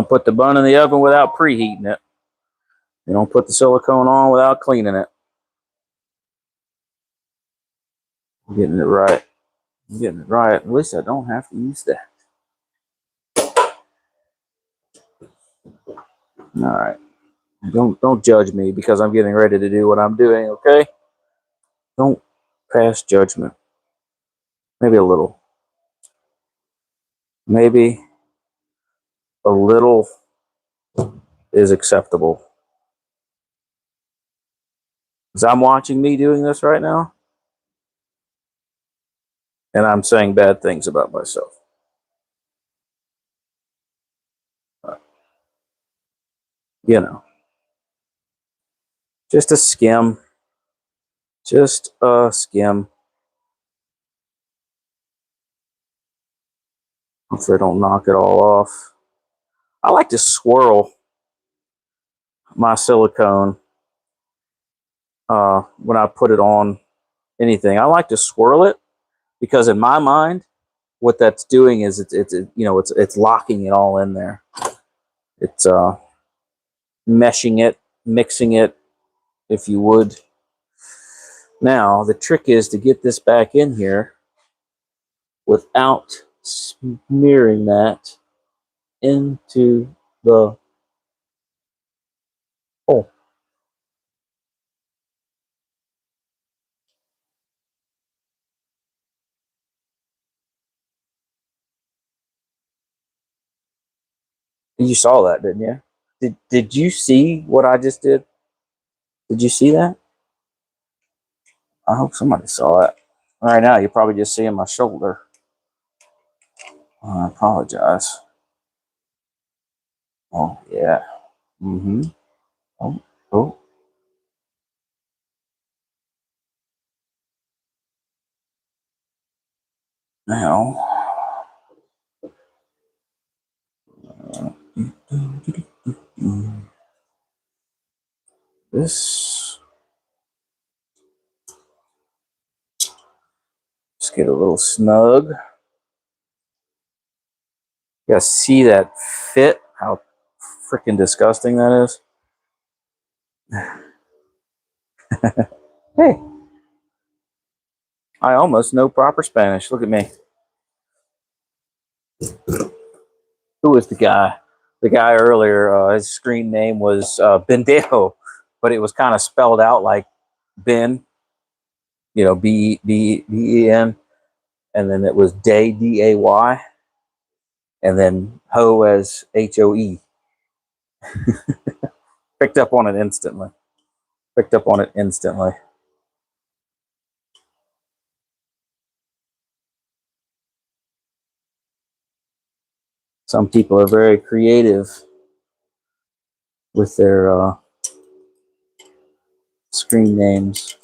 put the bun in the oven without preheating it. You don't put the silicone on without cleaning it. I'm getting it right. I'm getting it right. At least I don't have to use that. All right. Don't judge me because I'm getting ready to do what I'm doing, okay? Don't pass judgment. Maybe a little. Maybe a little is acceptable. Because I'm watching me doing this right now, and I'm saying bad things about myself. You know, just a skim. Just a skim. Hopefully I don't knock it all off. I like to swirl my silicone when I put it on anything. I like to swirl it because in my mind, what that's doing is it's locking it all in there. It's meshing it, mixing it, if you would. Now the trick is to get this back in here without smearing that into the hole. You saw that, didn't you? Did you see what I just did? Did you see that? I hope somebody saw it. Right now, you're probably just seeing my shoulder. I apologize. Oh, yeah. Mm-hmm. Oh, oh. Now. This. Just get a little snug. You guys see that fit? How freaking disgusting that is? Hey, I almost know proper Spanish. Look at me. Who was the guy? The guy earlier, his screen name was Bendejo, but it was kind of spelled out like Ben, Ben, and then it was Day, Day, and then Ho as Hoe. Picked up on it instantly. Picked up on it instantly. Some people are very creative with their screen names.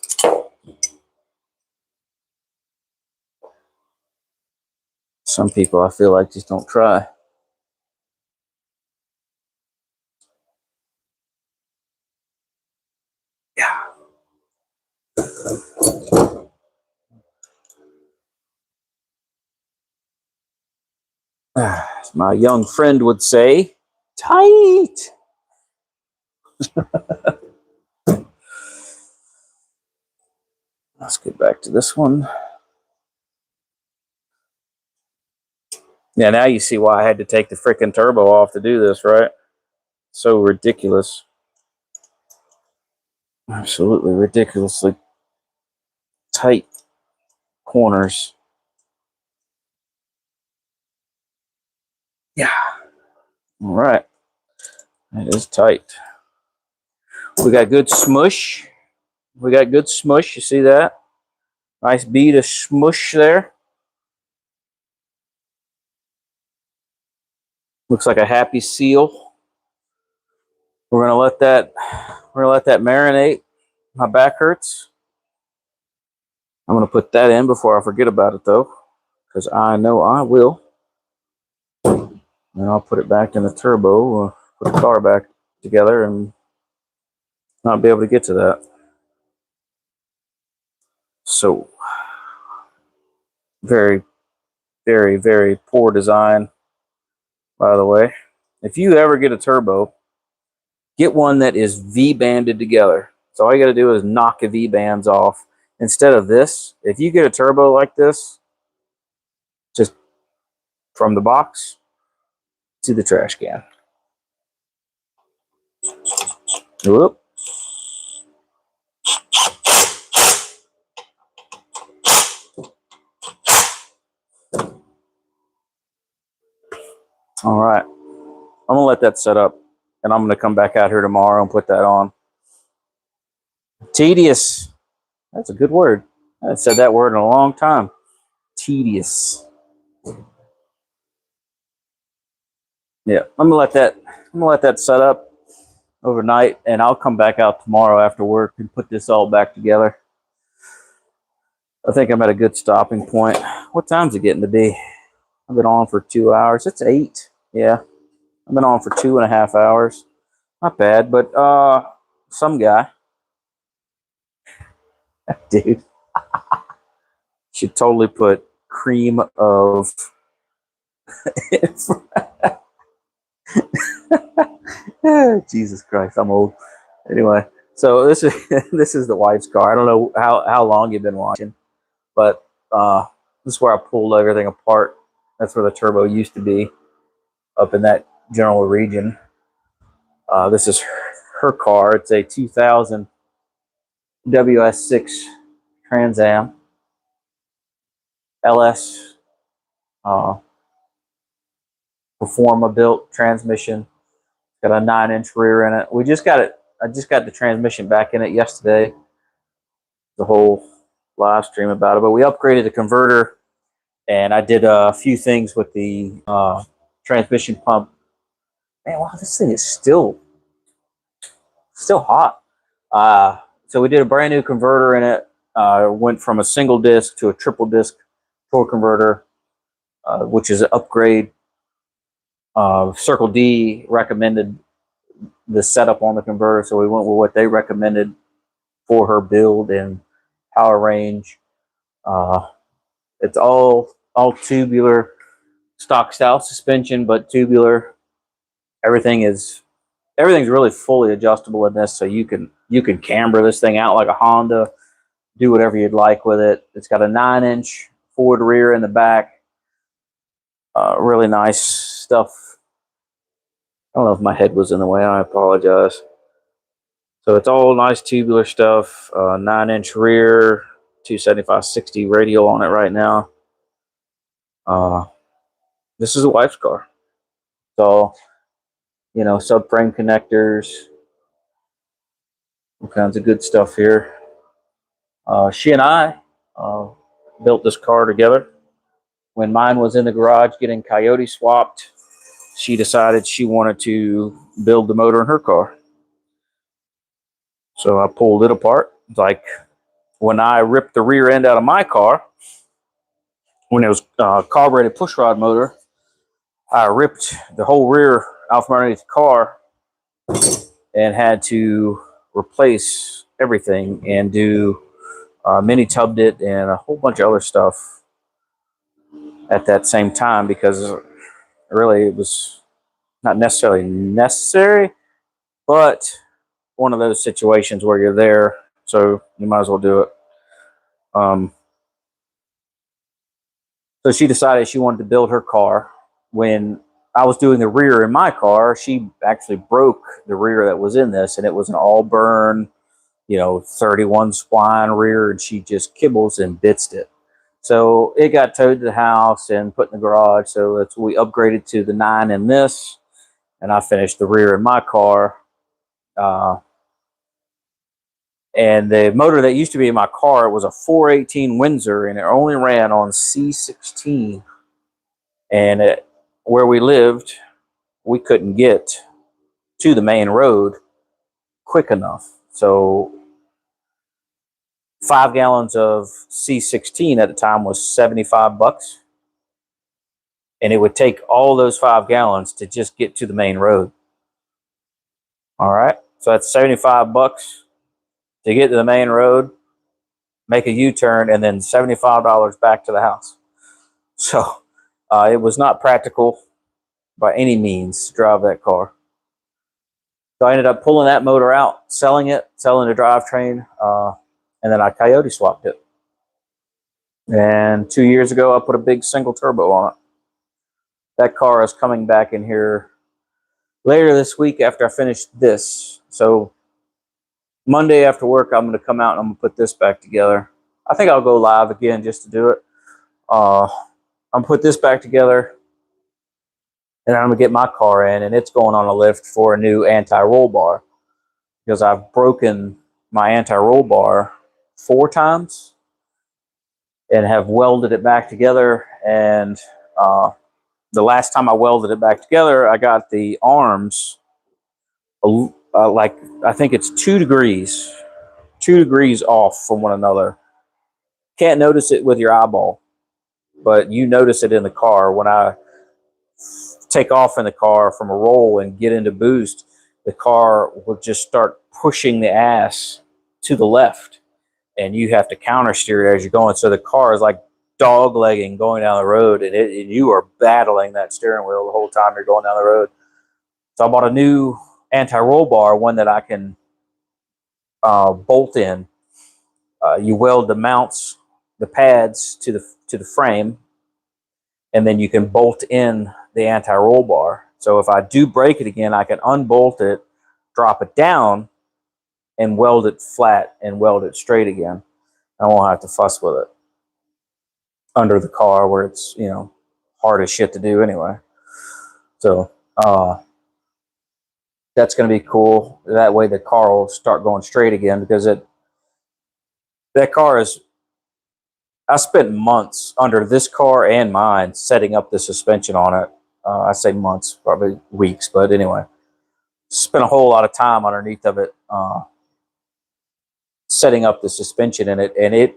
Some people I feel like just don't try. Yeah. As my young friend would say, tight. Let's get back to this one. Yeah, now you see why I had to take the freaking turbo off to do this, right? So ridiculous. Absolutely ridiculously tight corners. Yeah. All right. It is tight. We got good smush. We got good smush. You see that? Nice bead of smush there. Looks like a happy seal. We're gonna let that marinate. My back hurts. I'm gonna put that in before I forget about it though, because I know I will. And I'll put it back in the turbo, put the car back together, and not be able to get to that. So, very, very, very poor design, by the way. If you ever get a turbo, get one that is V-banded together. So all you got to do is knock the V-bands off. Instead of this, if you get a turbo like this, just from the box to the trash can. Whoop. All right. I'm going to let that set up, and I'm going to come back out here tomorrow and put that on. Tedious. That's a good word. I haven't said that word in a long time. Tedious. Yeah, I'm gonna let that set up overnight, and I'll come back out tomorrow after work and put this all back together. I think I'm at a good stopping point. What time's it getting to be? I've been on for 2 hours. It's 8. Yeah, I've been on for 2.5 hours. Not bad, but some guy, dude, should totally put cream of. Jesus Christ, I'm old. Anyway, so this is this is the wife's car. I don't know how long you've been watching, but this is where I pulled everything apart. That's where the turbo used to be, up in that general region. This is her car. It's a 2000 WS6 Trans Am LS Performa built transmission. Got a 9-inch rear in it. We just got it. I just got the transmission back in it yesterday. The whole live stream about it, but we upgraded the converter, and I did a few things with the transmission pump. Man, wow, this thing is still hot. So we did a brand new converter in it. Went from a single disc to a triple disc torque converter, which is an upgrade. Circle D recommended the setup on the converter, so we went with what they recommended for her build and power range. It's all tubular, stock style suspension, but tubular. Everything's really fully adjustable in this, so you can camber this thing out like a Honda, do whatever you'd like with it. It's got a 9-inch forward rear in the back. Really nice stuff. I don't know if my head was in the way. I apologize. So it's all nice tubular stuff. 9-inch rear, 275/60 radial on it right now. This is a wife's car. So, subframe connectors, all kinds of good stuff here. She and I built this car together. When mine was in the garage getting coyote swapped, she decided she wanted to build the motor in her car. So I pulled it apart. Like when I ripped the rear end out of my car, when it was carbureted pushrod motor, I ripped the whole rear out from underneath the car and had to replace everything and do mini tubbed it and a whole bunch of other stuff at that same time, because really it was not necessarily necessary, but one of those situations where you're there, so you might as well do it. So she decided she wanted to build her car. When I was doing the rear in my car, she actually broke the rear that was in this, and it was an all burn, 31 spline rear, and she just kibbles and bitsed it. So it got towed to the house and put in the garage. So we upgraded to the 9 in this, and I finished the rear in my car. And the motor that used to be in my car was a 418 Windsor, and it only ran on C16. And where we lived, we couldn't get to the main road quick enough. So 5 gallons of C16 at the time was $75, and it would take all those 5 gallons to just get to the main road. All right, so that's $75 to get to the main road, make a U-turn, and then $75 back to the house. So it was not practical by any means to drive that car. So I ended up pulling that motor out, selling the drivetrain, and then I coyote swapped it. And 2 years ago, I put a big single turbo on it. That car is coming back in here later this week after I finish this. So Monday after work, I'm going to come out and I'm going to put this back together. I think I'll go live again just to do it. I'm going to put this back together, and I'm going to get my car in, and it's going on a lift for a new anti-roll bar, because I've broken my anti-roll bar 4 times and have welded it back together. And the last time I welded it back together, I got the arms like, I think it's 2 degrees off from one another. Can't notice it with your eyeball, but you notice it in the car. When I take off in the car from a roll and get into boost, the car will just start pushing the ass to the left, and you have to counter steer it as you're going. So the car is like dog legging going down the road, and you are battling that steering wheel the whole time you're going down the road. So I bought a new anti-roll bar, one that I can bolt in. You weld the mounts, the pads to the frame, and then you can bolt in the anti-roll bar. So if I do break it again, I can unbolt it, drop it down, and weld it flat and weld it straight again. I won't have to fuss with it under the car, where it's, hard as shit to do anyway. So that's going to be cool. That way the car will start going straight again, because that car is, I spent months under this car and mine setting up the suspension on it. I say months, probably weeks, but anyway, spent a whole lot of time underneath of it, setting up the suspension in it. And it,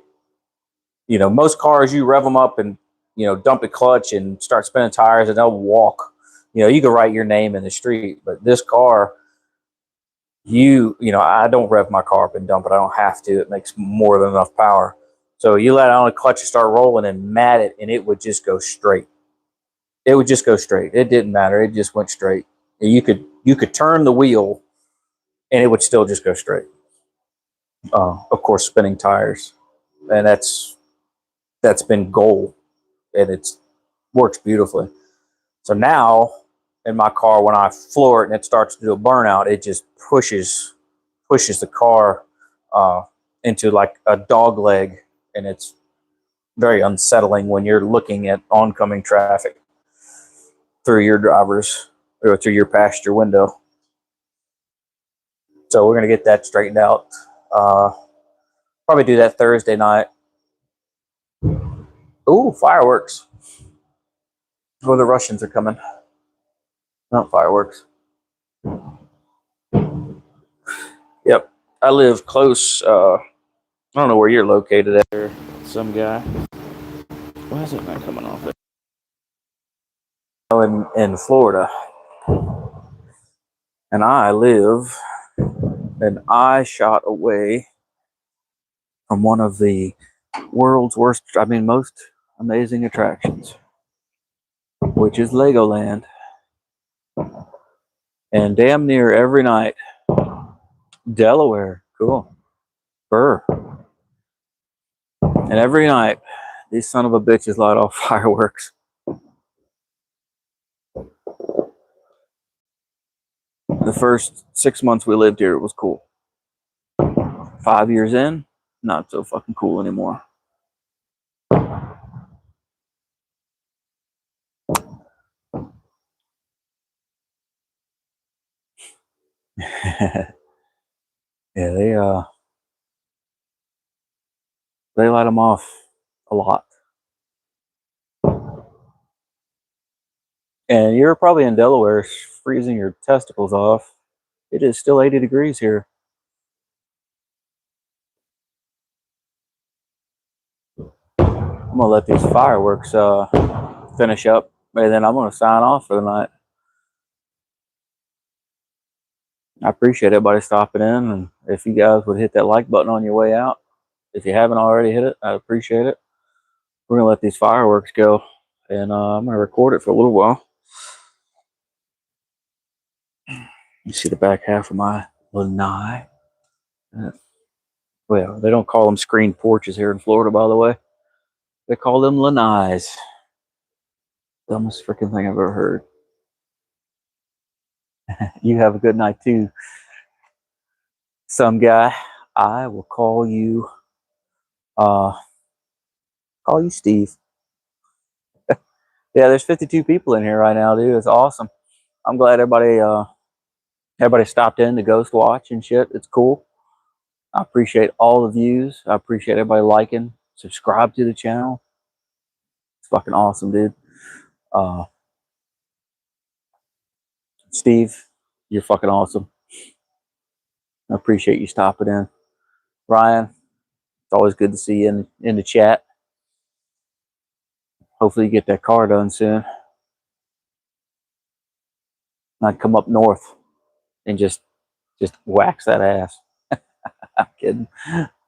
most cars, you rev them up and, dump a clutch and start spinning tires and they'll walk. You can write your name in the street, but this car, I don't rev my car up and dump it. I don't have to. It makes more than enough power. So you let it on a clutch and start rolling and mat it, and it would just go straight. It would just go straight. It didn't matter. It just went straight. You could turn the wheel, and it would still just go straight. Of course, spinning tires, and that's been gold, and it's works beautifully. So now in my car, when I floor it and it starts to do a burnout, it just pushes the car into like a dog leg, and it's very unsettling when you're looking at oncoming traffic through your passenger window. So we're gonna get that straightened out. Probably do that Thursday night. Ooh, fireworks! Oh, the Russians are coming. Not fireworks. Yep. I live close. I don't know where you're located at. There, some guy. Why is it not coming off? Oh, in Florida, and I live an eye shot away from one of the world's worst, most amazing attractions, which is Legoland. And damn near every night, Delaware, cool, Burr. And every night, these son of a bitches light off fireworks. The first 6 months we lived here, it was cool. 5 years in, not so fucking cool anymore. Yeah, they light them off a lot. And you're probably in Delaware freezing your testicles off. It is still 80 degrees here. I'm gonna let these fireworks finish up, and then I'm gonna sign off for the night. I appreciate everybody stopping in, and if you guys would hit that like button on your way out, if you haven't already hit it, I appreciate it. We're gonna let these fireworks go, and I'm gonna record it for a little while. You see the back half of my lanai. Well, they don't call them screen porches here in Florida, by the way. They call them lanais. Dumbest freaking thing I've ever heard. You have a good night too, some guy. I will call you Steve. Yeah, there's 52 people in here right now, dude. It's awesome. I'm glad everybody stopped in to ghost watch and shit. It's cool. I appreciate all the views. I appreciate everybody liking, subscribe to the channel. It's fucking awesome, dude. Uh, Steve, you're fucking awesome. I appreciate you stopping in. Ryan, it's always good to see you in the chat. Hopefully you get that car done soon. I'd come up north and just wax that ass. I'm kidding.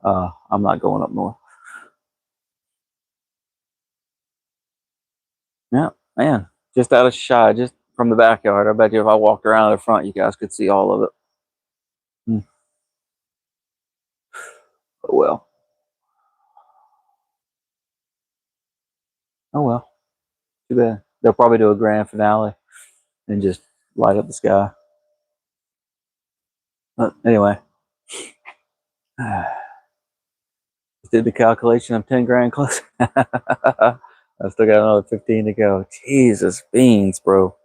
I'm not going up north. Yeah, man. Just out of shot, just from the backyard. I bet you if I walked around the front, you guys could see all of it. Oh well. Oh well. Too bad. They'll probably do a grand finale and just light up the sky. But anyway, did the calculation. I'm 10 grand close. I still got another 15 to go. Jesus beans, bro.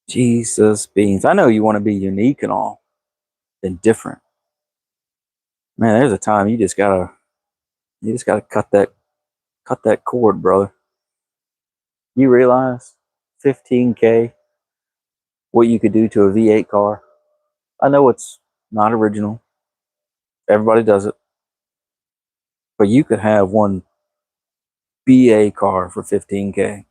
Jesus beans. I know you want to be unique and all and different. Man, there's a time you just gotta cut that cord, brother. You realize 15K what you could do to a V8 car? I know it's not original. Everybody does it. But you could have one BA car for 15K.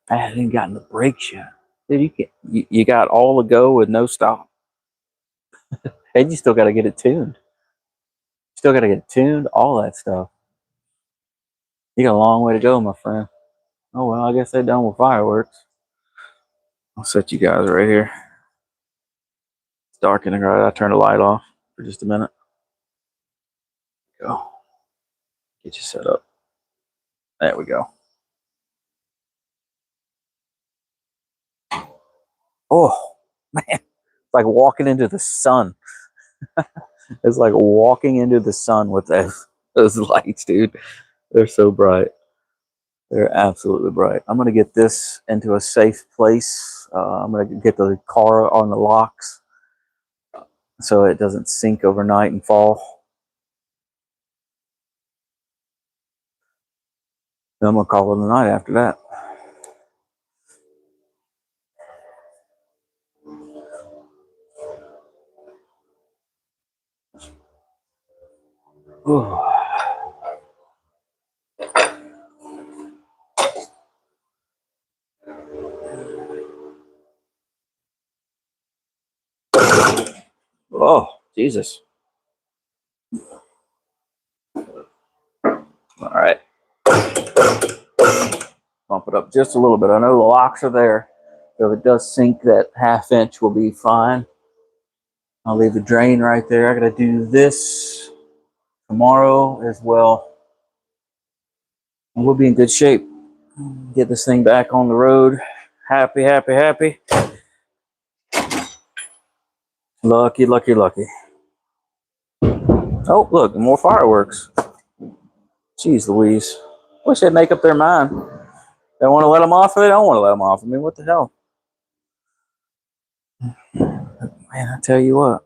I hadn't even gotten the brakes yet. Dude, you got all the go with no stop. And you still got to get it tuned. Still got to get it tuned, all that stuff. You got a long way to go, my friend. Oh, well, I guess they're done with fireworks. I'll set you guys right here. It's dark in the garage. I'll turn the light off for just a minute. Go. Get you set up. There we go. Oh, man. It's like walking into the sun. It's like walking into the sun with those lights, dude. They're so bright. They're absolutely bright. I'm going to get this into a safe place. I'm going to get the car on the locks so it doesn't sink overnight and fall. Then I'm going to call it a night after that. Ooh. Oh, Jesus. All right. Bump it up just a little bit. I know the locks are there. So if it does sink, that ½ inch will be fine. I'll leave the drain right there. I got to do this tomorrow as well. And we'll be in good shape. Get this thing back on the road. Happy, happy, happy. Lucky, lucky, lucky. Oh, look, more fireworks. Jeez Louise. Wish they'd make up their mind. They want to let them off or they don't want to let them off. I mean, what the hell? Man, I tell you what.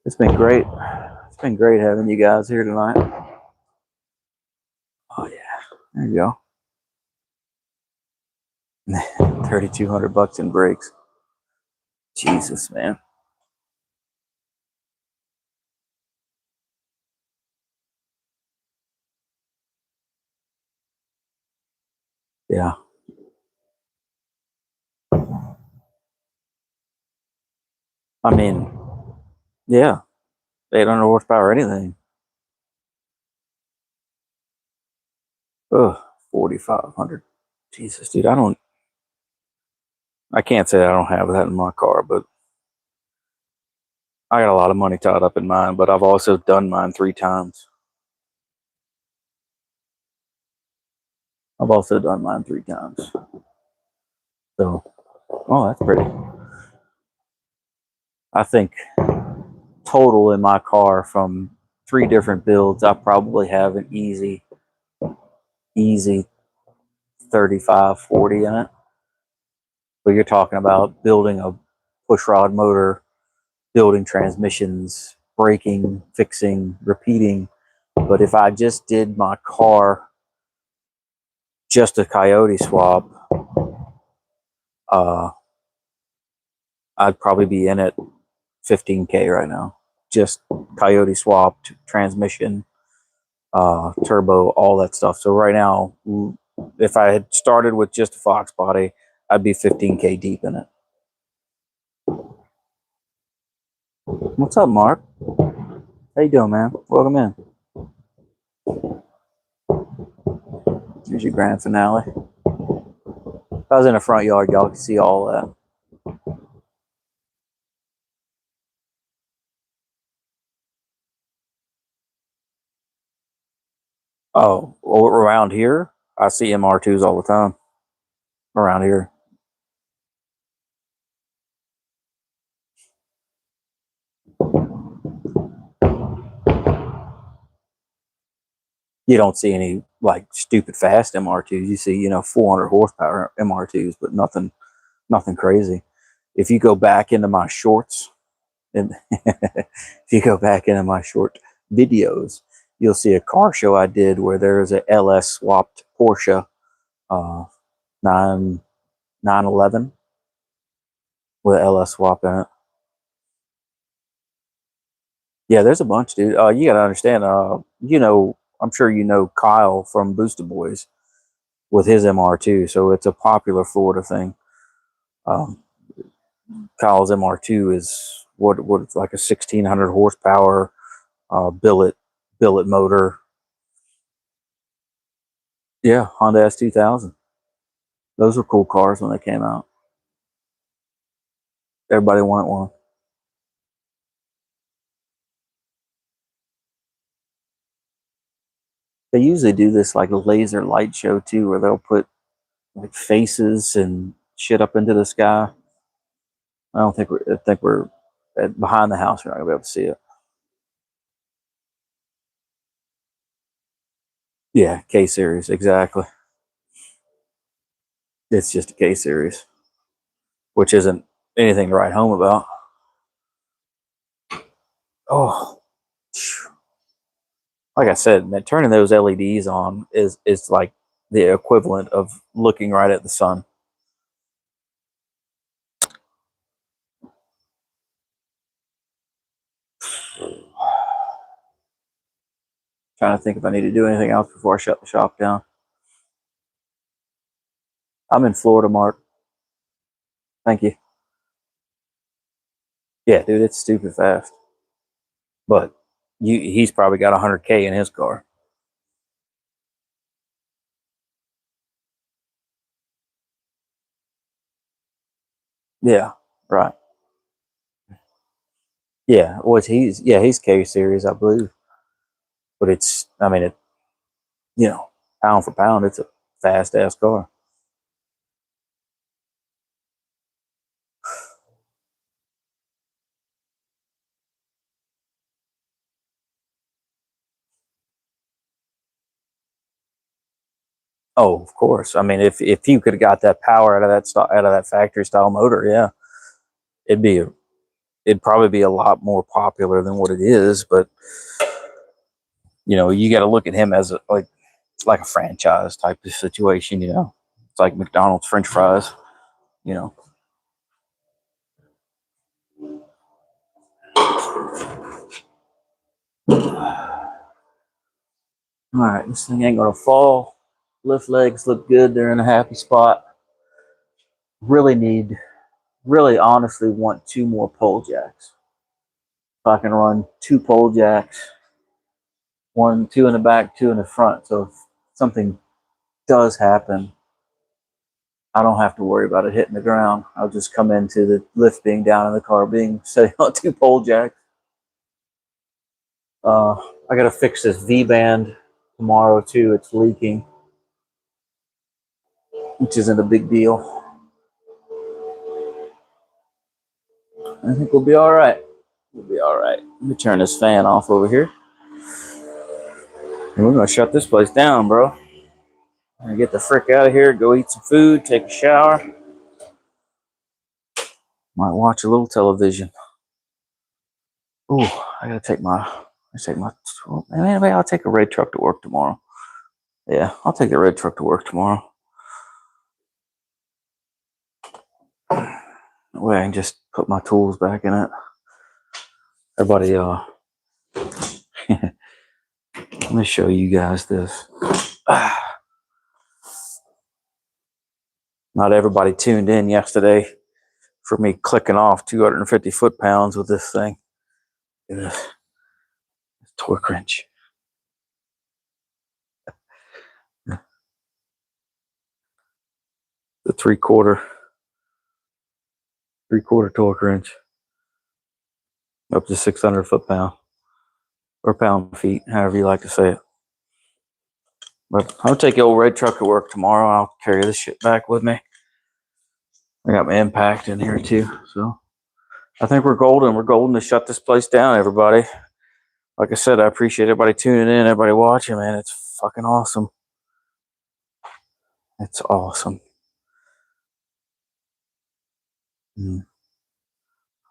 It's been great. It's been great having you guys here tonight. Oh, yeah. There you go. 3,200 bucks in brakes. Jesus, man. Yeah. I mean, yeah. 800 horsepower or anything. Ugh, 4,500. Jesus, dude. I can't say I don't have that in my car, but I got a lot of money tied up in mine, but I've also done mine 3 times. I've also done mine 3 times. So, oh, that's pretty. I think total in my car from 3 different builds, I probably have an easy 35, 40 in it. But you're talking about building a push rod motor, building transmissions, braking, fixing, repeating. But if I just did my car just a coyote swap, I'd probably be in at 15K right now. Just coyote swapped, transmission, turbo, all that stuff. So right now, if I had started with just a Fox body, I'd be 15K deep in it. What's up, Mark? How you doing, man? Welcome in. Here's your grand finale. If I was in the front yard, y'all could see all that. Oh, around here, I see MR2s all the time. Around here. You don't see any like stupid fast MR2s. You see, 400 horsepower MR2s, but nothing crazy. If you go back into my shorts, and if you go back into my short videos, you'll see a car show I did where there's a LS swapped Porsche 911 with LS swap in it. Yeah, there's a bunch, dude. You gotta understand. I'm sure you know Kyle from Booster Boys with his MR2, so it's a popular Florida thing. Um, Kyle's MR2 is what like a 1,600 horsepower billet motor. Yeah, Honda S2000. Those were cool cars when they came out. Everybody wanted one. They usually do this like a laser light show too, where they'll put like faces and shit up into the sky. I think we're behind the house. We're not gonna be able to see it. Yeah, K series, exactly. It's just a K series, which isn't anything to write home about. Oh, like I said, man, turning those LEDs on is like the equivalent of looking right at the sun. Trying to think if I need to do anything else before I shut the shop down. I'm in Florida, Mark. Thank you. Yeah, dude, it's stupid fast. But he's probably got 100K in his car. Yeah, right. Yeah, he's K series, I believe. But it's, I mean, pound for pound, it's a fast ass car. Oh, of course. I mean, if you could have got that power out of that factory style motor, yeah, it'd be it'd probably be a lot more popular than what it is. But you got to look at him as like a franchise type of situation. It's like McDonald's French fries. You know. All right, this thing ain't gonna fall. Lift legs look good. They're in a happy spot. Really honestly want 2 more pole jacks. If I can run 2 pole jacks, 2 in the back, 2 in the front. So if something does happen, I don't have to worry about it hitting the ground. I'll just come into the lift being down in the car being sitting on 2 pole jacks. I gotta fix this V-band tomorrow too. It's leaking, which isn't a big deal. I think we'll be all right. We'll be all right. Let me turn this fan off over here. And we're gonna shut this place down, bro. I'm gonna get the frick out of here, go eat some food, take a shower. Might watch a little television. Ooh, I gotta take my. Maybe I'll take a red truck to work tomorrow. Yeah, I'll take the red truck to work tomorrow. That way I can just put my tools back in it. Everybody, let me show you guys this. Not everybody tuned in yesterday for me clicking off 250 foot-pounds with this thing. This torque wrench. The three-quarter torque wrench. Up to 600 foot-pound. Or pound-feet, however you like to say it. But I'll take the old red truck to work tomorrow. I'll carry this shit back with me. I got my impact in here too. So I think we're golden. We're golden to shut this place down, everybody. Like I said, I appreciate everybody tuning in, everybody watching, man. It's fucking awesome. It's awesome.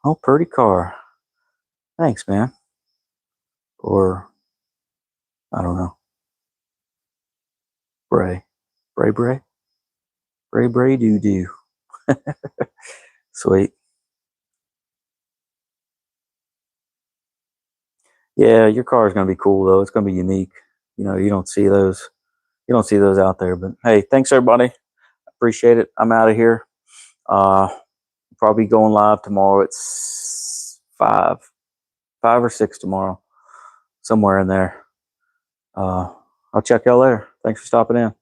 Oh, pretty car. Thanks, man. Or, I don't know. Bray. Bray doo doo. Sweet. Yeah, your car is going to be cool though. It's going to be unique. You don't see those. You don't see those out there. But hey, thanks everybody. Appreciate it. I'm out of here. Probably going live tomorrow at 5 or 6 tomorrow, somewhere in there. I'll check y'all later. Thanks for stopping in.